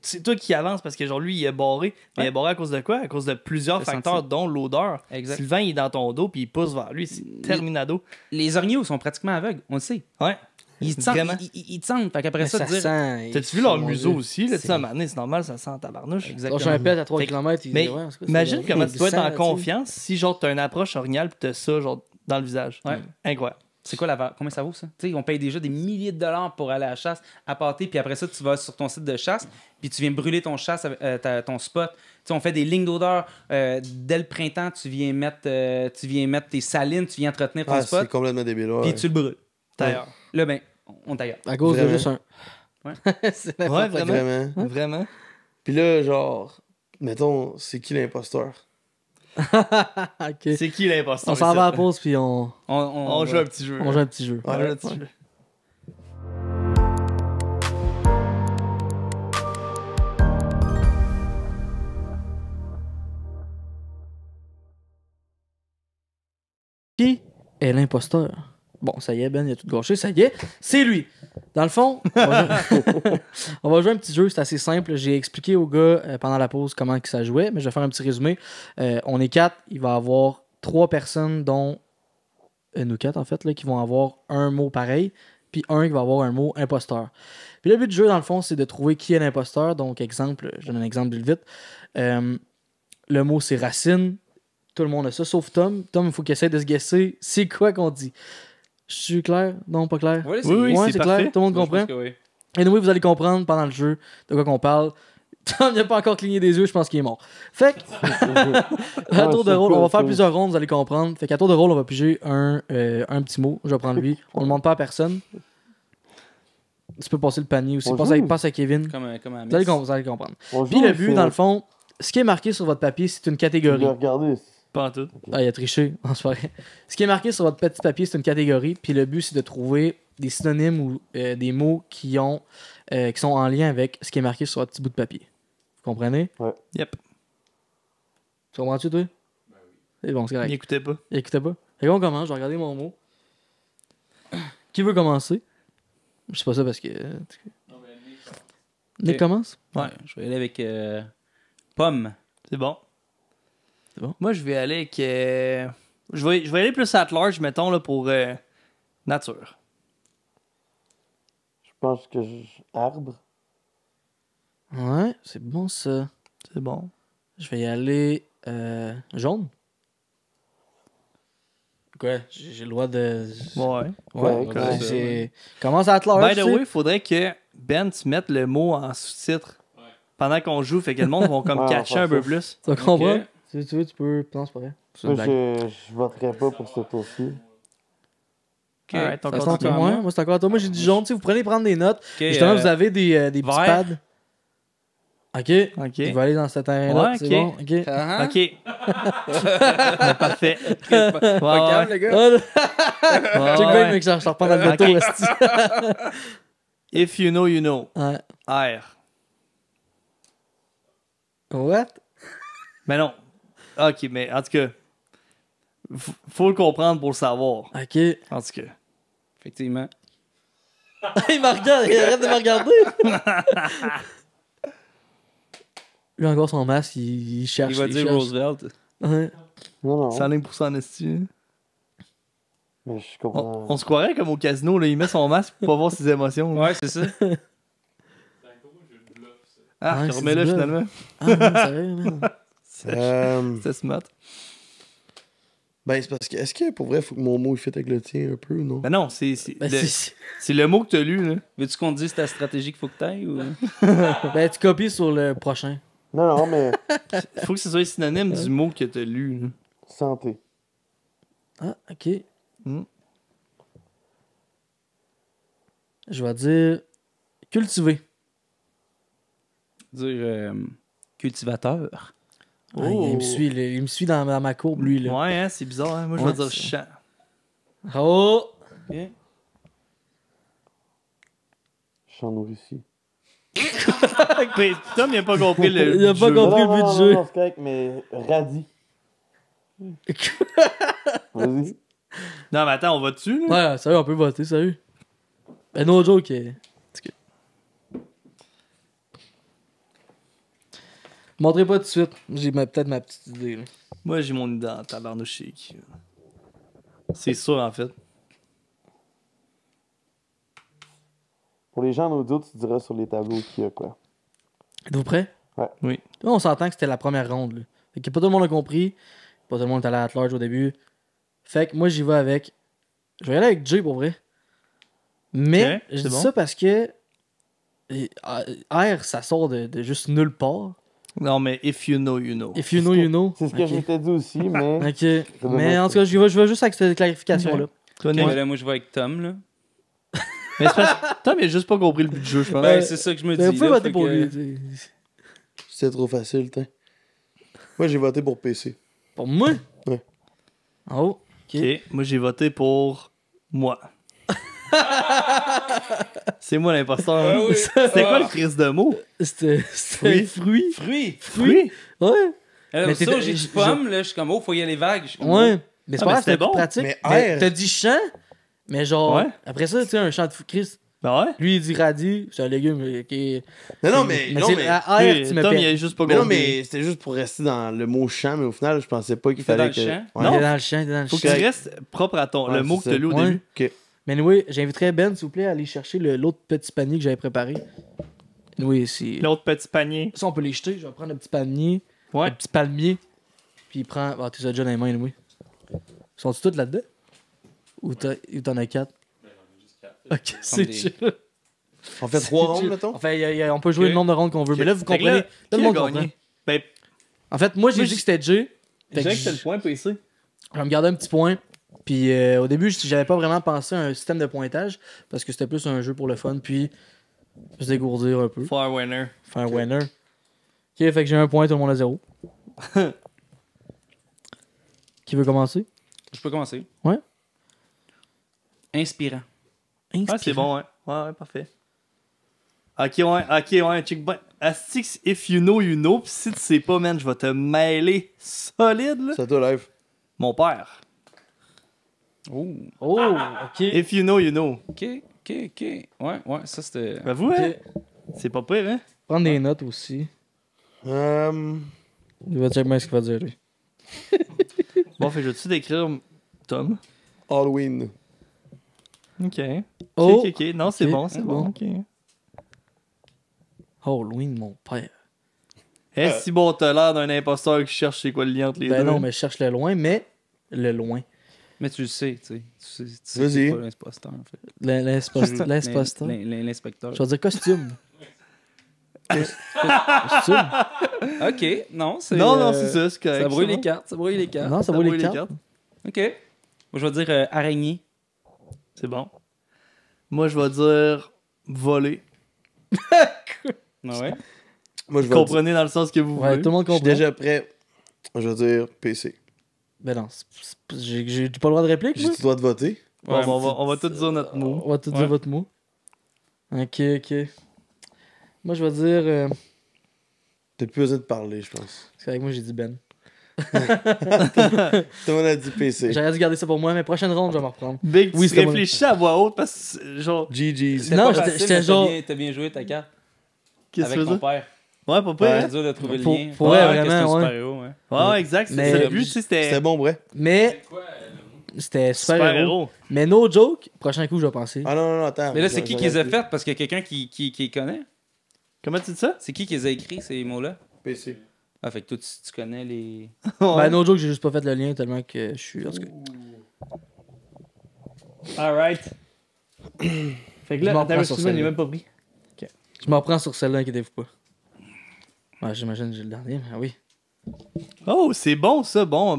c'est toi qui avance parce que genre lui il est barré. Mais il est barré à cause de quoi? À cause de plusieurs Le facteurs, senti. dont l'odeur. Exact. Si le vent il est dans ton dos puis il pousse vers lui, c'est terminado. Les orignaux sont pratiquement aveugles, on le sait. Ouais. Ils te sentent. Vraiment. Ils te sentent. Fait qu'après Mais ça, ça de dire... sent... T'as-tu vu leur Mon museau Dieu. aussi? Là, tu sais, à un moment donné, c'est normal, ça sent tabarnouche. Exactement. Lâche un pet à 3 Fait que- km, Mais imagine c'est comment vrai. tu dois être en Il sent, tu sais. confiance si genre t'as une approche orignale pis t'as ça genre dans le visage. Ouais. Incroyable. C'est quoi combien ça vaut, ça? Tu sais, on paye déjà des milliers de dollars pour aller à la chasse, à pâter, puis après ça, tu vas sur ton site de chasse, puis tu viens brûler ton chasse, ton spot. Tu sais, on fait des lignes d'odeur. Dès le printemps, tu viens mettre tes salines, tu viens entretenir ton Ah, spot, c'est complètement débile. puis Ouais. tu le brûles. D'ailleurs. Là, ben, on t'aille. À cause de Vraiment. juste un... Ouais. c'est n'importe Ouais, quoi. vraiment. Vraiment. Vraiment. Puis là, genre, mettons, c'est qui l'imposteur? Ok. C'est qui l'imposteur? On s'en va à la ici? pause, puis on On joue un petit jeu. joue un petit jeu. On joue un petit jeu. Qui est l'imposteur? Bon, ça y est, Ben, il a tout gâché. Ça y est, c'est lui. Dans le fond, on va jouer un petit jeu. C'est assez simple. J'ai expliqué au gars pendant la pause comment que ça jouait, mais je vais faire un petit résumé. On est 4. Il va y avoir 3 personnes, dont nous 4 en fait, là, qui vont avoir un mot pareil, puis un qui va avoir un mot imposteur. Puis le but du jeu, dans le fond, c'est de trouver qui est l'imposteur. Donc, exemple, je donne un exemple vite. Le mot, c'est racine. Tout le monde a ça, sauf Tom. Tom, il faut qu'il essaie de se guesser c'est quoi qu'on dit. Je suis clair? Non, pas clair? Ouais, Oui, Ouais, c'est c'est parfait. clair, tout le monde je pense comprend. que oui. Et nous, vous allez comprendre pendant le jeu de quoi qu'on parle. Tom n'a pas encore cligné des yeux, je pense qu'il est mort. Fait que, à tour de rôle, on va faire plusieurs rondes, vous allez comprendre. Fait qu'à tour de rôle, on va piger un petit mot. Je vais prendre lui. On ne demande pas à personne. Tu peux passer le panier aussi. Passe à Kevin. Comme un Vous allez comprendre. On Puis joue, le but, dans le fond, ce qui est marqué sur votre papier, c'est une catégorie. Regardez. Pas en tout. Ah, il a triché. Non, c'est pas vrai. Ce qui est marqué sur votre petit papier, c'est une catégorie. Puis le but, c'est de trouver des synonymes ou des mots qui sont en lien avec ce qui est marqué sur votre petit bout de papier. Vous comprenez? Yep. Tu comprends-tu, toi? C'est bon, c'est Il correct. écoutait pas. Il écoutait pas. Fait qu'on commence. Je vais regarder mon mot. Qui veut commencer? Je sais pas ça parce que... Nick Ok. commence? Ouais, je vais aller avec pomme. C'est bon. C'est bon. Moi, je vais aller avec. Je vais aller plus at large, mettons, là, pour nature. Je pense que arbre. Ouais, c'est bon ça. C'est bon. Je vais y aller jaune. Quoi? J'ai le droit de... Ouais. Ouais, Correct, c'est... Commence à te large, By the way, faudrait que Ben, tu mettes le mot en sous-titre pendant qu'on joue, fait que le monde va comme Ouais, catcher on va un peu faire plus. Tu vas comprendre? Ok. Si tu veux, tu peux... Non, c'est pas vrai. C'est Moi, une blague. je voterai pas pour ce tour-ci. Ok. Alright, on Ça continue. sent à moi. Moi, c'est encore à toi. Moi, j'ai dit jaune. Tu sais, vous prenez prendre des notes. Ok, Justement, vous avez des petits vert. pads. OK. Ok. Je vais aller dans cet terrain-là. Ouais, C'est ok. bon. OK. Ah, Ok. Parfait. Pas Ouais, calme, ouais. le gars. Oh, Ouais, check ouais. bien, mec, je reprends dans le bateau. Ok. esti. If you know, you know. Ouais. R. What? Mais non. Ok, mais en tout cas, faut le comprendre pour le savoir. OK. En tout cas. Effectivement. Il me regarde. Il arrête de me regarder. Lui, encore son masque, il cherche. Il va dire cherche. Roosevelt. Ouais. Non, non. Ça ligne pour ça en esti. Mais je comprends. On se croirait comme au casino, là, il met son masque pour pas voir ses émotions. Ouais, c'est ça. Ah, Ouais, je c'est remets là du bluff. finalement. Ah, non, sérieux, man. C'était smart. Ben, c'est parce que, est-ce que pour vrai, faut que mon mot il fit avec le tien un peu ou non? Ben non, c'est Ben, c'est le mot que t'as lu, là. Veux-tu qu'on te dise ta stratégie qu'il faut que t'ailles ou... ben, tu copies sur le prochain. Non, non, mais Faut que ce soit synonyme du mot que t'as lu. Là. santé. Ah, OK. Hmm. Je vais dire cultiver. Dire cultivateur. Ah, il me suit dans ma courbe, lui. Là. Ouais, hein, c'est bizarre. Hein? Moi, je Ouais, vais dire c'est- champ. Oh! Je suis en nourricie. Mais Tom, il a pas compris le. Il a pas jeu. compris. Non, le but non, du non, jeu. non, c'est correct, mais radis. Vas-y. Non, mais attends, on va dessus, là? Ouais, sérieux, on peut voter, sérieux. Ben, no joke. Montrez pas tout de suite. J'ai peut-être ma petite idée. Là. Moi, j'ai mon idée en tabarnouche chic. C'est sûr, en fait. Pour les gens en audio, tu diras sur les tableaux qu'il y a quoi. Êtes-vous prêts? Ouais. Oui. Là, on s'entend que c'était la première ronde. Là. Fait que pas tout le monde a compris. Pas tout le monde est allé à large au début. Fait que moi, j'y vais avec... Je vais y aller avec Jay, pour vrai. Mais, Ok, je c'est dis bon. ça parce que... R, ça sort de juste nulle part. Non, mais if you know, you know. If you know, you know. C'est ce que Ok. je m'étais dit aussi, mais Ok. Mais en tout cas, je vais juste avec cette clarification-là. Toi, Ok, Nick? ben là, moi, je vais avec Tom, là. Mais c'est parce que Tom, il a juste pas compris le but du jeu, je pense. Ouais, c'est ça que je me dis. Mais vous pouvez là, voter fait pour que- lui. C'était trop facile, t'in. Moi, j'ai voté pour PC. Pour moi? Ouais. Oh, ok. Ok, moi j'ai voté pour moi. C'est moi l'imposteur. oui. C'était quoi le crise de mots? C'était fruit. Fruits. Ouais. Mais Mais ça, t'étais- j'ai dit pomme, là, je suis comme, oh, faut y aller vague. Je suis comme, Ouais. Mais c'est Ah, pas mais grave, c'était c'était bon. pratique. Mais Mais R. t'as dit champ, mais genre, Ouais. après ça, tu sais, un champ de Chris. Ben ouais. Lui, il dit radis, c'est un légume qui Non, mais. Non, c'est mais. à R, Lui, tu me Tom, il perds. est juste pas Mais non, goldé. mais c'était juste pour rester dans le mot champ, mais au final, je pensais pas qu'il Il était fallait dans que. le champ? Ouais. Non. T'es dans le champ, t'es dans le Faut que champ. tu restes propre à ton. Ouais, le mot c'est que t'as ça. lu au Ouais. début. Ok. Mais anyway, j'inviterais Ben, s'il vous plaît, à aller chercher l'autre petit panier que j'avais préparé. Oui, si. L'autre petit panier. Ça, on peut les jeter. Je vais prendre le petit panier, Ouais. le petit palmier, puis il prend. Ah, tu as déjà dans les mains, oui. Sont-ils toutes là-dedans? Ou t'en as 4? Ok, c'est des- chill. On fait 3 rondes, mettons. Enfin, on peut jouer Ok. le nombre de rondes qu'on veut. Mais là, vous Fait que comprenez. là, Là, qui le a monde gagné? comprend. Ben, En fait, moi, j'ai Moi, dit que c'était Jay. je Fait dirais que que c'était le point PC. je vais me garder un petit point. Puis au début, j'avais pas vraiment pensé à un système de pointage parce que c'était plus un jeu pour le fun. Puis se dégourdir un peu. Fire winner. Faire un winner. Ok, fait que j'ai un point, tout le monde a 0. Qui veut commencer? Je peux commencer. Ouais. Inspirant. Ah, c'est bon, ouais. Ouais, parfait. Ok, ouais, check bien. Astix, if you know, you know. Pis si tu sais pas, man, je vais te mêler solide, là. C'est à toi, live. Mon père. Oh. Oh, ok. If you know, you know. Ok. Ouais, ça c'était. Bravo, hein? Ok. C'est pas pire, hein? Prendre des notes aussi. Il va checker bien ce qu'il va dire, lui. Bon, fait, je vais-tu décrire Tom? Halloween. Ok. Oh, Ok. Non, c'est ok, bon, c'est c'est bon. bon. Ok. Halloween, mon père. Si bon, t'as l'air d'un imposteur qui cherche c'est quoi le lien entre les Ben deux. non, mais je cherche le loin, mais le loin. Mais tu le sais, tu sais. Tu sais Vas-y. c'est pas l'imposteur, en fait. L'imposteur. L'inspecteur. Je vais dire costume. Costume? Ok, non, c'est. Non, c'est ça, c'est correct. Ça brouille c'est les bon. cartes, ça brouille les cartes. Non, ça vaut les cartes. Ok. Moi, je vais dire araignée. C'est bon. Moi, je vais dire voler. Ah ouais. Moi, je vais. Comprenez dans le sens que vous Ouais, voulez. tout le monde Je suis comprend. déjà prêt. Je vais dire PC. Ben non, j'ai pas le droit de réplique, moi? J'ai le droit de voter. Bon, Ouais, on va tout dire notre mot. On va tout Ouais. dire votre mot. Ok. Moi, je vais dire... T'as plus besoin de parler, je pense. Parce qu'avec moi, j'ai dit Ben. Tout le monde a dit PC. J'aurais dû garder ça pour moi, mais prochaine ronde, je vais m'en reprendre. Big, Oui, tu c'était réfléchis à voix haute parce que, genre, GG's. Non, pas j'étais- facile, j'étais mais genre- T'as bien joué ta carte. qu'est-ce que Avec tu ton veux dire? père. Ouais, pas pire, C'est hein? dur de trouver le Pour- lien. pour vrai, que vraiment, c'est un ouais. super-héros, ouais. Ouais, exact. Mais- C'est le but, tu sais, C'était c'était bon, vrai? Mais... C'était super, super héros. héros. Mais no joke, prochain coup, je vais penser. Ah non, attends. Mais là, c'est qui les a j'aurais pu. faites? Parce qu'il y a quelqu'un qui les connaît. Comment tu dis ça? C'est qui les a écrits, ces mots-là? PC. Ah, fait que toi, tu connais les... Ben no joke, j'ai juste pas fait le lien tellement que je suis... En tout cas, Alright. Fait que Je là, m'en attends, prends sur excuse-moi, il est celle-là. même pas pris. je m'en prends sur celle-là, inquiétez-vous pas. Ouais, j'imagine que j'ai le dernier, mais oui. Oh, c'est bon ça, bon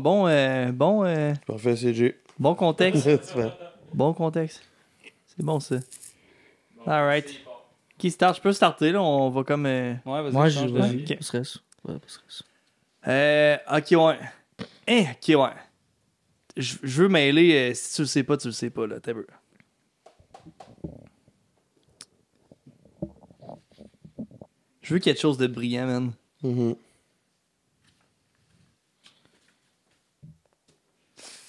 Parfait, CG. bon contexte. Tu fais. Bon contexte. C'est bon ça. Alright. Qui start? Je peux starter là, on va comme... Ouais, vas-y, Moi, change de- vas-y. Ok. Pas de stress. Ouais, pas de stress. Ok, ouais. Ok, ouais. Je veux mêler, si tu le sais pas, là, t'as vu. Je veux quelque chose de brillant, man. Mhm.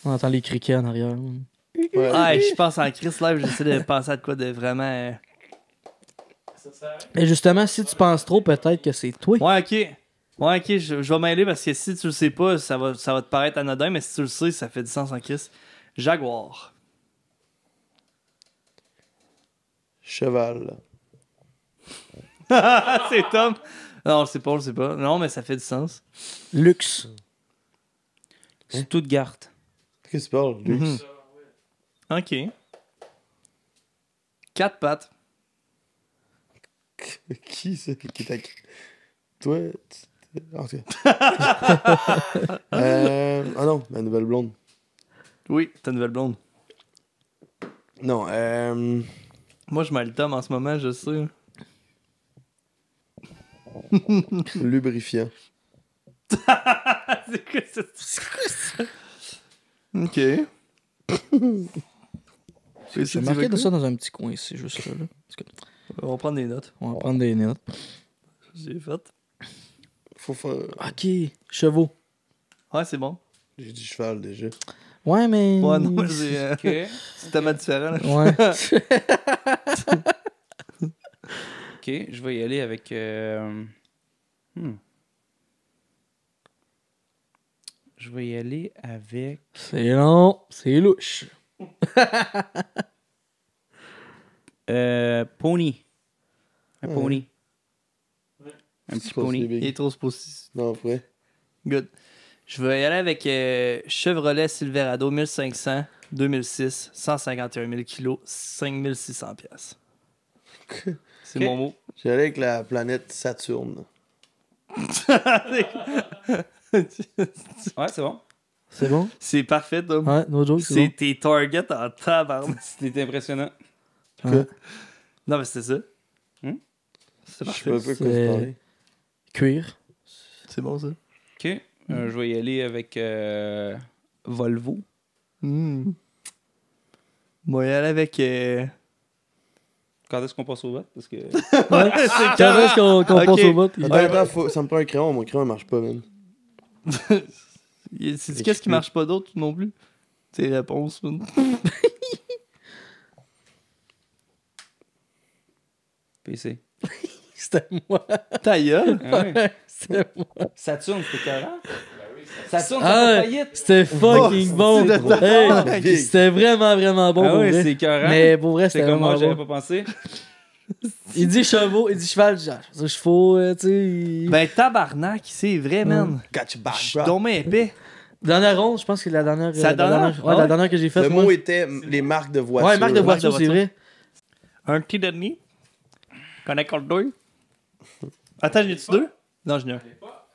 On entend les criquets en arrière. Ouais. Ah, je pense en Chris Live, j'essaie de penser à de quoi de vraiment... Et justement, si tu penses trop, peut-être que c'est toi. Ouais, ok. Ouais, ok, je vais m'aider parce que si tu le sais pas, ça va te paraître anodin, mais si tu le sais, ça fait du sens en Chris. Jaguar. Cheval. C'est Tom. Non, je sais pas. Non, mais ça fait du sens. Luxe. Stuttgart. Qu'est-ce que tu parles, Luxe? Ok. 4 pattes. Qui c'est qui t'a... Toi? En tout cas. Ah non, ma nouvelle blonde. Oui, ta nouvelle blonde. Non, Moi, je mets le Tom en ce moment, je sais. Lubrifiant. C'est quoi ça? Ok. J'ai marqué de ça dans un petit coin ici, juste là. Parce que On va prendre des notes. on va prendre des notes. J'ai fait. Faut faire. Ok, chevaux. Ouais, c'est bon. J'ai dit cheval déjà. Ouais, mais. Ouais, non, c'est Ok. c'est tellement différent. Là. Ouais. Ok, je vais y aller avec. Je vais y aller avec. C'est long, c'est louche. Pony. Un Ouais. pony. Un petit C'est pas pony. si big. Il est trop supposé. Non, vrai. Good. Je vais y aller avec Chevrolet Silverado 1500 2006, 151 000 kg, 5600 pièces. C'est Ok. mon mot. J'ai allé avec la planète Saturne. Ouais, c'est bon. C'est bon? C'est parfait, Tom. Ouais, no joke, c'est C'est bon. tes targets en tabarnak. C'était impressionnant. Ouais. Non, mais c'est ça. Hmm? C'est Je sais pas parfait. un peu de quoi vous parlez. Cuir. C'est bon, ça. Ok. Je vais y aller avec Volvo. Moi, y aller avec. Quand est-ce qu'on passe au vote? Parce que. Ouais. Quand est-ce qu'on Ok. passe au vote? Attends, ça me prend un crayon. Mon crayon, il marche pas, man. C'est qu'est-ce qui marche pas d'autre non plus? Tes réponses, man. PC. C'était moi. Ta gueule. Ah ouais. C'était moi. Saturne, c'était carré? Saturne, Ah, ça fait faillite. c'était fucking bon. c'est de Hey, big. c'était vraiment, vraiment bon Ah pour ouais, vrai. c'est carré. Mais pour vrai, C'est c'était comme moi, vraiment j'avais bon. pas pensé. Il dit chevaux, il dit cheval, genre, je chevaux, tu sais. Ben, tabarnak, c'est vrai, man. Got your back, Je suis bro. tombé épais. Dernière ronde, je pense que c'est la dernière. C'est la dernière? Ouais, Ah la ouais? dernière que j'ai faite. Le moi. mot était les marques de voiture. Ouais, marque de voiture, de c'est voiture. vrai. Un petit demi. Connect le deux. Attends, j'en ai-tu deux? Non, j'en ai un.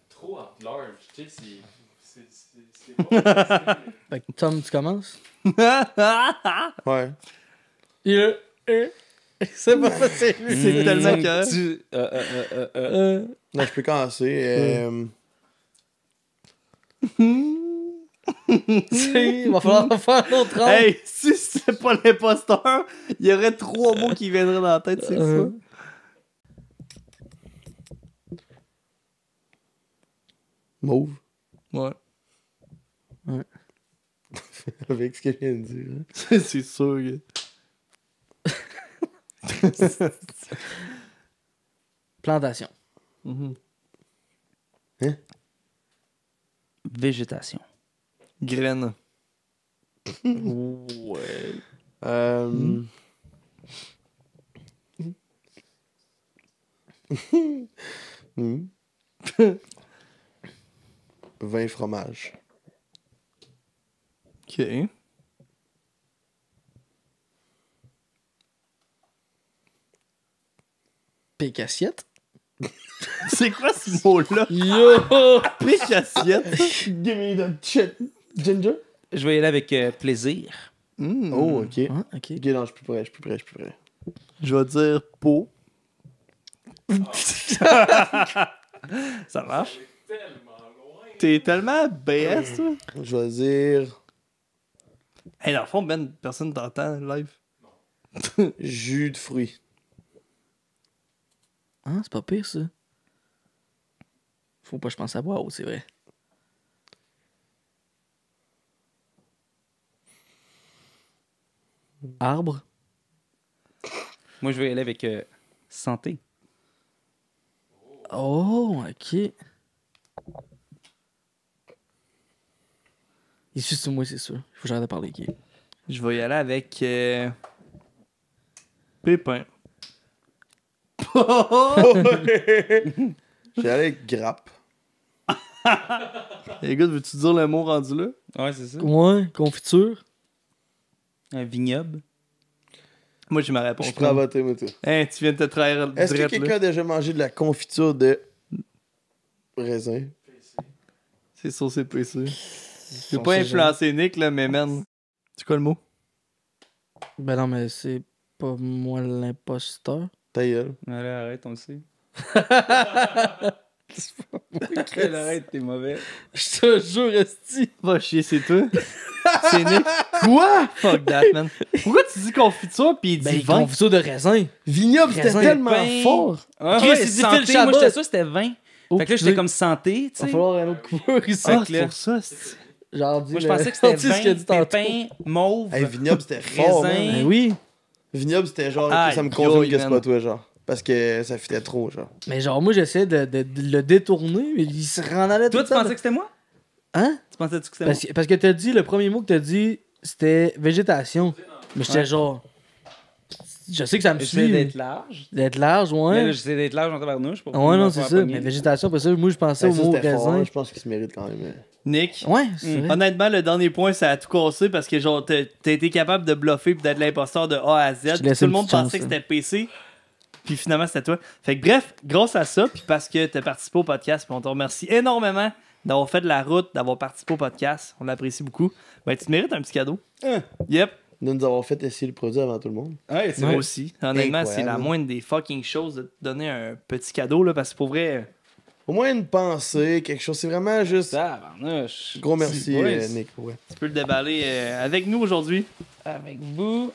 Trop en large, tu sais, c'est pas... Fait que Tom, tu commences. Ouais. C'est pas facile. C'est tellement carré. Non, je peux commencer. Il va falloir faire un autre round. Hey, si c'était pas l'imposteur, il y aurait 3 mots qui viendraient dans la tête, c'est ça. Mauve. Ouais. Avec ce que je viens de dire. hein. C'est sûr. Que... Plantation. Végétation. Graine. Euh... Hmm. Vin fromage. Ok. Pécassiette. C'est quoi ce mot-là? Yo! Pique assiette. Give me the shit. Ginger? Je vais y aller avec plaisir. Oh, ok. Ah, ok. Ok, non, je suis plus prêt, je suis plus prêt. Je vais dire peau. Ça marche? T'es tellement BS, toi. Je vais dire Hey, dans le fond, Ben, personne t'entend live. jus de fruits. Ah, c'est pas pire, ça. Faut pas que je pense à boire, c'est vrai. Arbre. Moi, je vais y aller avec santé. Oh, ok. Il suit sur moi, c'est sûr. Il faut que j'arrête de parler, ok. Je vais y aller avec pépin. J'ai allé avec grappe. Les gars, veux-tu dire le mot rendu là? Ouais, c'est ça. Ouais, confiture. Un vignoble. Moi, j'ai ma Je réponse. suis prêt à voter, moi, tout. Hein, tu viens de te trahir Est-ce que direct, quelqu'un là. a déjà mangé de la confiture de raisin? C'est sur CPC. Je vais On pas sait influencer Nick, là, mais man. C'est quoi le mot? Ben non, mais c'est pas moi l'imposteur. Ta gueule. Allez, arrête, on le sait. Quelle arrête, t'es mauvais. Je te jure, esti. Va chier, c'est toi. C'est Nick. Quoi? Fuck that, man. Pourquoi tu dis confiture pis il dit Ben, vin? confiture de raisin. Vignoble, c'était Raisin, tellement pain. fort. Ouais, Chris, ouais, il dit santé. Phil Chabot. Moi, j'étais sûr que c'était 20. Oh, Fait que là, j'étais comme santé, tu Il va sais. falloir un autre coupeur ici. Ah, Fait que là- c'est pour ça, c'est... Genre, dis Moi, je le- pensais que c'était dis ce qu'il a dit 20, tantôt. pépin, mauve, Hey, vignoble, c'était fort, raisin. man. Ben oui. Vignoble, c'était genre, Aïe, ça me confirme aïe, que c'est man. pas toi, genre. Parce que ça fitait trop, genre. Mais genre, moi, j'essayais de le détourner, mais il se rendait Toi, tout tu le temps. pensais que c'était moi? Hein? Tu pensais que c'était moi? Parce que t'as dit, le premier mot que t'as dit, c'était végétation. Mais j'étais Ouais. genre... Je sais que ça me J'essaie suit. d'être large. D'être large, Mais ouais. là, j'essaie d'être large en tabarnouche. Pour Ouais, pas non, me c'est faire ça. pogner. Mais végétation, pour ça, moi, je pensais Ben, au ça, mot c'était fort, raisin. hein. Je pense qu'il se mérite quand même. Nick, Ouais, c'est vrai. honnêtement, le dernier point, ça a tout cassé parce que genre, t'as été capable de bluffer pis d'être l'imposteur de A à Z. Je te Tout laisse le une monde petite chance, pensait que là. c'était PC. Puis finalement, c'était toi. Fait que bref, grâce à ça, puis parce que t'as participé au podcast, puis on te remercie énormément d'avoir fait de la route, d'avoir participé au podcast. On l'apprécie beaucoup. Ben, tu te mérites un petit cadeau. Hein? Yep. De nous avoir fait essayer le produit avant tout le monde. Ouais, c'est Moi vrai. aussi. Honnêtement, c'est la Incroyable. moindre des fucking choses de te donner un petit cadeau, là, parce que pour vrai, Au moins une pensée, quelque chose. C'est vraiment juste. Tabarnouche. Gros merci, Boys. Nick. Pour vrai. tu peux le déballer avec nous aujourd'hui. Avec vous.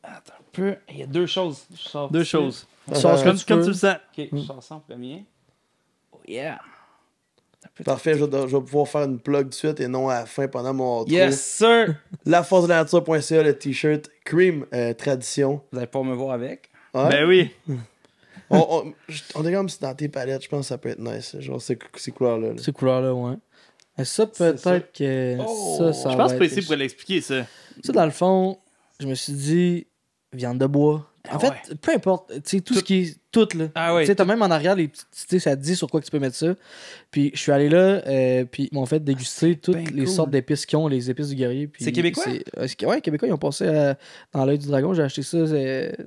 Attends un peu. Il y a deux choses. Je sors Deux ça. choses. Sors ce que Comme, tu comme veux. tu le sens. Ok, je sors ça en premier. Oh yeah. Parfait, je vais pouvoir faire une plug de suite et non à la fin pendant mon outro. Yes, sir. Laforcedenature.ca, le t-shirt Cream Tradition. Vous allez pouvoir me voir avec. Ouais. Ben oui. On est comme si dans tes palettes, je pense que ça peut être nice. Genre ces couleurs-là. là. Ces couleurs-là, ouais. Et ça, peut-être que Oh. ça Je va pense que être- PC pourrait l'expliquer, ça. Ça, dans le fond, je me suis dit, viande de bois. En Ah fait, ouais. peu importe, tu sais, tout ce qui est. Tout, là. Ah ouais, Tu sais, t'as même en arrière, les petits, tu sais, ça te dit sur quoi que tu peux mettre ça. Puis je suis allé là, puis ils m'ont fait déguster toutes ben les cool. sortes d'épices qu'ils ont, les épices du guerrier. Puis C'est québécois? Ouais, québécois, ils ont passé dans l'œil du dragon. J'ai acheté ça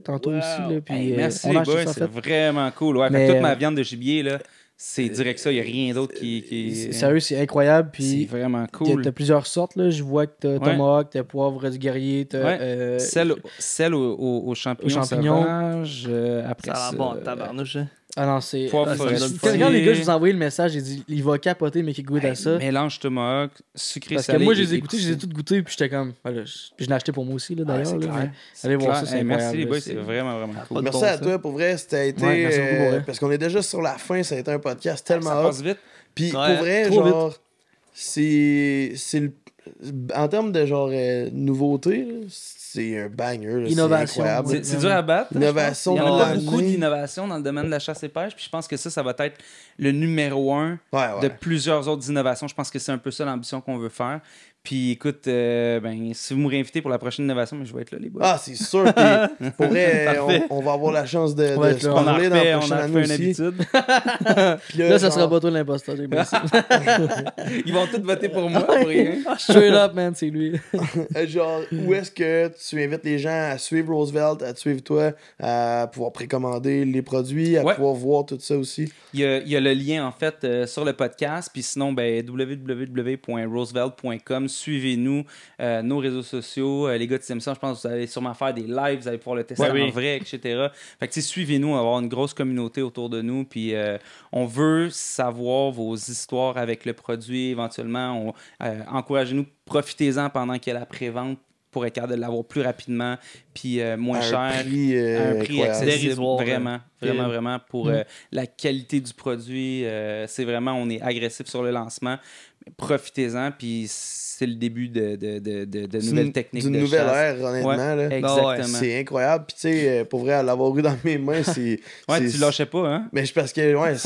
tantôt Wow. aussi. Là, puis, Hey, merci on les a acheté boys, ça, en c'est fait. vraiment cool. Ouais, fait Mais, que toute ma viande de gibier, là, c'est direct ça. Il n'y a rien d'autre qui... Sérieux, c'est incroyable. C'est Puis vraiment cool. t'as plusieurs sortes. Là. Je vois que t'as Ouais. tomahawk, t'as poivre du guerrier, t'as. Ouais. Celle aux champignons, Aux champignons. sauvages, après Ça ça... va bon en tabarnouche. hein. Ah non, c'est. Poivre ah, forestier. quand les gars, je vous ai envoyé le message, j'ai dit, il va capoter, mais qu'il goûte à ça. Mélange tomahawk, sucré Parce que salé. moi, je les ai et goûtés, je les ai toutes goûtées, puis j'étais comme. Voilà, puis je l'ai acheté pour moi aussi, là, Ouais, d'ailleurs. c'est là, clair. mais C'est allez voir clair. ça, c'est Hey, merci incroyable, les boys, là, c'est vraiment, vraiment cool. Pas de Merci bon à sens. toi, pour vrai, c'était été. Ouais, merci beaucoup, pour vrai. Parce qu'on est déjà sur la fin, ça a été un podcast tellement Ça hot. passe vite. Puis Ouais, pour vrai, trop genre, c'est le. En termes de genre nouveauté, là, c'est un banger. là, c'est Innovation, incroyable. ouais. C'est dur à battre. hein, Innovation je pense. Il y en a pas de beaucoup l'année. d'innovations dans le domaine de la chasse et pêche. Puis je pense que ça va être le numéro 1 Ouais, de ouais. plusieurs autres innovations. Je pense que c'est un peu ça l'ambition qu'on veut faire. Puis écoute, ben, si vous me réinvitez pour la prochaine innovation, mais je vais être là, les boys. Ah, c'est sûr. Puis pour vrai, Parfait. on va avoir la chance de Ouais, se là, on en parler dans refait, la on en prochaine refait année une aussi. habitude. Puis Là, ça genre, sera pas toi l'imposteur, j'ai bien Ils vont tous voter pour moi, pour rien. Straight up, man, c'est lui. genre, où est-ce que tu invites les gens à suivre Roosevelt, à te suivre toi, à pouvoir précommander les produits, à Ouais. pouvoir voir tout ça aussi? Il y a le lien, en fait, sur le podcast. Puis sinon, ben, www.roosevelt.com. Suivez-nous, nos réseaux sociaux. Les gars de Simpson, je pense que vous allez sûrement faire des lives. Vous allez pouvoir le tester Ouais, en oui. vrai, etc. Fait que, tu sais, suivez-nous. On va avoir une grosse communauté autour de nous. Puis on veut savoir vos histoires avec le produit, éventuellement. Encouragez-nous. Profitez-en pendant qu'il y a la pré-vente pour être capable de l'avoir plus rapidement puis moins À cher. un prix, À un prix incroyable. accessible, Dérisoire, vraiment, là. vraiment pour la qualité du produit. C'est vraiment, on est agressif sur le lancement. Mais profitez-en, puis c'est le début de nouvelles techniques D'une de nouvelle chasse. ère, honnêtement. Ouais, là. exactement. C'est incroyable. Puis, tu sais, pour vrai, à l'avoir eu dans mes mains, c'est. Ouais, c'est- tu lâchais pas, hein? Mais c'est parce que, ouais. Mais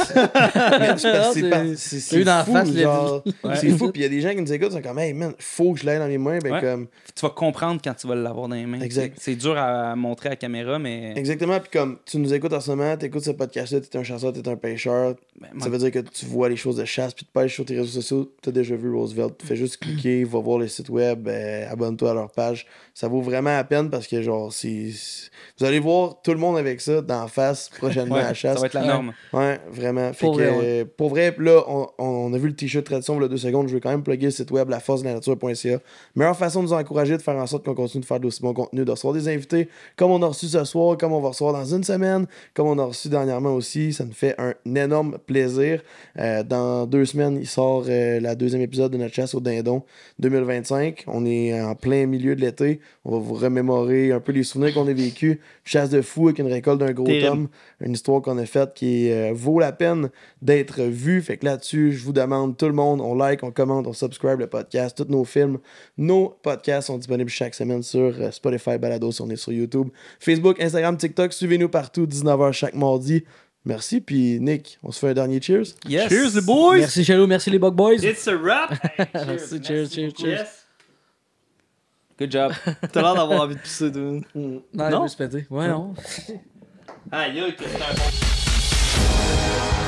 c'est parce que c'est pas- c'est eu dans la fou, face, genre. Ouais. C'est fou. Puis il y a des gens qui nous écoutent, ils sont comme, hey man, faut que je l'aie dans mes mains. Ben, Ouais. comme. Tu vas comprendre quand tu vas l'avoir dans les mains. Exact. C'est dur à montrer à la caméra, mais Exactement. Puis comme tu nous écoutes en ce moment, t'écoutes ce podcast-là, t'es un chasseur, t'es un pêcheur. ben, Ça veut dire que tu vois les choses de chasse puis de pêche sur tes réseaux sociaux. t'as déjà vu Roosevelt, fais juste cliquer, va voir le site web, abonne-toi à leur page. Ça vaut vraiment la peine parce que, genre, vous allez voir tout le monde avec ça d'en face prochainement à la chasse. Ça va être la norme. Ouais, vraiment. Fait Pour que, vrai, pour vrai, là, on a vu le t-shirt tradition il y a 2 secondes. Je veux quand même plugger le site web laforcedelanature.ca. Meilleure façon de nous encourager, de faire en sorte qu'on continue de faire d'aussi bon contenu, de recevoir des invités comme on a reçu ce soir, comme on va recevoir dans une semaine, comme on a reçu dernièrement aussi. Ça nous fait un énorme plaisir. Dans 2 semaines, il sort la 2e épisode de notre chasse au dindon 2025. On est en plein milieu de l'été. On va vous remémorer un peu les souvenirs qu'on a vécus. Chasse de fou avec une récolte d'un gros Terrible. tome. Une histoire qu'on a faite qui vaut la peine d'être vue. Fait que là-dessus, je vous demande, tout le monde, on like, on commente, on subscribe le podcast. Tous nos films, nos podcasts sont disponibles chaque semaine sur Spotify, Balado, si on est sur YouTube, Facebook, Instagram, TikTok. Suivez-nous partout, 19h chaque mardi. Merci. Puis Nick, on se fait un dernier cheers? Yes. Cheers, les boys! Merci, Chalo. Merci, les Bug Boys. It's a wrap! Hey, Merci, cheers, cheers, cheers. Yes. Good job. T'as l'air d'avoir envie de pisser, dude. Non, Non? il veut se péter. Ouais, non. Aïe, que c'est un bon.